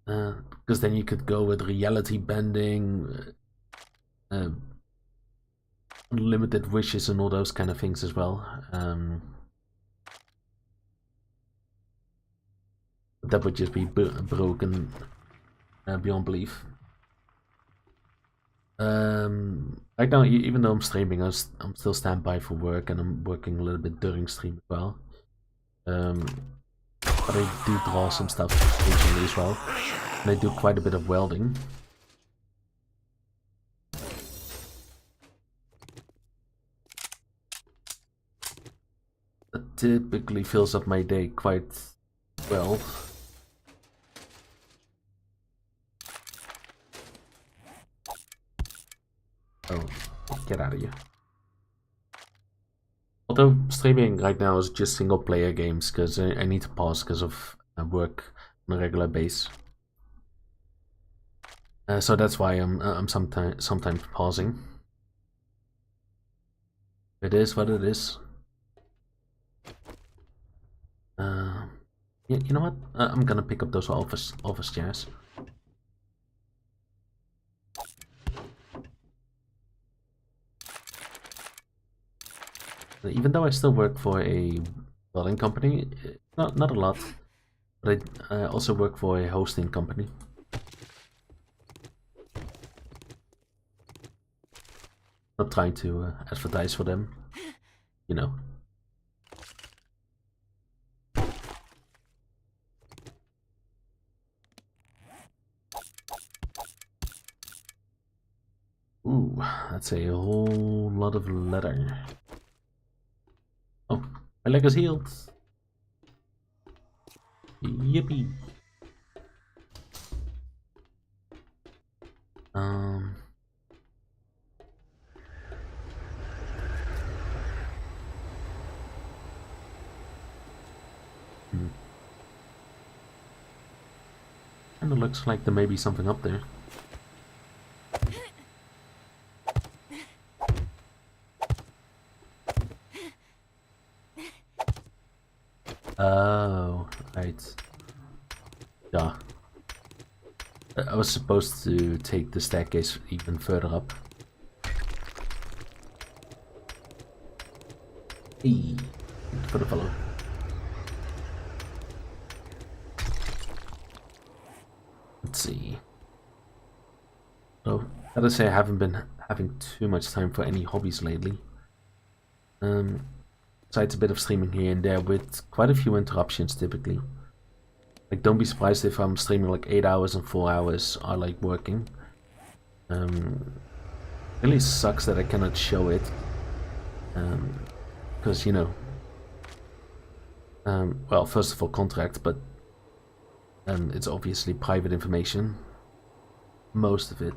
Because then you could go with reality bending, unlimited wishes and all those kind of things as well. That would just be broken beyond belief. Right now, even though I'm streaming, I'm still standby for work, and I'm working a little bit during stream as well. But I do draw some stuff occasionally as well, and I do quite a bit of welding. That typically fills up my day quite well. Oh, get out of here. Although streaming right now is just single player games, because I need to pause because of work on a regular basis. So that's why I'm sometimes pausing. It is what it is. Yeah, you know what? I'm gonna pick up those office chairs. Even though I still work for a welding company, not a lot, but I also work for a hosting company. Not trying to advertise for them, you know. Ooh, that's a whole lot of leather. Oh, my leg is healed. Yippee. And it looks like there may be something up there. Oh, right. Yeah. I was supposed to take the staircase even further up. Hey, for the fellow. Let's see. So, gotta say I haven't been having too much time for any hobbies lately. Besides a bit of streaming here and there with quite a few interruptions typically. Like, don't be surprised if I'm streaming like 8 hours and 4 hours are like working. Really sucks that I cannot show it. Because, you know, well, first of all, contract, but it's obviously private information. Most of it.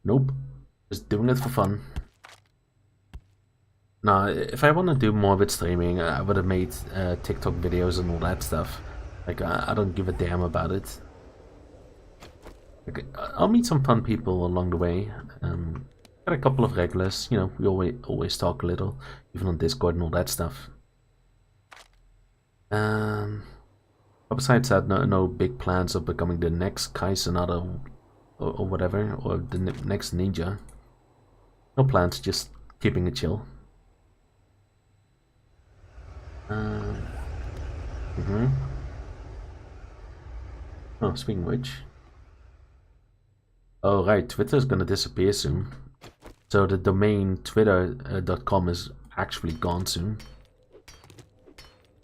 Nope. Just doing it for fun. Nah, if I want to do more of it streaming, I would have made TikTok videos and all that stuff. Like, I don't give a damn about it. Like, I'll meet some fun people along the way. Got a couple of regulars, you know, we always talk a little, even on Discord and all that stuff. But besides that, no big plans of becoming the next Kai Cenat or whatever, or the next ninja. No plans, just keeping it chill. Oh, speaking of which. Oh right, Twitter's gonna disappear soon. So the domain twitter.com is actually gone soon.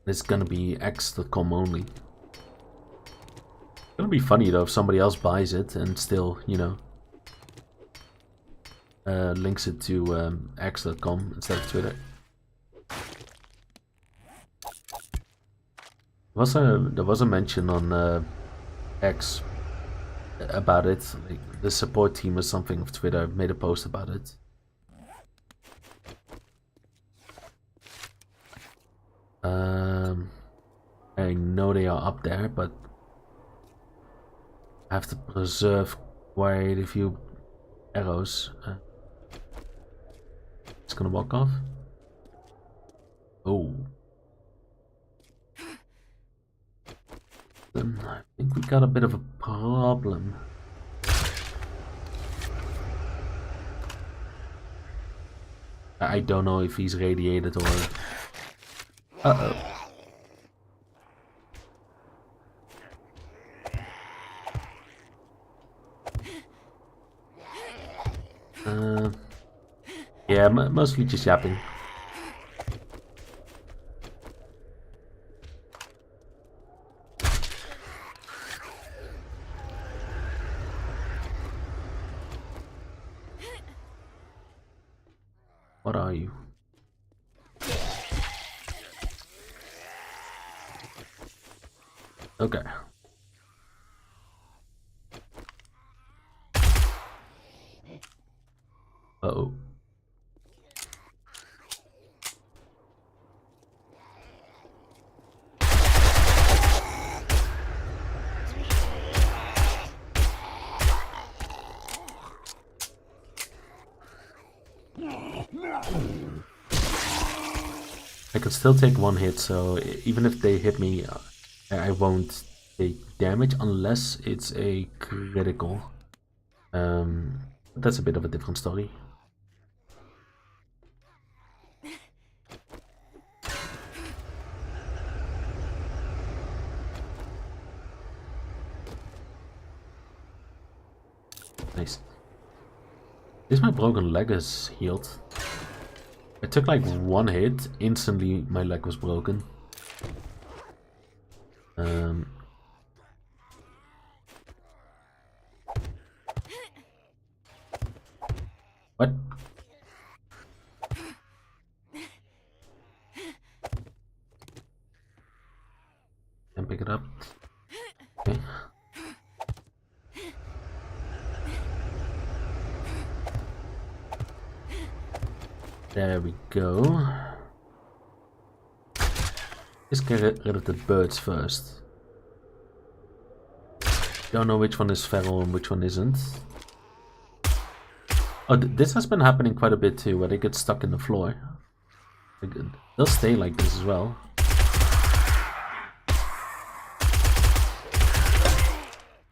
It's gonna be x.com only. It's gonna be funny though if somebody else buys it and still, you know, links it to x.com instead of Twitter. There was a mention on X about it. Like the support team or something of Twitter made a post about it. I know they are up there, but I have to preserve quite a few arrows. It's gonna walk off. Oh. Then I think we got a bit of a problem. I don't know if he's radiated or... Uh-oh. Yeah, mostly just yapping. What are you? Okay. Uh-oh. I could still take one hit, so even if they hit me, I won't take damage unless it's a critical. That's a bit of a different story. Nice. At least my broken leg is healed. I took like one hit, instantly my leg was broken. What? Can pick it up. Okay. There we go. Let's get rid of the birds first. Don't know which one is feral and which one isn't. Oh, this has been happening quite a bit too, where they get stuck in the floor. They'll stay like this as well.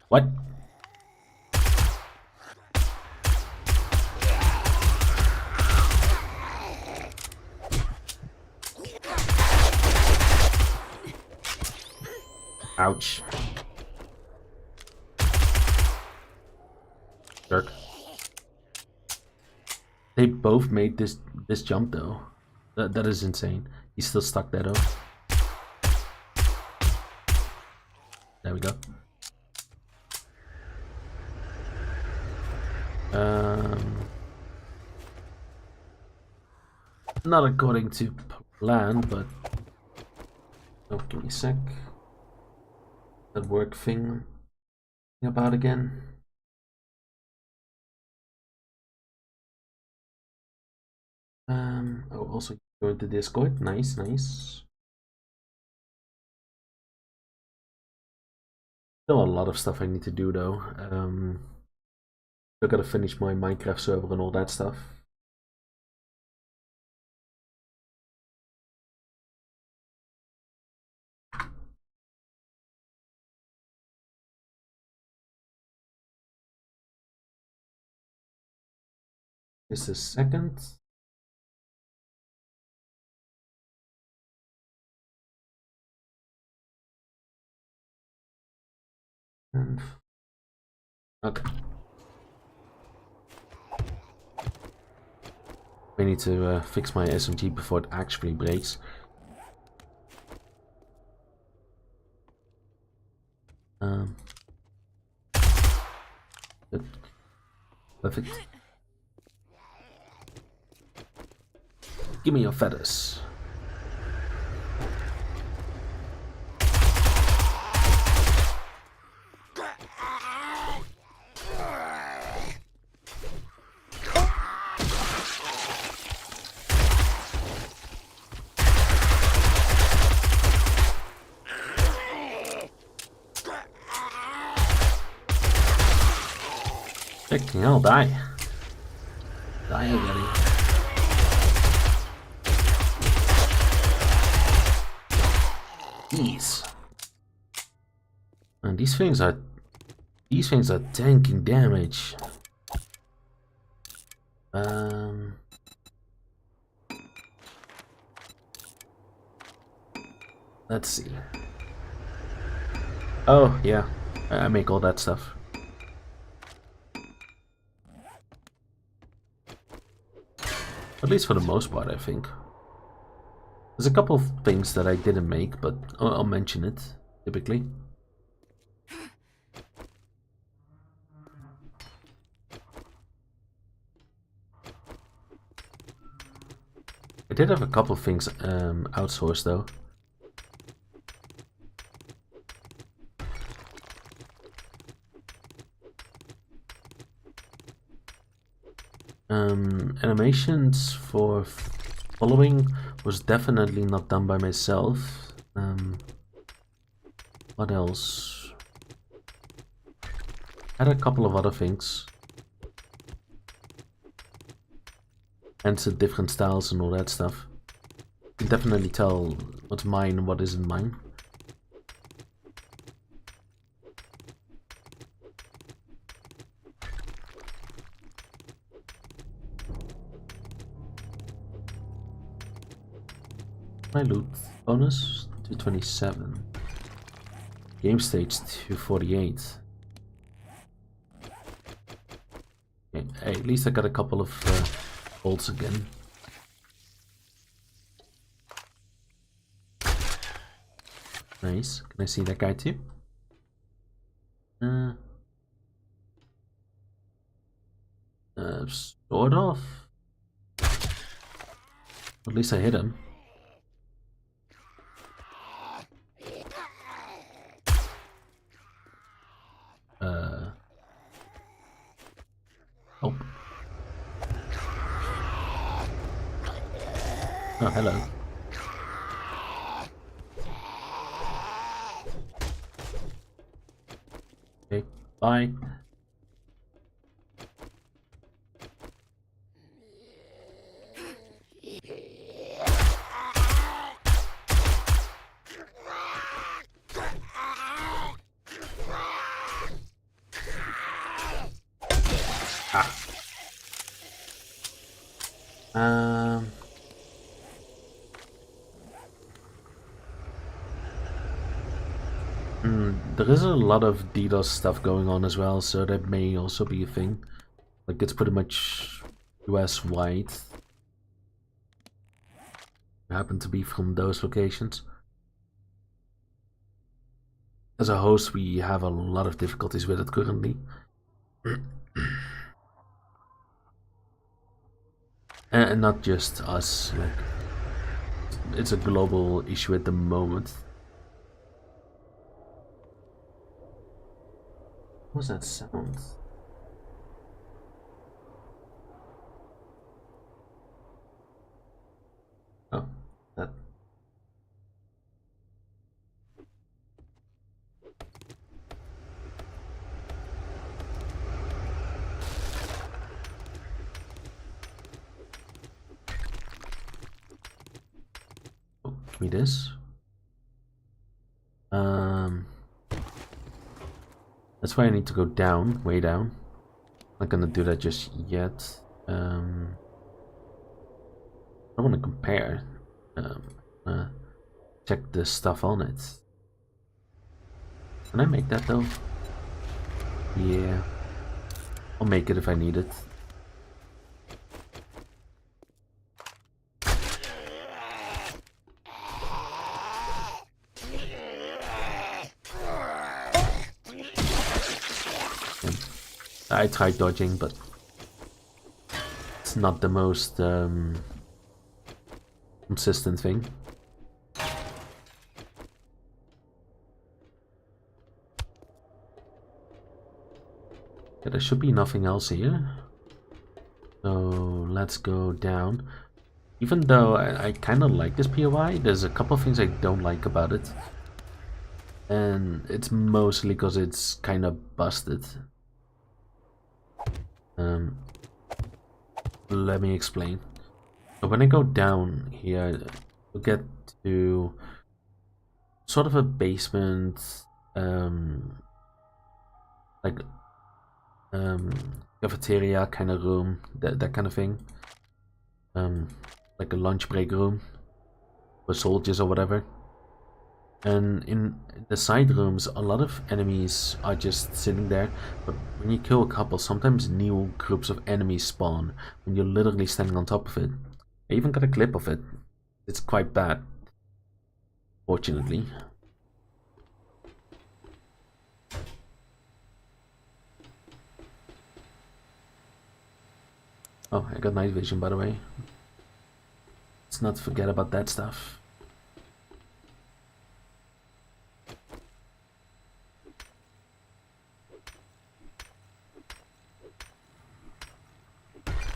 What? Ouch. Jerk. They both made this jump though. That is insane. He's still stuck there though. There we go. Not according to plan, but oh, give me a sec. That work thing about again. Oh, also go into Discord. Nice, nice. Still a lot of stuff I need to do though. Still gotta finish my Minecraft server and all that stuff. Just a second. And okay. I need to fix my SMG before it actually breaks. Good. Perfect. Give me your feathers. Fucking hell, die. Die already. Jeez. And these things are tanking damage. Let's see. Oh yeah, I make all that stuff. At least for the most part, I think. There's a couple of things that I didn't make, but I'll mention it, typically. I did have a couple of things outsourced, though. Animations for following was definitely not done by myself. What else? Had a couple of other things. And some different styles and all that stuff. You can definitely tell what's mine and what isn't mine. My loot bonus 227. Game stage 248. Okay, hey, at least I got a couple of bolts again. Nice. Can I see that guy too? Sort of. At least I hit him. Oh. Oh, hello. Okay, bye. There is a lot of DDoS stuff going on as well, so that may also be a thing. Like, it's pretty much US wide. I happen to be from those locations. As a host, we have a lot of difficulties with it currently. And not just us, like, it's a global issue at the moment. What was that sound? Oh, that. Oh, give me this. That's why I need to go down, way down. Not gonna do that just yet. I don't want to compare. Check the stuff on it. Can I make that though? Yeah. I'll make it if I need it. I tried dodging, but it's not the most consistent thing. Yeah, there should be nothing else here. So let's go down. Even though I kind of like this POI, there's a couple of things I don't like about it. And it's mostly because it's kind of busted. Let me explain. So when I go down here, we'll get to sort of a basement, like cafeteria kind of room, that kind of thing. Like a lunch break room for soldiers or whatever. And in the side rooms, a lot of enemies are just sitting there, but when you kill a couple, sometimes new groups of enemies spawn when you're literally standing on top of it. I even got a clip of it. It's quite bad, fortunately. Oh, I got night vision, by the way. Let's not forget about that stuff.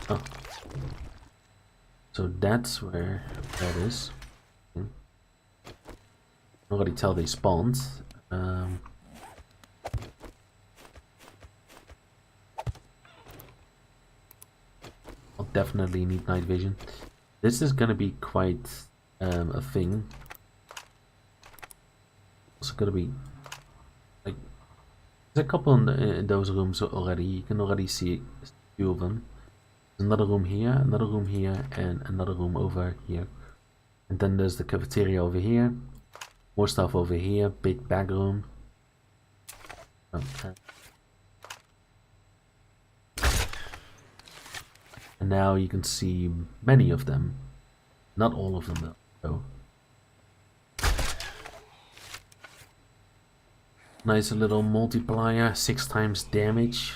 Oh. So that's where that is. I can already tell they spawned. I'll definitely need night vision. This is gonna be quite a thing. Also gonna be like there's a couple in those rooms already. You can already see a few of them. There's another room here, and another room over here. And then there's the cafeteria over here. More stuff over here. Big bag room. And now you can see many of them. Not all of them though. Nice little multiplier, 6 times damage.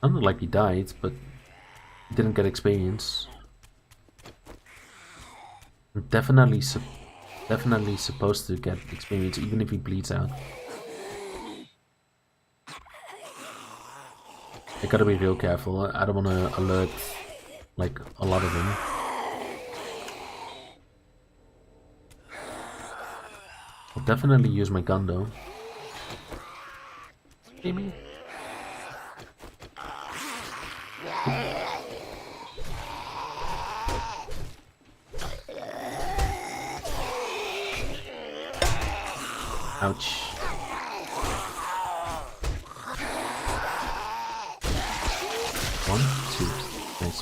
Not like he died, but he didn't get experience. Definitely supposed to get experience, even if he bleeds out. I gotta be real careful. I don't want to alert like a lot of them. I'll definitely use my gun though. Maybe. Ouch. One, two. Nice.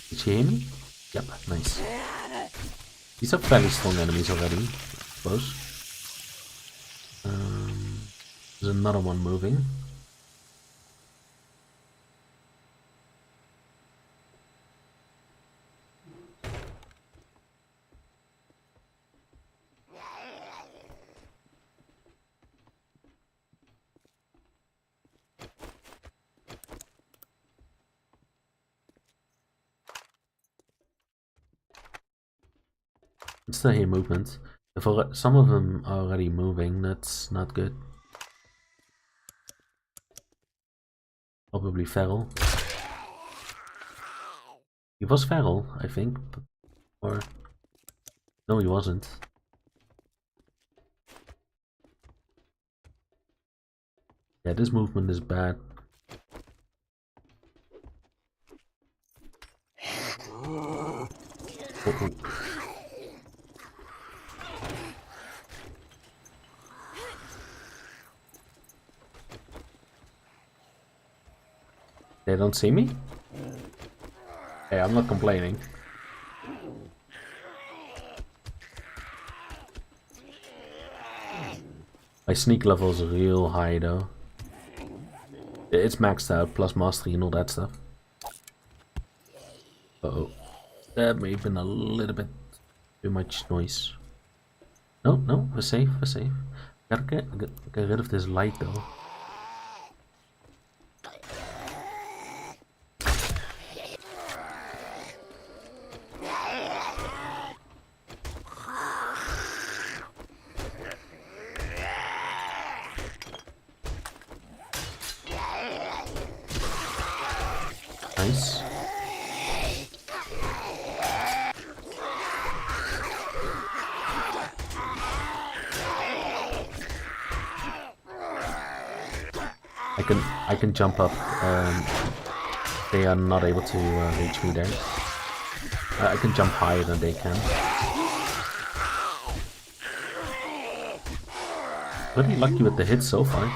Did you hear me? Yep, nice. These are fairly strong enemies already, I suppose. There's another one moving. Still hear movement. If some of them are already moving, that's not good. Probably feral. He was feral, I think, or no, he wasn't. Yeah, this movement is bad. Oh. They don't see me? Hey, I'm not complaining. My sneak level is real high though. It's maxed out, plus mastery and all that stuff. Uh-oh. That may have been a little bit too much noise. No, we're safe, we're safe. Gotta get rid of this light though. Nice. I can jump up. They are not able to reach me there. I can jump higher than they can. Pretty lucky with the hits so far.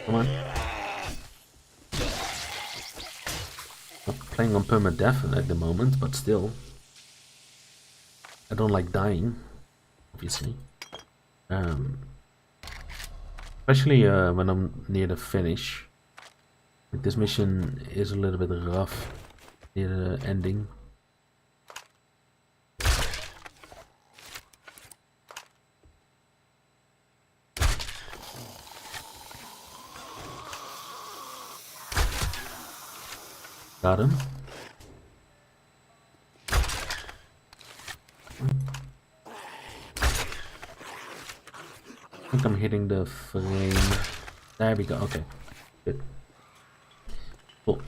Come on. Not playing on permadeath at the moment, but still. I don't like dying, obviously. Especially when I'm near the finish. Like, this mission is a little bit rough near the ending. Got him. I think I'm hitting the frame. There we go. Okay, good. Cool.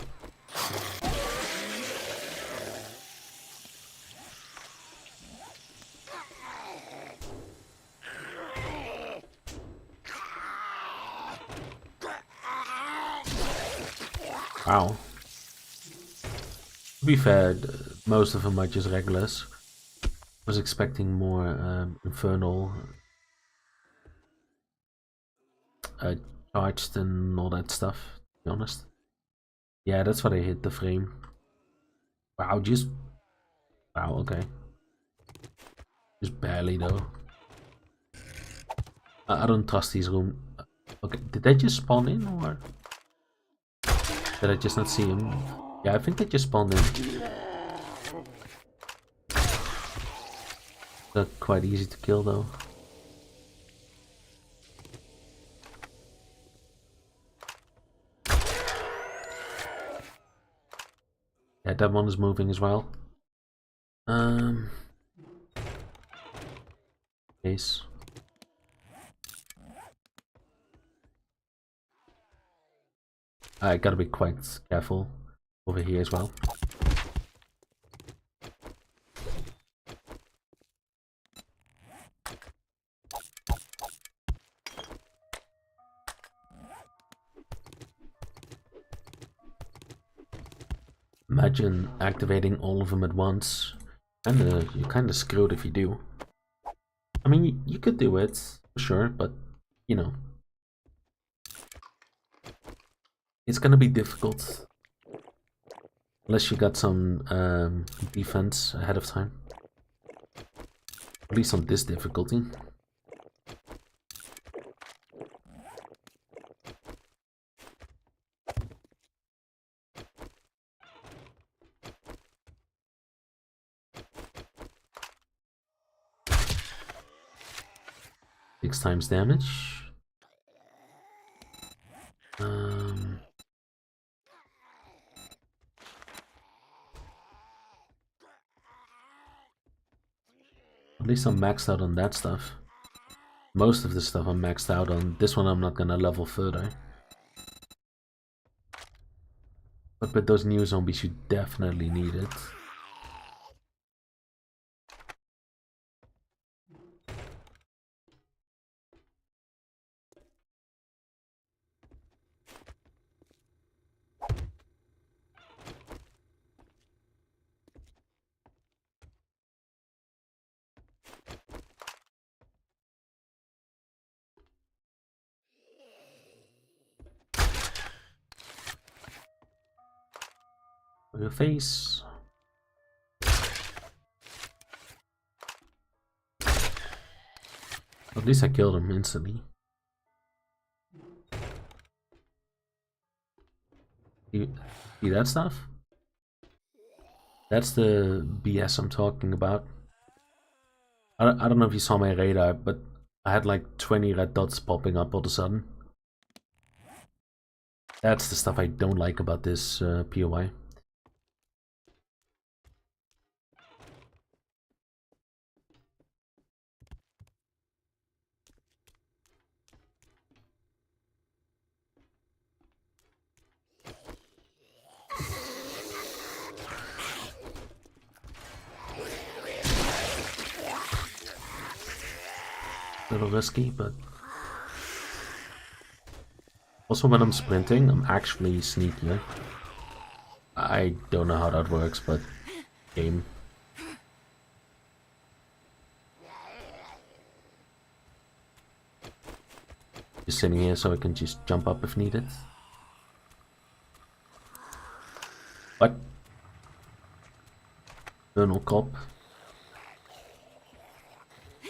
Wow. To be fair, most of them are just regulars. I was expecting more infernal charged and all that stuff, to be honest. Yeah, that's what I hit the frame. Wow, just... Wow, okay. Just barely though. I don't trust these rooms. Okay, did they just spawn in or... Did I just not see him? Yeah, I think they just spawned in. They're quite easy to kill though. Yeah, that one is moving as well. Case. I gotta be quite careful over here as well. Imagine activating all of them at once. And you're kind of screwed if you do. I mean, you could do it, for sure, but, you know. It's gonna be difficult. Unless you got some defense ahead of time. At least on this difficulty. Six times damage. At least I'm maxed out on that stuff. Most of the stuff I'm maxed out on. This one I'm not gonna level further. But with those new zombies you definitely need it. For your face. At least I killed him instantly. See that stuff? That's the BS I'm talking about. I don't know if you saw my radar, but I had like 20 red dots popping up all of a sudden. That's the stuff I don't like about this POI. little risky, but also when I'm sprinting, I'm actually sneakier. I don't know how that works, but game. Just sitting here so I can just jump up if needed. What? Colonel Cop.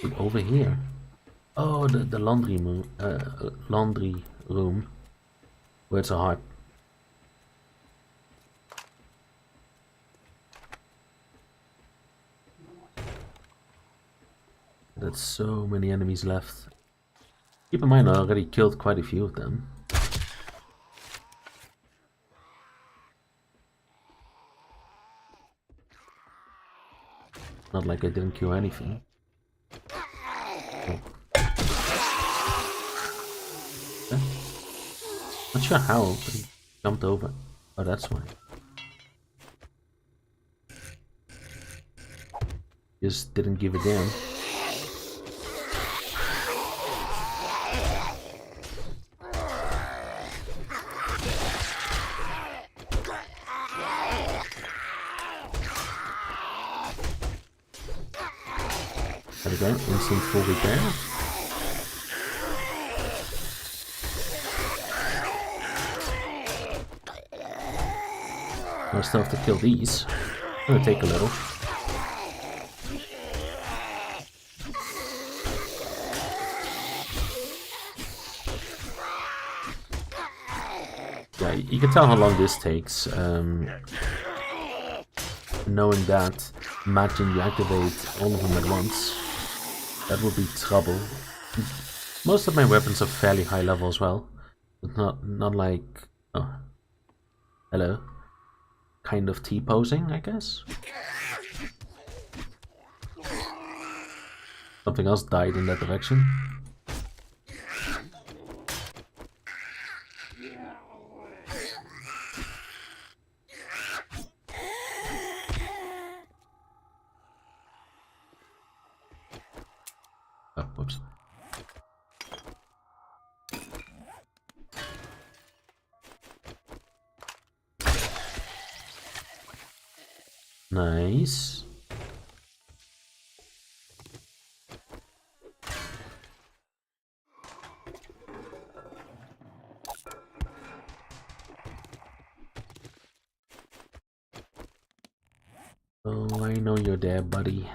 Wait, over here. Oh, the laundry room. Laundry room. Where it's a heart. There's so many enemies left. Keep in mind, I already killed quite a few of them. Not like I didn't kill anything. Oh. Yeah. Not sure how, but he jumped over. Oh, that's why. Just didn't give a damn. There we go, instant full repair. I still have to kill these. It's gonna take a little. Yeah, you can tell how long this takes. Knowing that, imagine you activate all of them at once. That would be trouble. Most of my weapons are fairly high level as well, but not like, oh, hello, kind of T-posing, I guess. Something else died in that direction. Oh, whoops. Nice. Oh, I know you're there, buddy.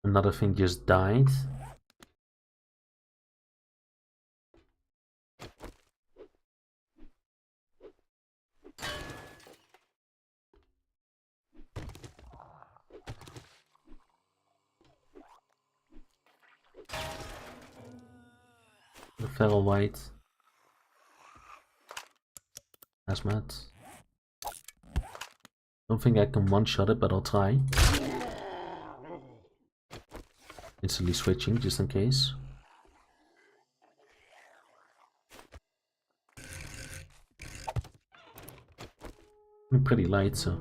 Another thing just died. The feral white. Hazmat. Don't think I can one-shot it, but I'll try. Instantly switching, just in case. I'm pretty light, so...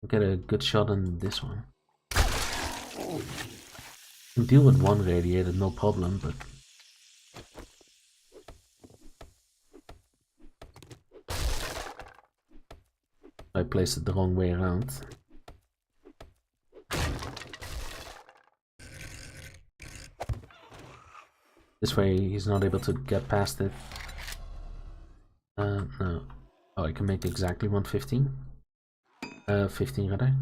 I'll get a good shot on this one. I can deal with one radiator, no problem, but... I placed it the wrong way around. This way he's not able to get past it. No. Oh, I can make exactly 115. 15 rather.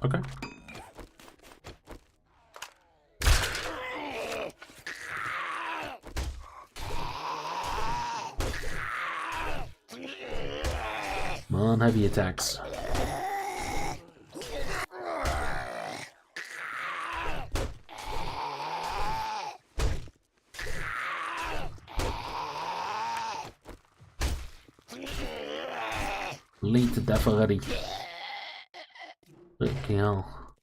Okay. Come on, heavy attacks. Lead to death already. Fucking hell.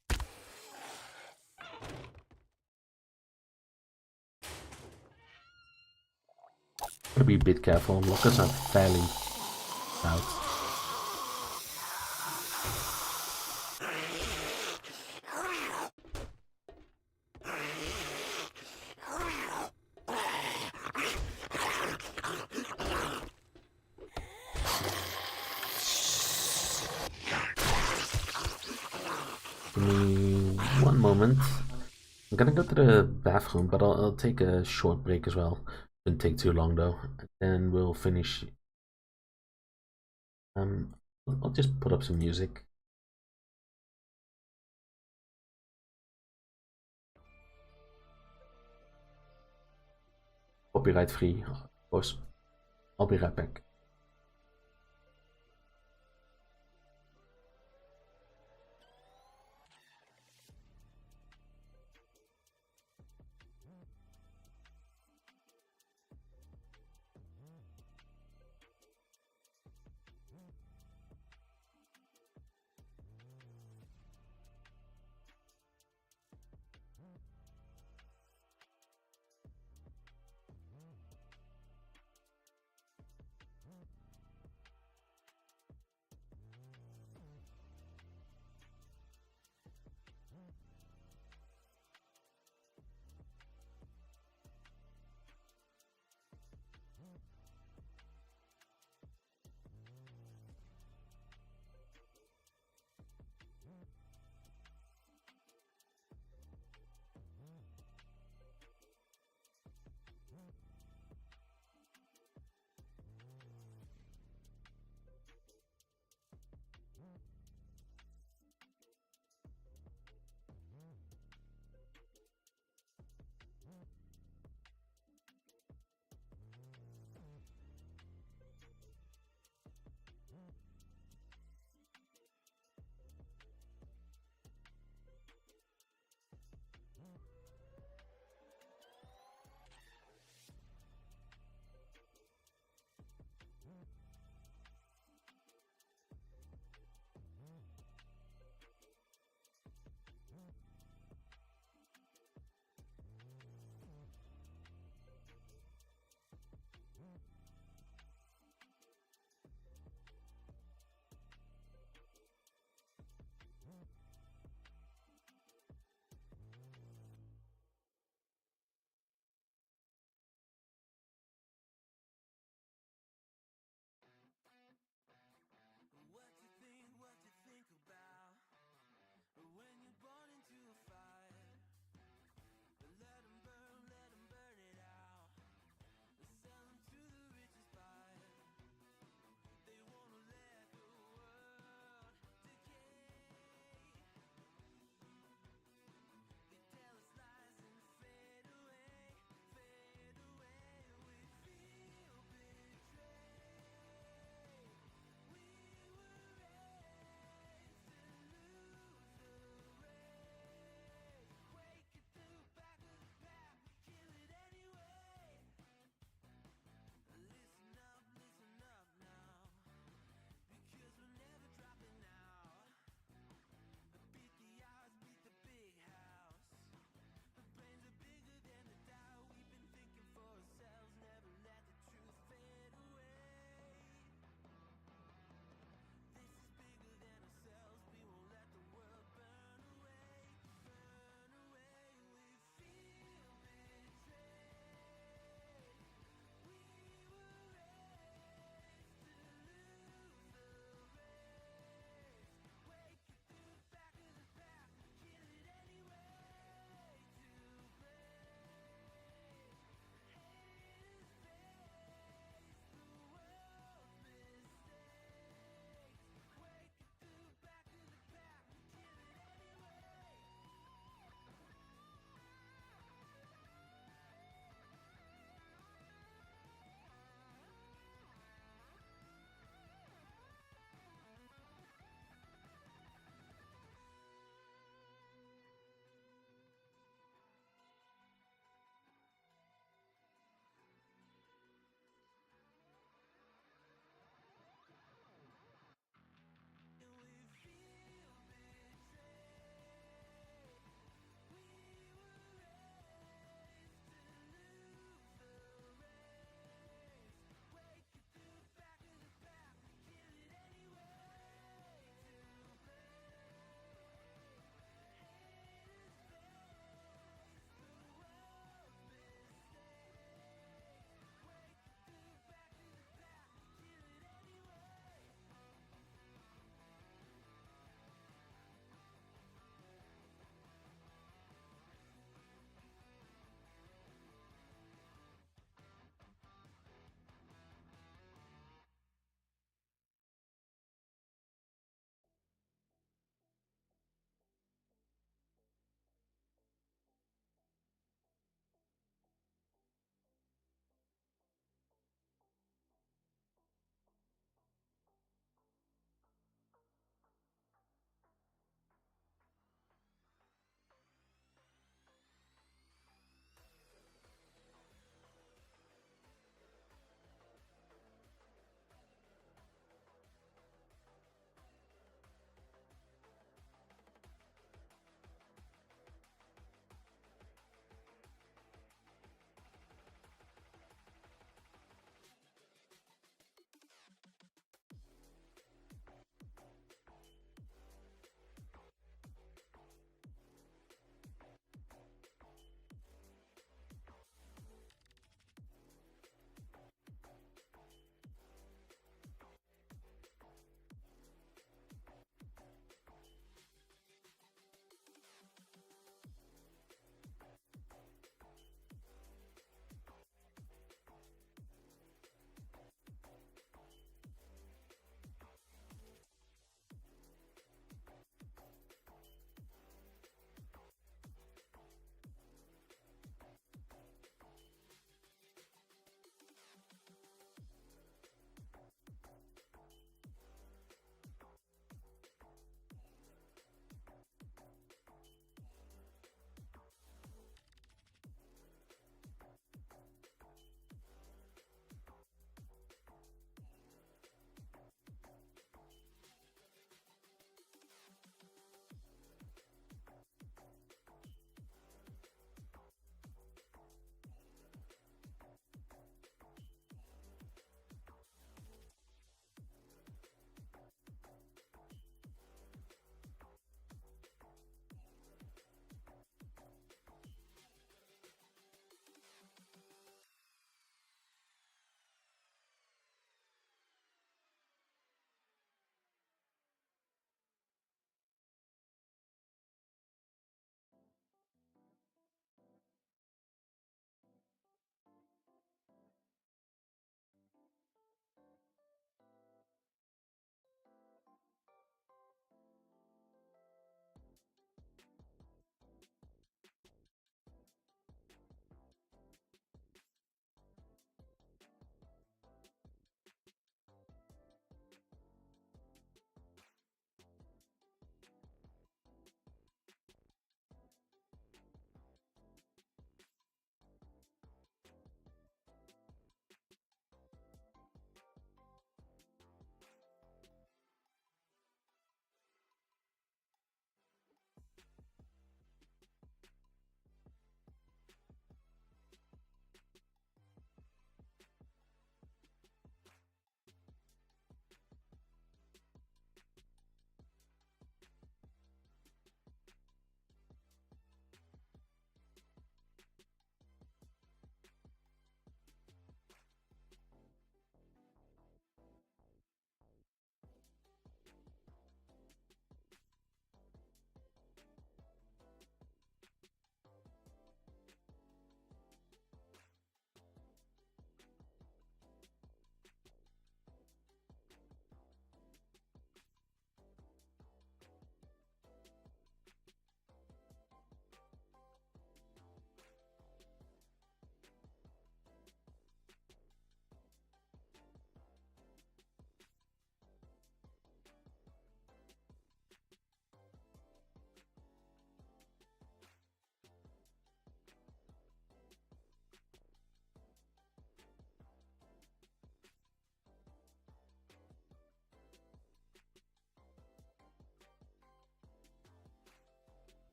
Gotta be a bit careful. Lockers are fairly loud. Give me one moment. I'm gonna go to the bathroom, but I'll take a short break as well. Shouldn't take too long though. And then we'll finish. I'll just put up some music. Copyright free, of course. I'll be right back.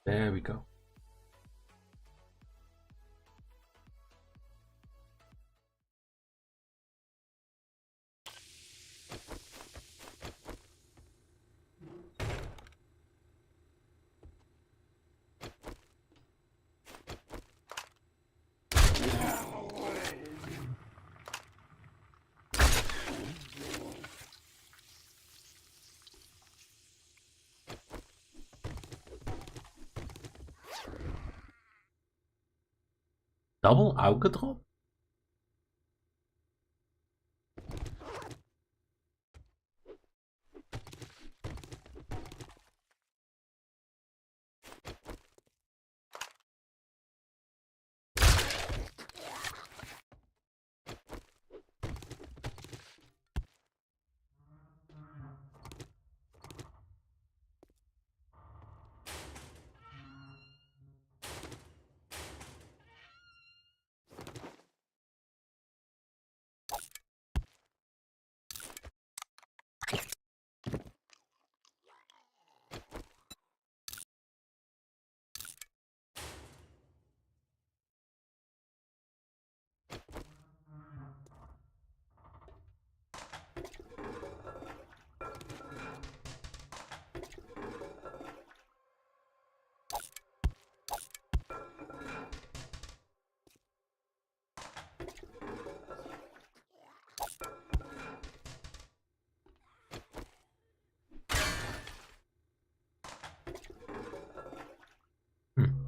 There we go. Double auge drop?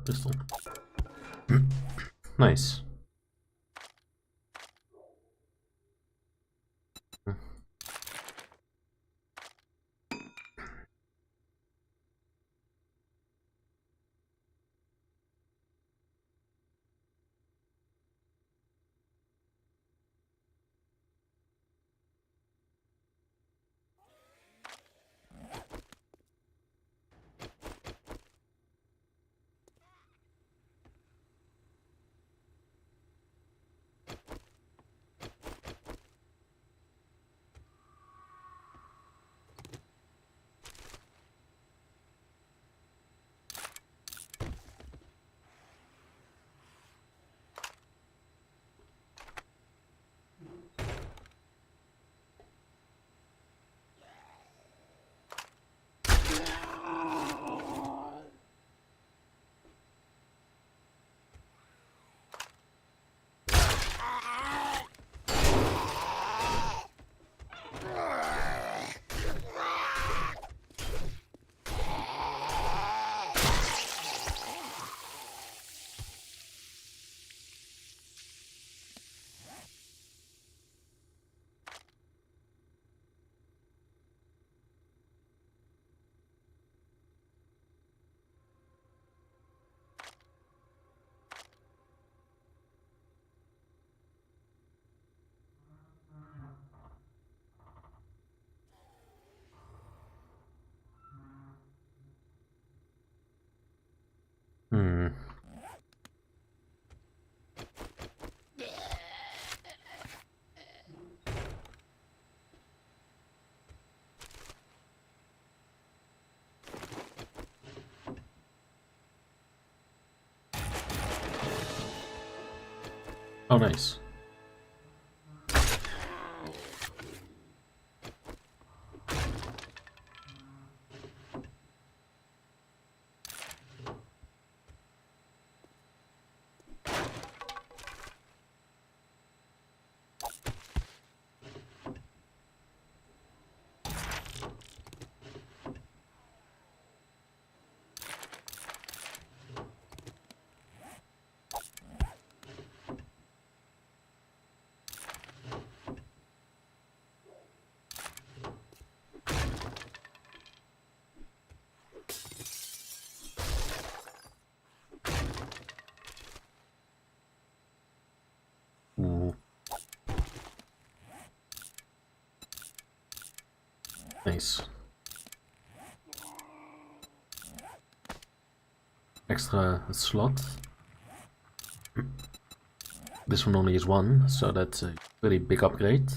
Pistol. Nice. Hmm. Oh, nice. Ooh. Nice. Extra slot. This one only is one, so that's a pretty big upgrade.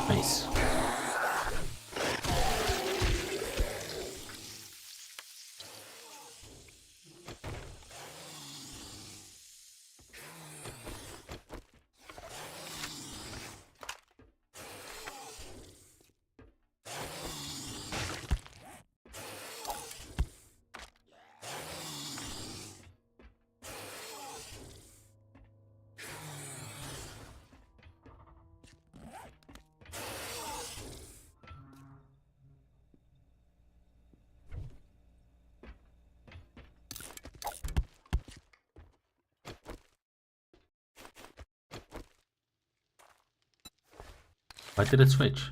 Nice. Why did it switch?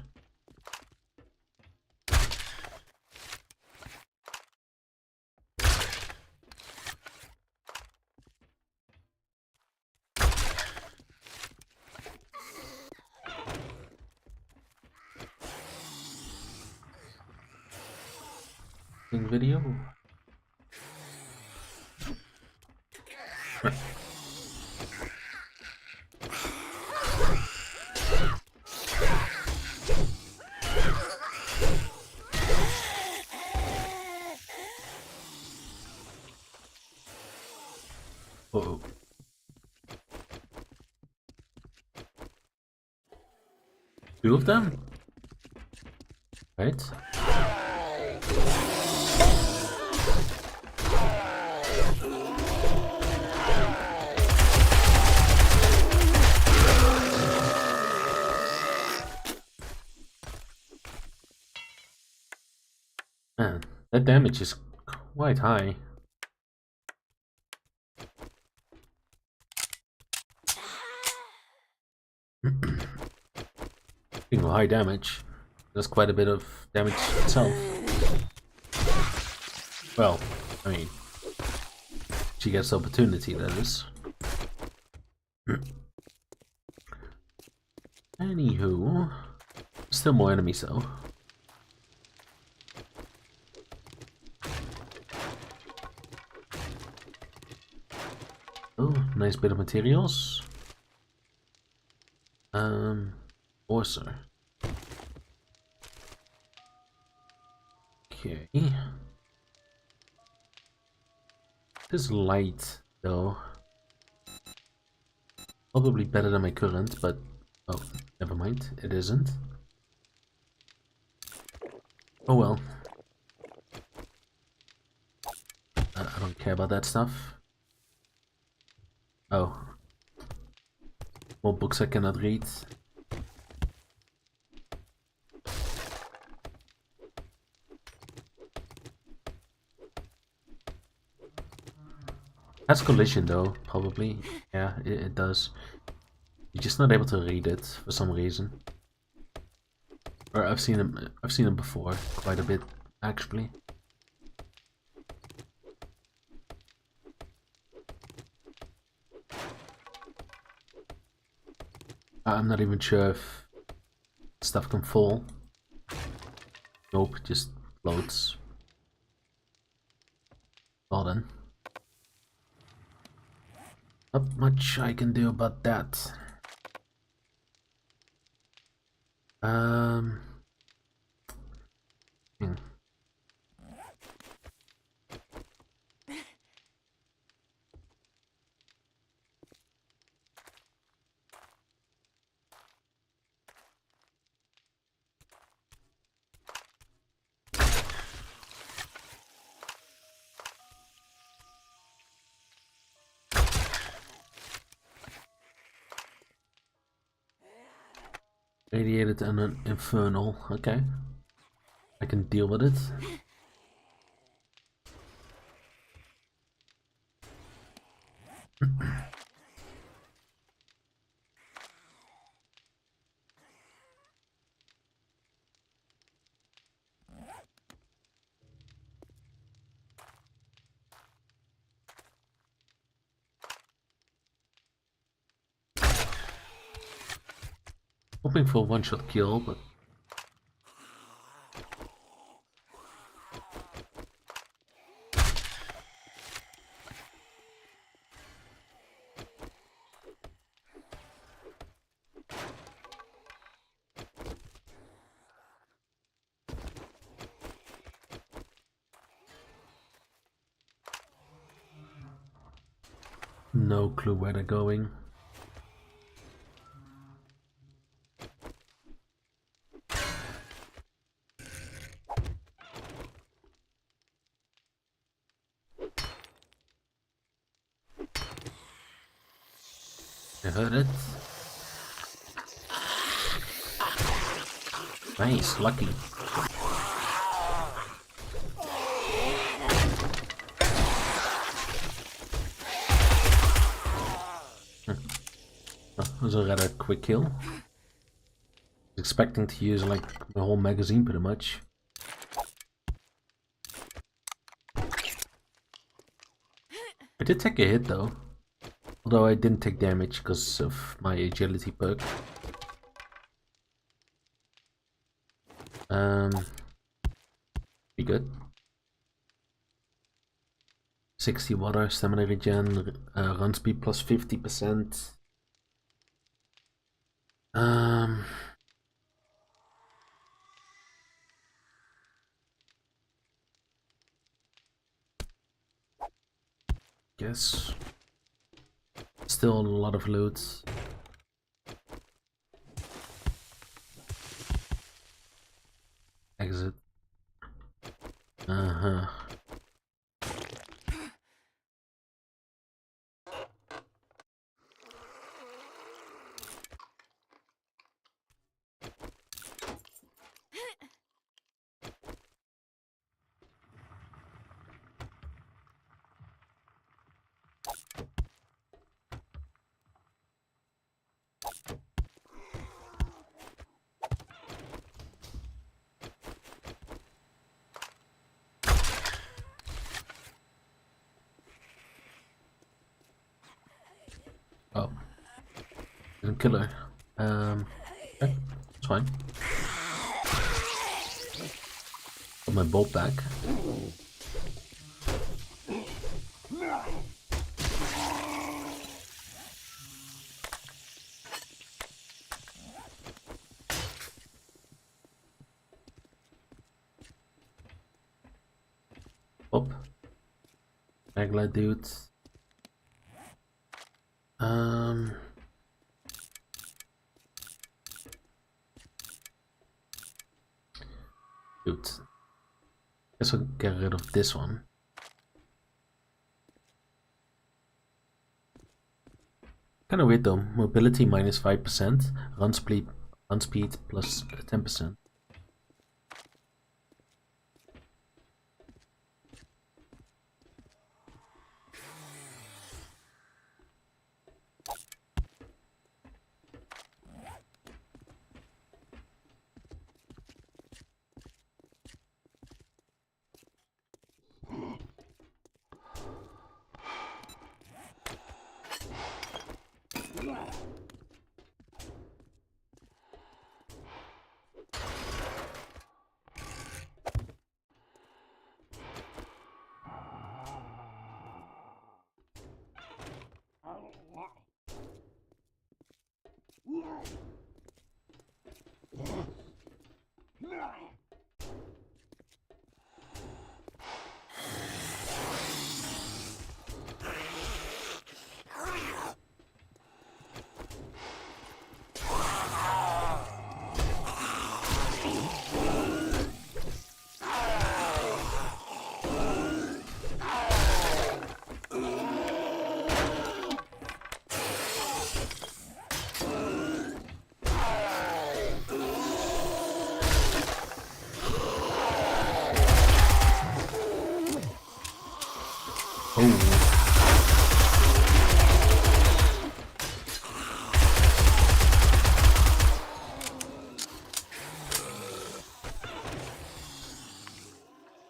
In video? Uh-oh. Two of them? Right? Man, that damage is quite high. Speaking of high damage, that's quite a bit of damage itself. Well, I mean, she gets the opportunity, that is. Anywho, still more enemies though. Oh, nice bit of materials. Awesome. Okay. This light, though. Probably better than my current, but oh, never mind. It isn't. Oh well. I don't care about that stuff. Oh. More books I cannot read. Has collision though, probably. Yeah, it does. You're just not able to read it for some reason. Or I've seen him before, quite a bit actually. I'm not even sure if stuff can fall. Nope, just floats. Well then. Not much I can do about that. Radiated and an infernal. Okay. I can deal with it. Hoping for a one-shot kill, but No clue where they're going. I heard it. Nice, lucky. That was a rather quick kill. I was expecting to use like the whole magazine pretty much. I did take a hit though. Although I didn't take damage because of my agility perk. Be good. 60 water, stamina regen, run speed plus 50%. Guess. Still a lot of loot. Exit. Oh. Didn't kill her. Okay, it's fine. Got my bolt back. Up. Magla dudes. Dude. Guess I'll get rid of this one. Kinda weird though. Mobility minus 5%, run speed plus 10%.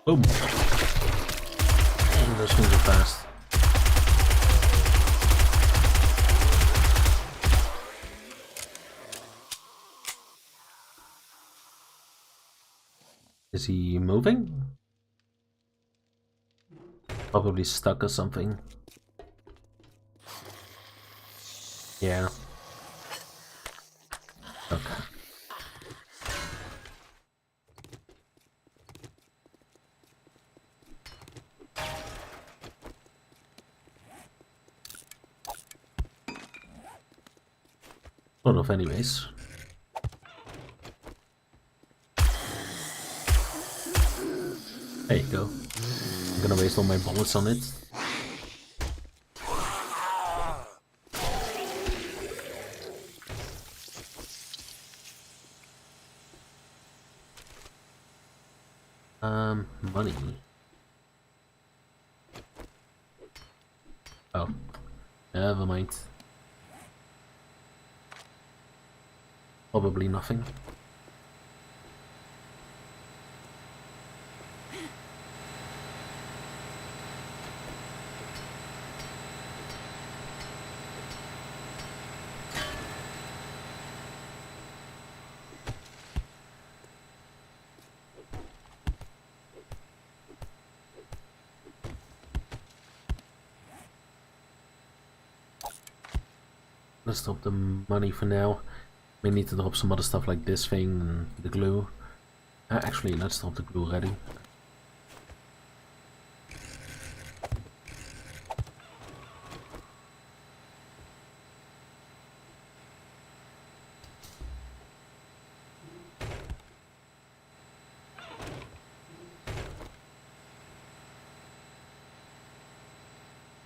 Boom. Those things are fast. Is he moving? Probably stuck or something. Yeah. Okay. Sort of, anyways. There you go. I'm gonna waste all my bullets on it. Money. Oh, never mind. Probably nothing. Let's stop the money for now. We need to drop some other stuff like this thing and the glue. Actually, let's drop the glue ready.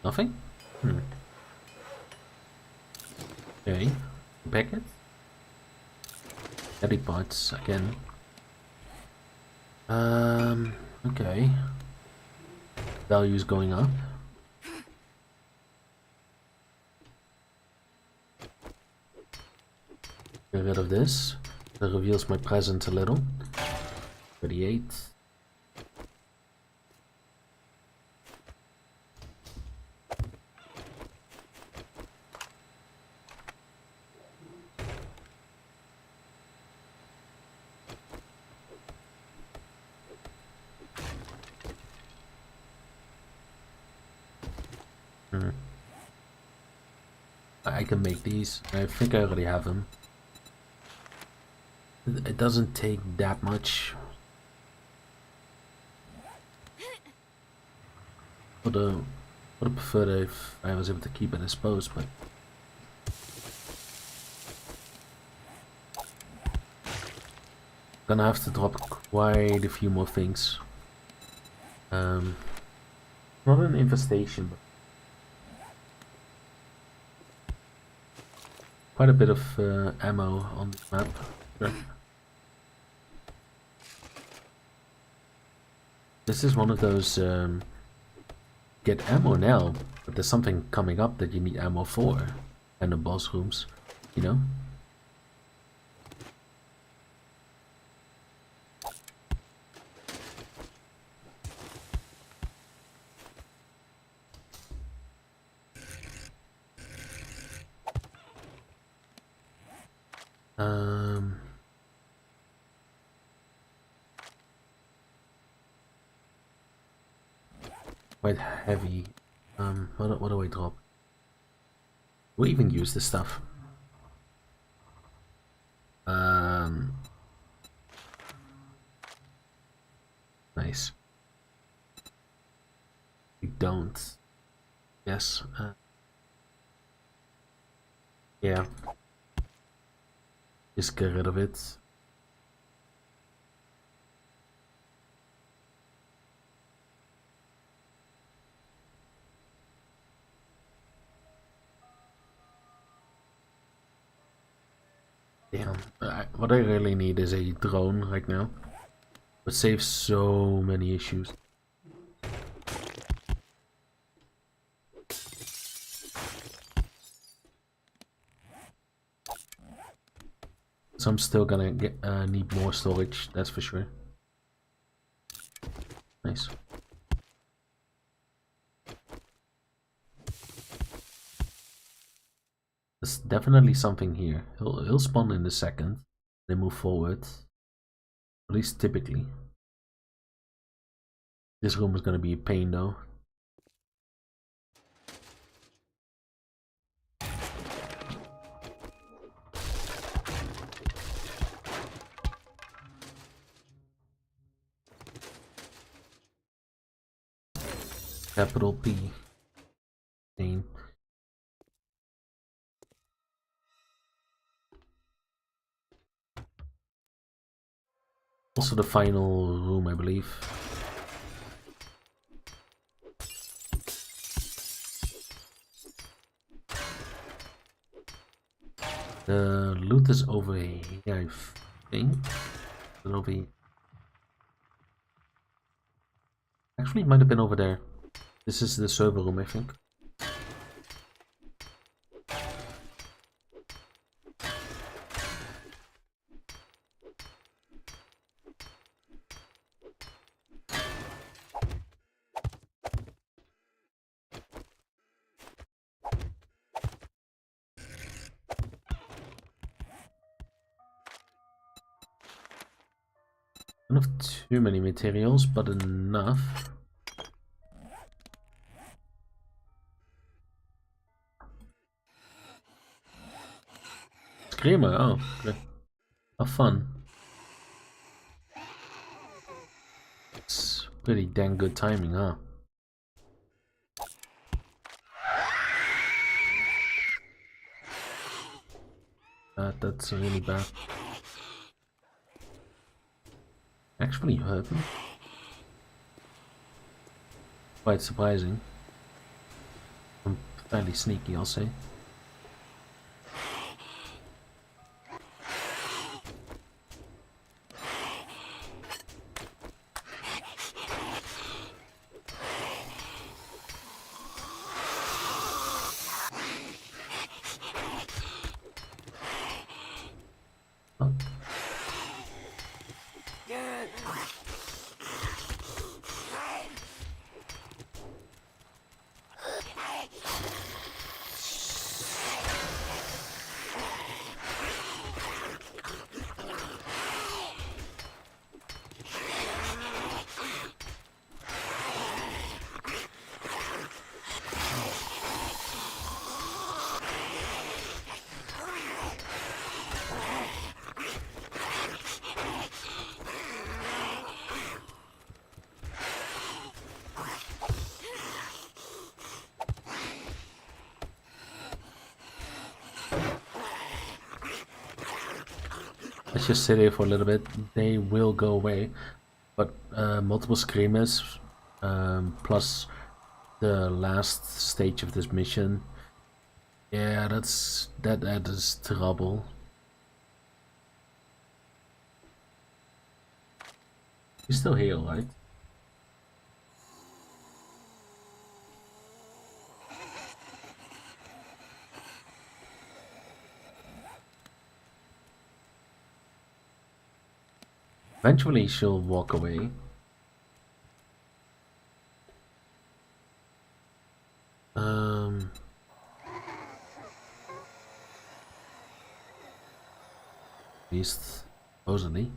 Nothing? Okay, packet. Edit parts again. Okay. Values going up. Get rid of this. That reveals my presence a little. 38. I can make these. I think I already have them. It doesn't take that much. Would have preferred if I was able to keep it exposed, but gonna have to drop quite a few more things. Not an infestation, but quite a bit of ammo on this map. Sure. This is one of those get ammo now, but there's something coming up that you need ammo for, and the boss rooms, you know. Quite heavy. What do I drop? We even use this stuff. Nice. We don't. Yes. Yeah. Just get rid of it. Damn, what I really need is a drone right now. It saves so many issues. So I'm still gonna need more storage, that's for sure. Nice. There's definitely something here. He'll spawn in a second. Then move forward. At least typically. This room is gonna be a pain though. Capital P. Pain. Also the final room, I believe. The loot is over here, I think. Over here. Actually, it might have been over there. This is the server room, I think. Don't have too many materials, but enough. Screamer, oh, good. How fun. It's pretty dang good timing, huh? That's really bad. Actually hurt me. Quite surprising. I'm fairly sneaky, I'll say. Oh. Let's just sit here for a little bit. They will go away, but multiple screamers, plus the last stage of this mission. Yeah, that is trouble. You're still here, right? Eventually she'll walk away. At least supposedly.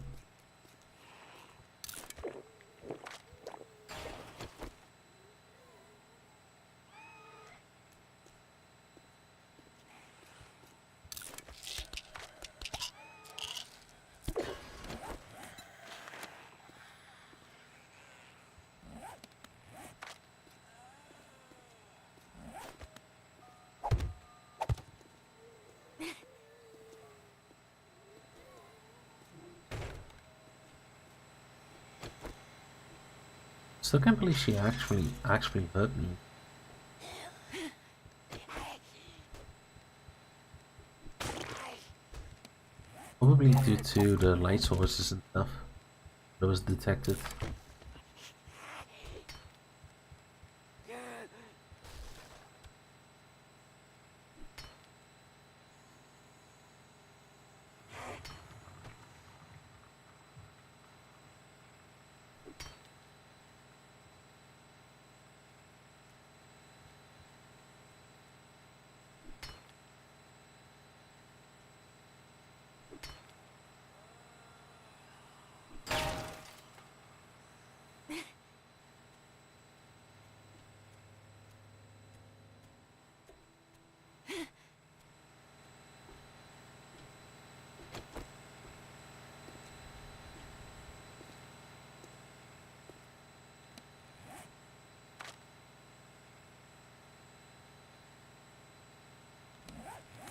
Still can't believe she actually hurt me. Probably due to the light sources and stuff that was detected.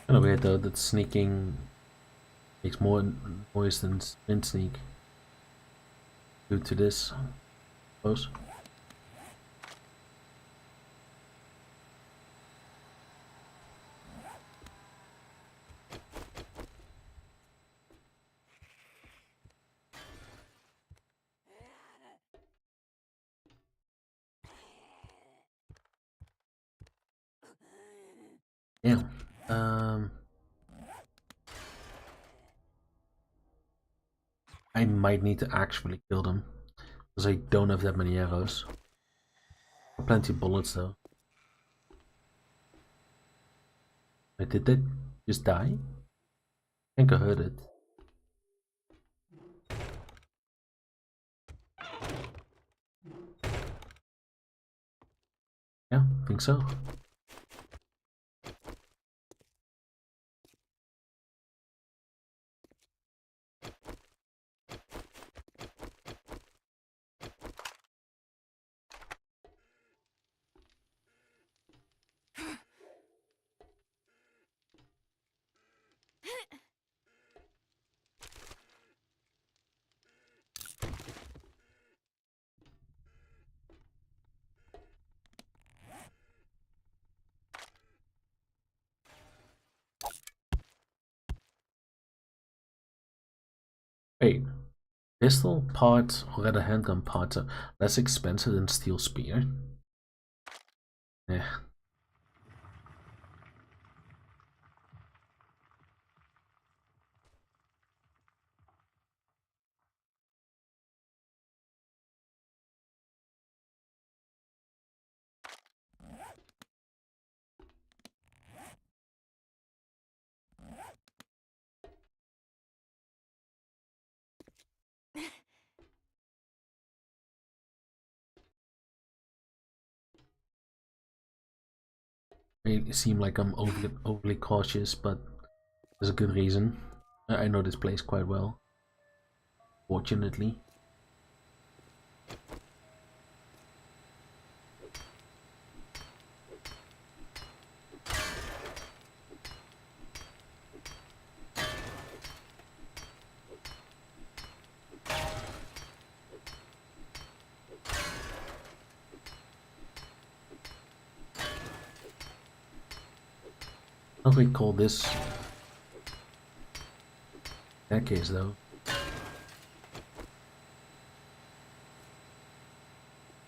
Kind of weird though that sneaking makes more noise than sneak. due to this. Suppose. Yeah. I might need to actually kill them because I don't have that many arrows. Plenty of bullets though. Wait, did they just die? I think I heard it. Yeah, I think so. Wait, pistol parts or rather handgun parts are less expensive than steel spear? Yeah. It seem like I'm overly cautious, but there's a good reason. I know this place quite well, fortunately. How do we call this? That case though.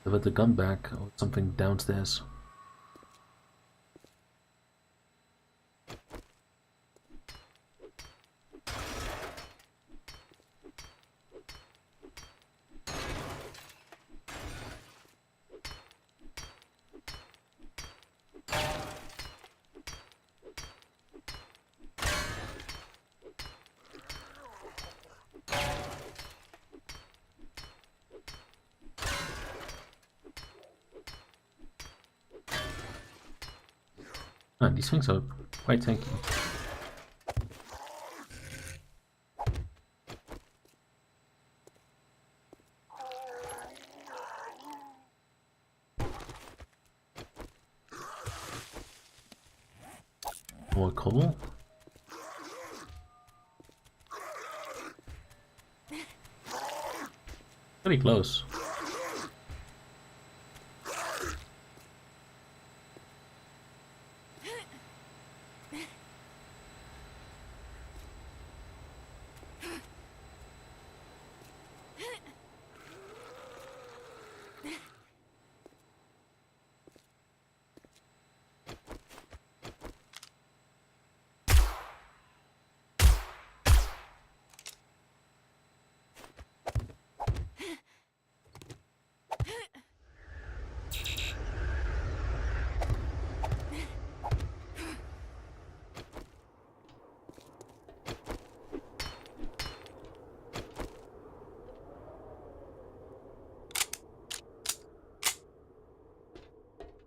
Put the gun back or something downstairs. Ah, these things are quite tanky. More cobble. Pretty close.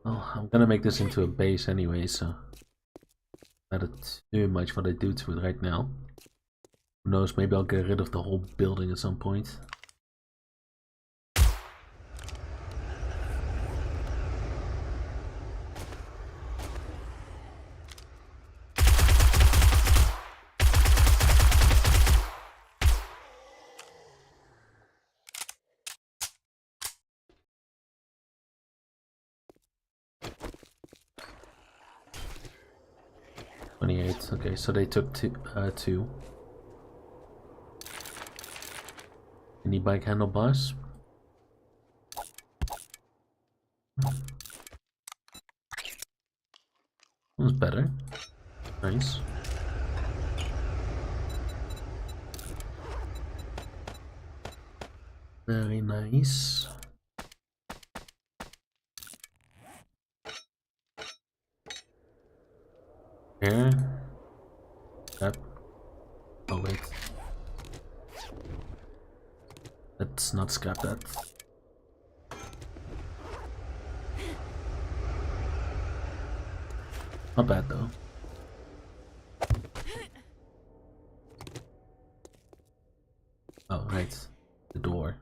Oh, I'm gonna make this into a base anyway, so not too much what I do to it right now. Who knows, maybe I'll get rid of the whole building at some point. 28. Okay, so they took two. Any bike handlebars? One's better. Nice. Very nice. Here. Yep. Oh wait. Let's not scrap that. Not bad though. Oh right. The door.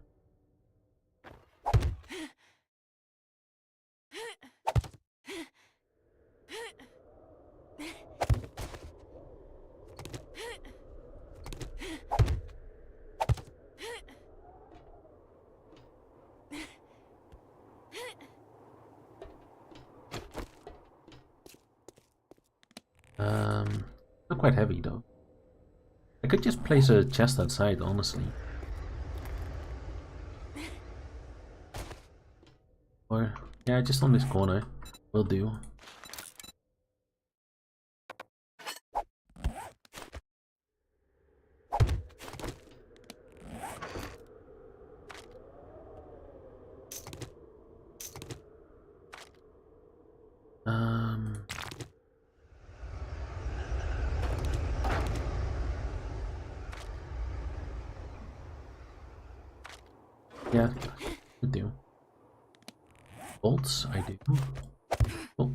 Not quite heavy though. I could just place a chest outside, honestly. Or, yeah, just on this corner. Will do. Yeah, could do. Bolts, I do. Oh.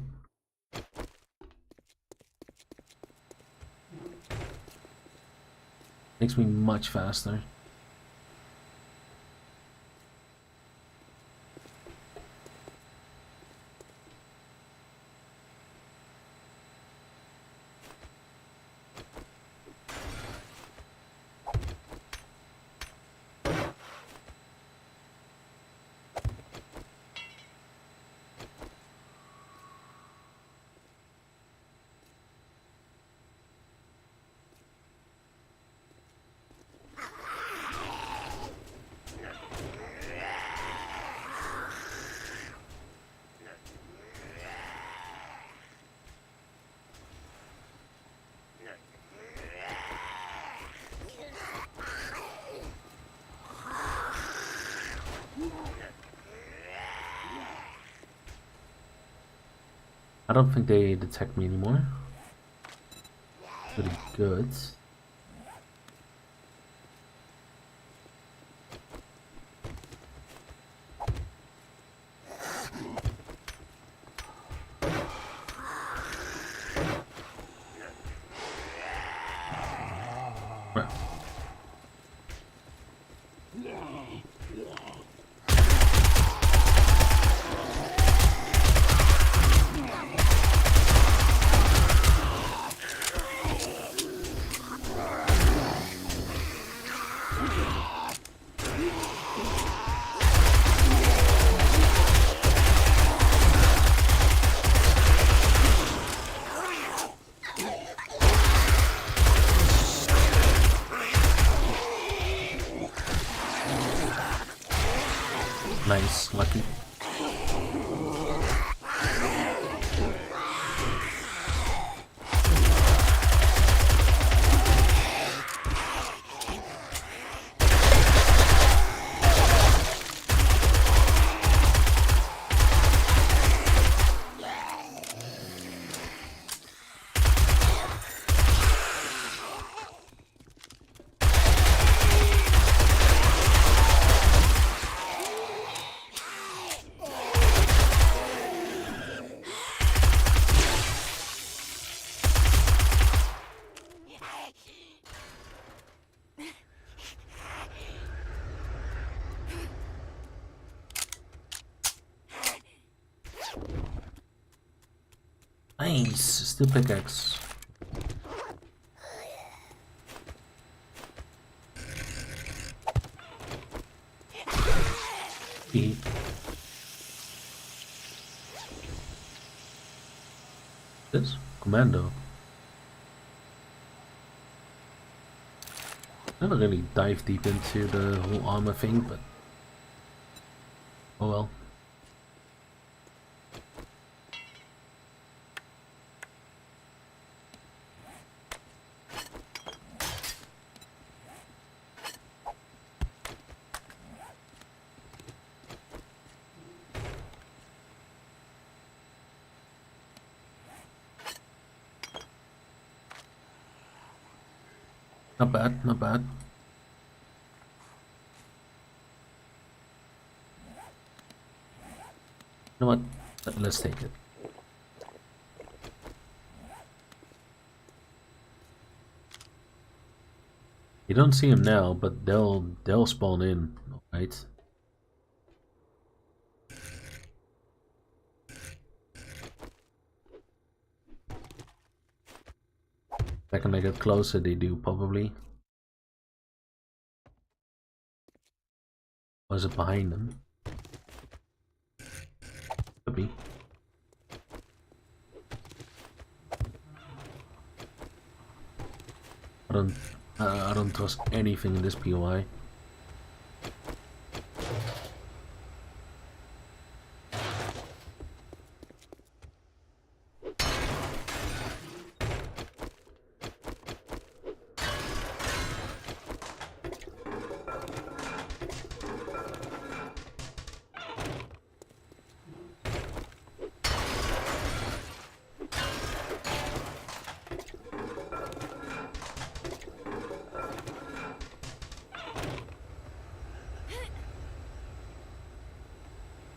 Makes me much faster. I don't think they detect me anymore. Pretty good. Well. Nice, lucky. Nice, still pickaxe. Eat. This commando. Never really dive deep into the whole armor thing, but oh well. Not bad, not bad. You know what? Let's take it. You don't see them now, but they'll spawn in, right? Back when I get closer, they do probably. Was it behind them? Could be. I don't trust anything in this POI.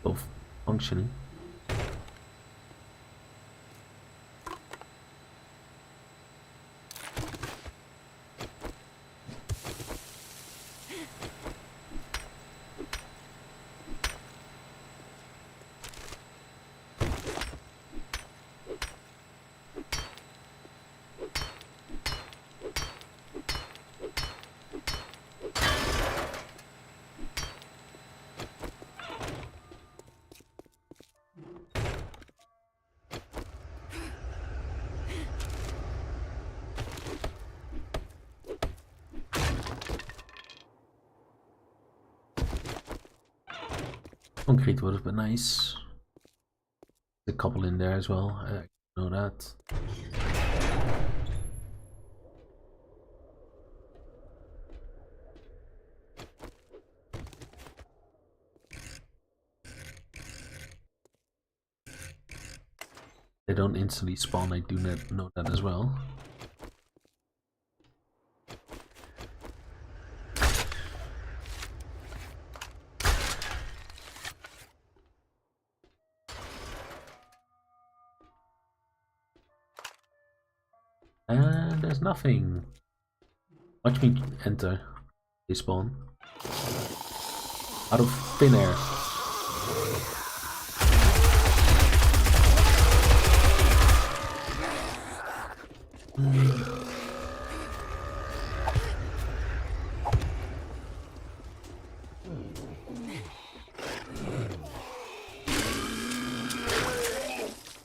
Both functioning. Concrete would have been nice. A couple in there as well. I know that. They don't instantly spawn, I do not know that as well. And there's nothing. Watch me enter. They spawn. Out of thin air.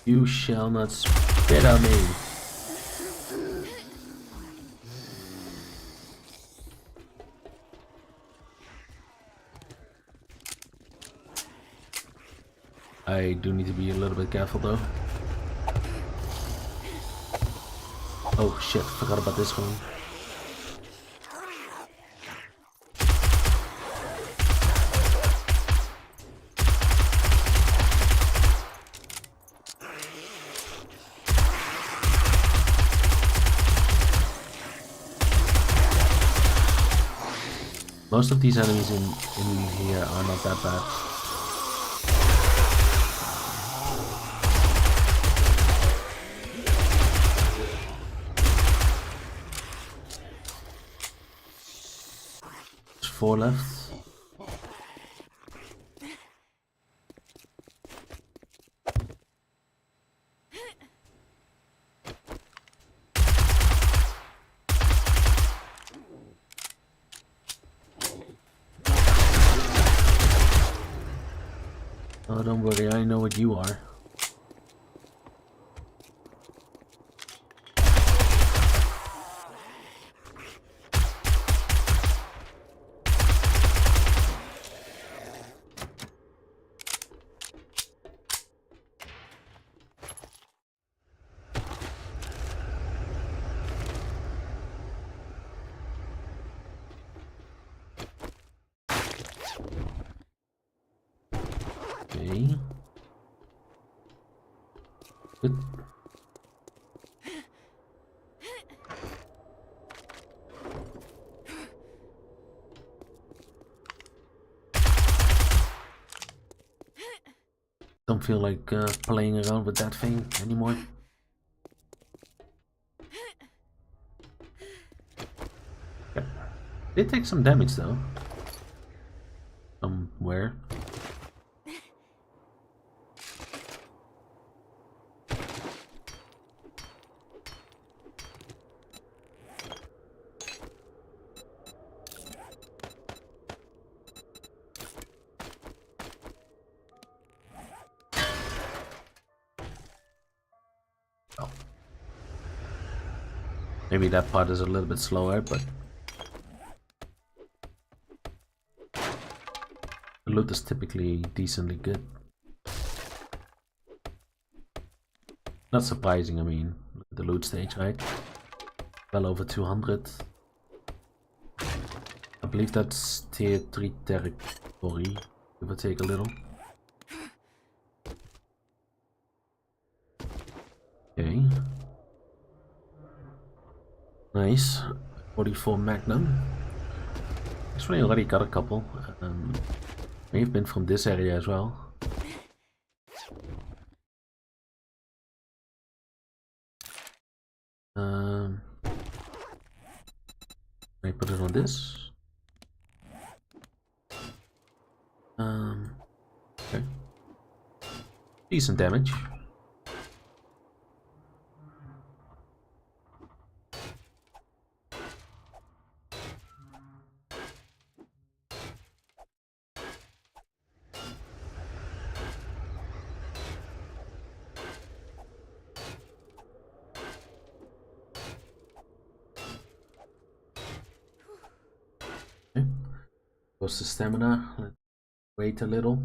You shall not spit on me. I do need to be a little bit careful though. Oh shit, forgot about this one. Most of these enemies in here are not that bad. There's 4 left. Oh, don't worry, I know what you are. Good. Don't feel like playing around with that thing anymore. Okay. Did take some damage though. Somewhere. Oh. Maybe that part is a little bit slower, but the loot is typically decently good. Not surprising, I mean, look at the loot stage, right? Well over 200. I believe that's tier 3 territory, give or take a little. Okay. Nice. 44 Magnum. Actually, I already got a couple. May have been from this area as well. Can I put it on this? Okay. Decent damage. Okay. Goes the stamina. Let's wait a little.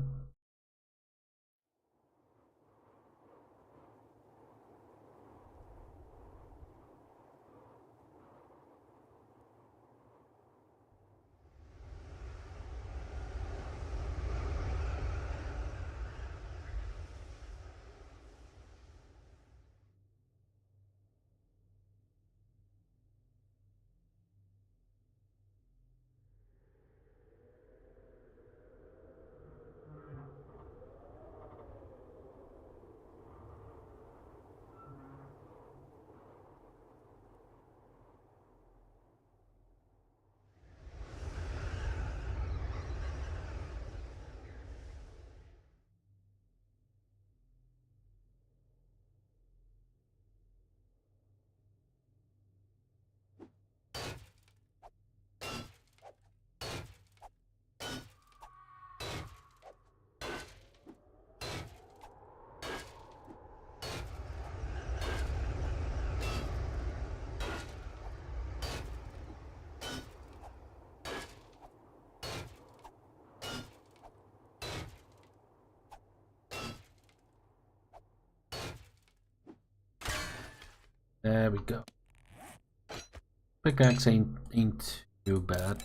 There we go. Pickaxe ain't too bad.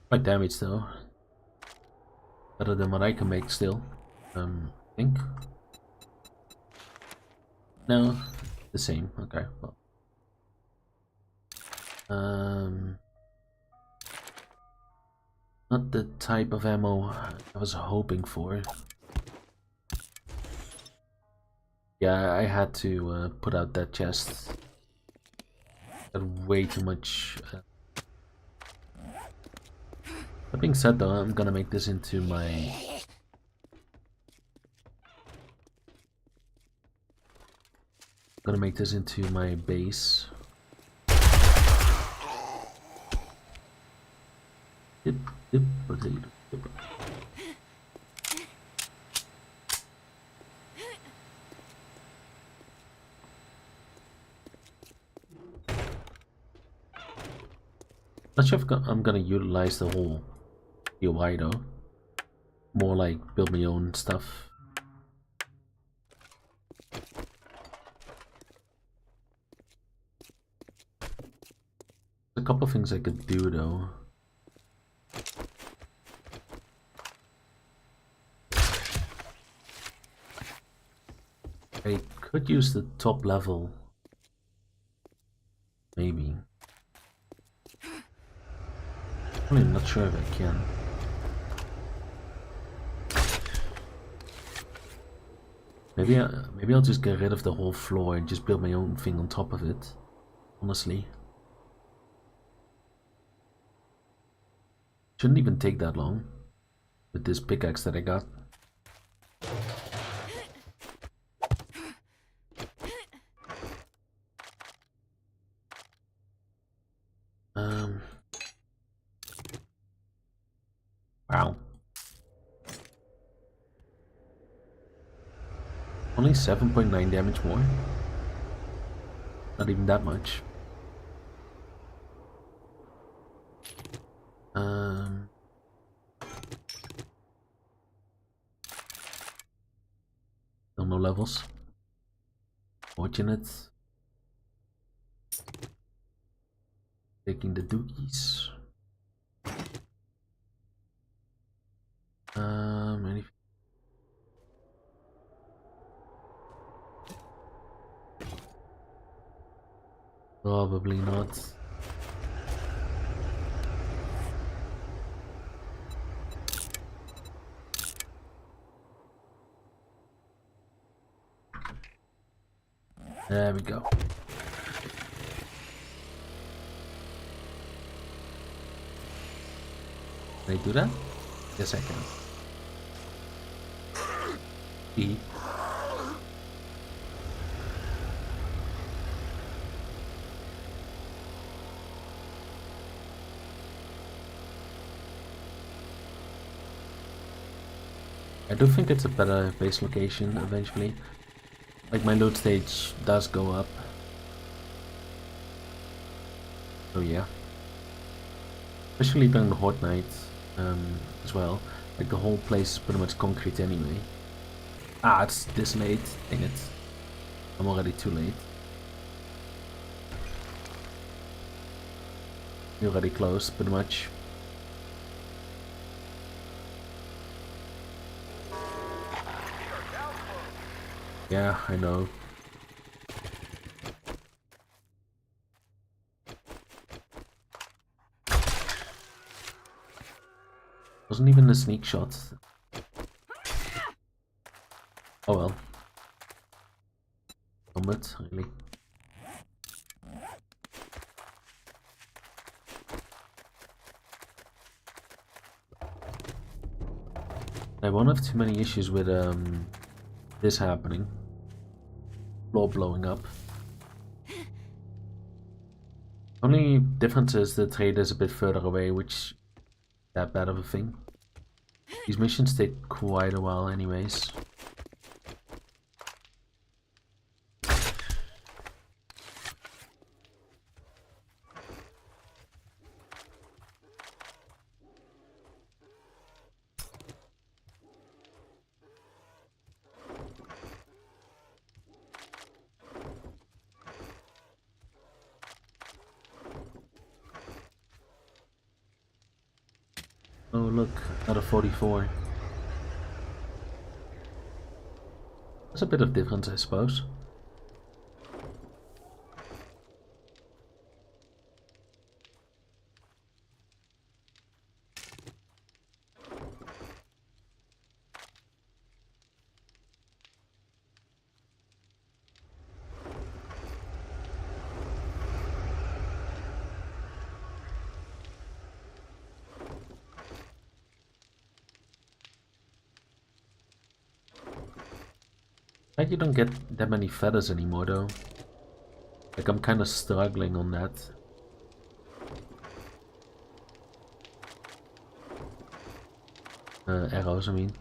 Quite damage though. Better than what I can make still. I think. No, the same. Okay, well. Not the type of ammo I was hoping for. Yeah, I had to put out that chest. Got way too much. That being said though, I'm gonna make this into my... gonna make this into my base. Dip, dip, potato, dip. Not sure if I'm gonna utilize the whole UI though. More like build my own stuff. a couple of things I could do though. I could use the top level. Maybe. I'm not sure if I can. Maybe I'll just get rid of the whole floor and just build my own thing on top of it. Honestly. Shouldn't even take that long with this pickaxe that I got. Wow. Only 7.9 damage more. Not even that much. Still no levels. Fortunate. Taking the dookies. Anything. Probably not. There we go. Can I do that? Yes, I can. E. I do think it's a better base location eventually. Like my loot stage does go up. So yeah. Especially during the Horde Night as well. Like the whole place is pretty much concrete anyway. Ah, it's this late. Dang it. I'm already too late. You're already close, pretty much. Yeah, I know. Wasn't even a sneak shot. Oh well. Combat, really. I won't have too many issues with this happening. Floor blowing up. Only difference is the trade is a bit further away, which that bad of a thing. These missions take quite a while anyways. Oh look, another 44. That's a bit of difference, I suppose. Like you don't get that many feathers anymore though. Like I'm kind of struggling on that. Arrows, I mean.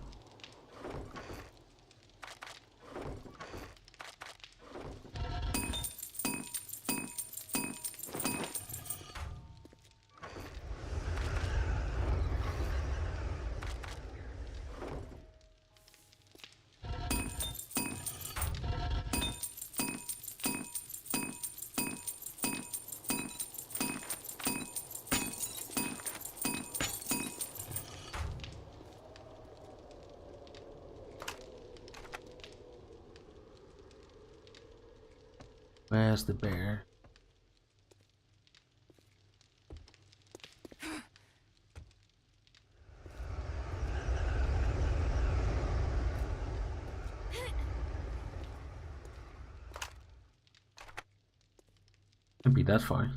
Where's the bear? Can't be that far.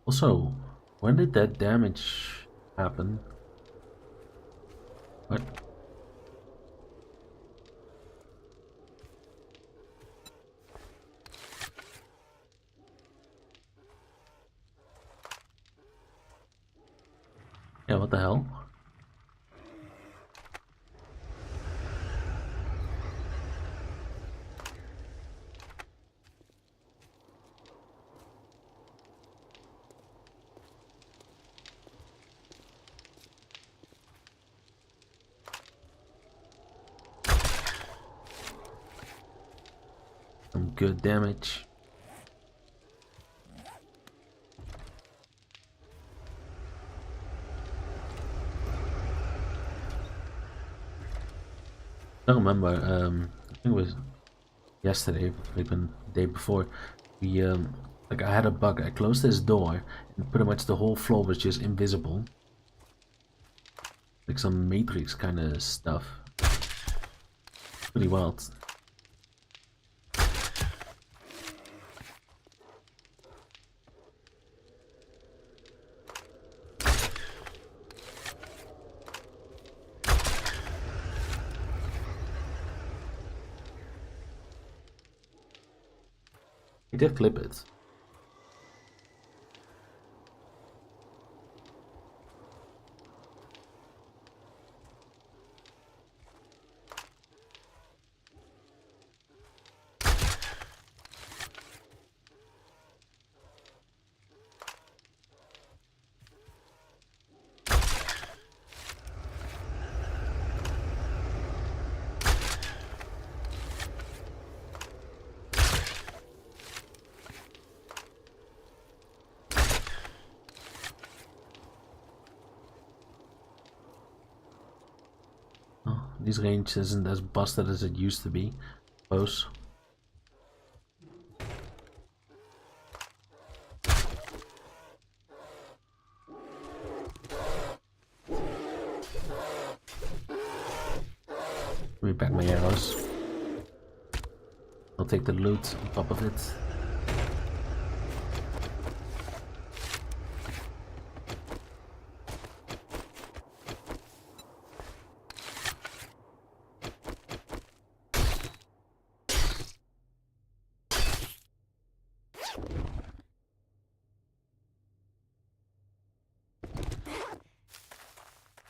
Also, when did that damage happen? What? Yeah, what the hell? Some good damage. I don't remember, I think it was yesterday, even the day before, we, like I had a bug, I closed this door, and pretty much the whole floor was just invisible. Like some Matrix kind of stuff. Pretty wild. He did clip it. Oh, this range isn't as busted as it used to be. Close. Let me back my arrows. I'll take the loot on top of it.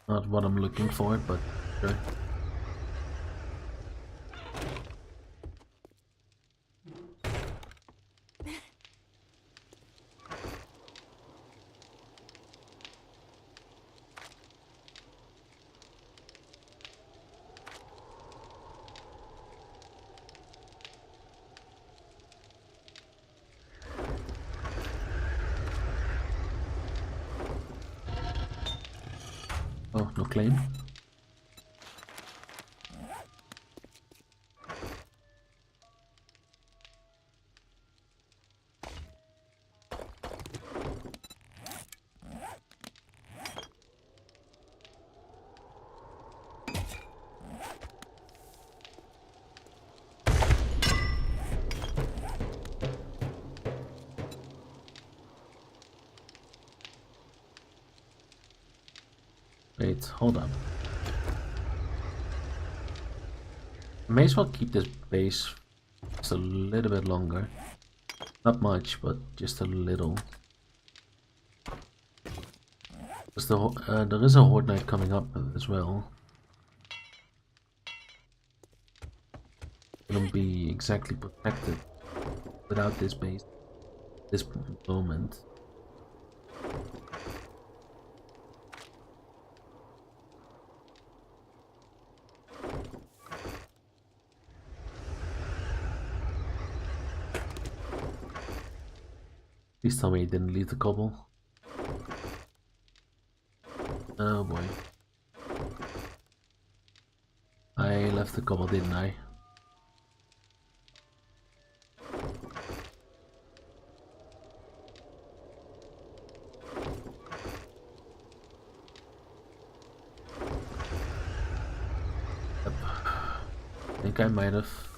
Not what I'm looking for, but sure. Oh, no claim. Wait, hold up. May as well keep this base just a little bit longer. Not much, but just a little. Because there is a Horde Night coming up as well. Wouldn't be exactly protected without this base. This moment. Please tell me he didn't leave the cobble. Oh boy. I left left a couple, didn't I? Yep. I think I might have.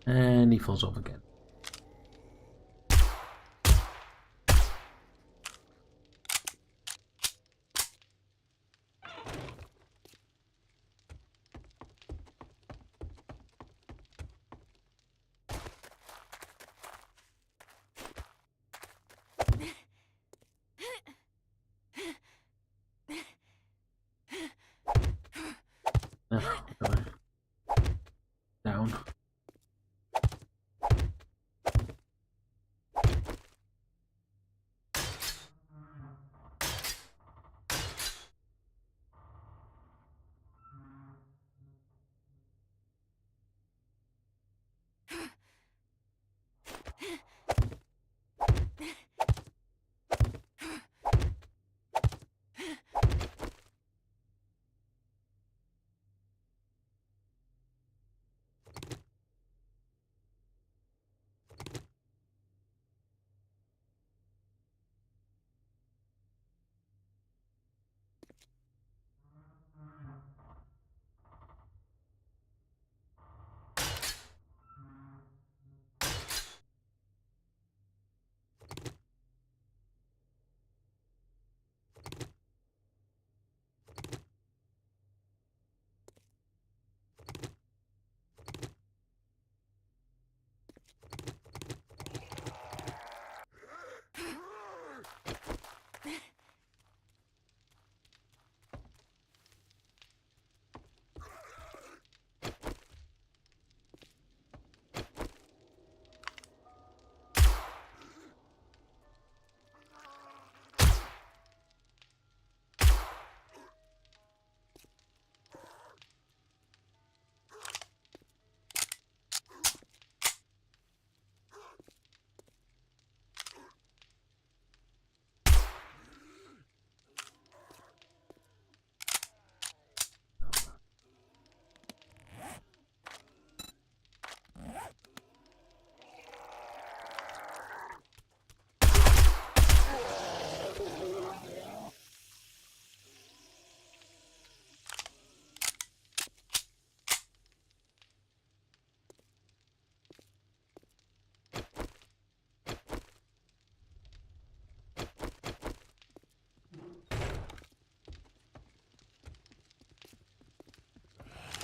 And he falls off again. Down.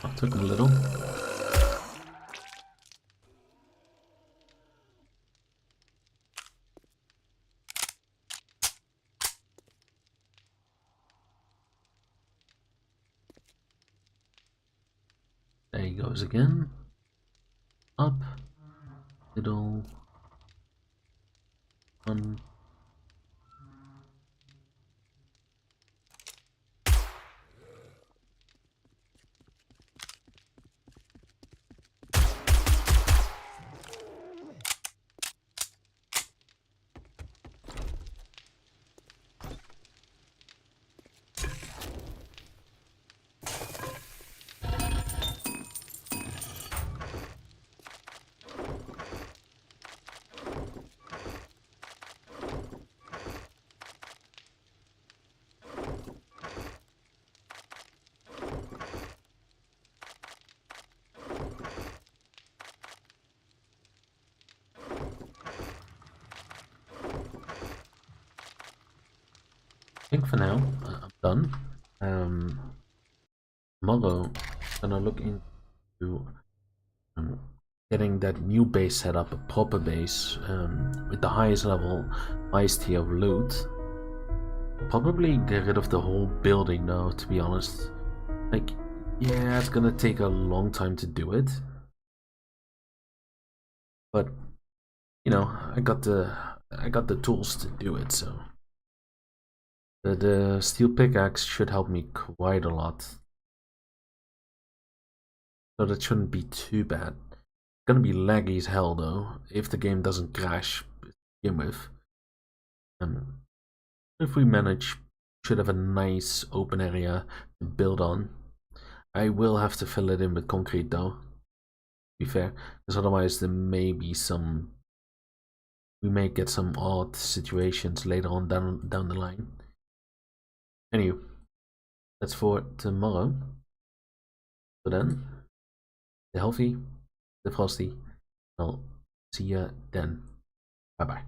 Oh, took him a little. There he goes again. Up. Little. One. I think for now I'm done. Tomorrow I'm gonna look into getting that new base set up, a proper base with the highest level, highest tier of loot. Probably get rid of the whole building though, to be honest. Like, yeah, it's gonna take a long time to do it, but you know, I got the tools to do it, so. The steel pickaxe should help me quite a lot. So that shouldn't be too bad. It's gonna be laggy as hell though, if the game doesn't crash to begin with. If we manage, should have a nice open area to build on. I will have to fill it in with concrete though, to be fair, because otherwise there may be some... We may get some odd situations later on down the line. Anyway, that's for tomorrow. So then, stay healthy, stay frosty. I'll see you then. Bye bye.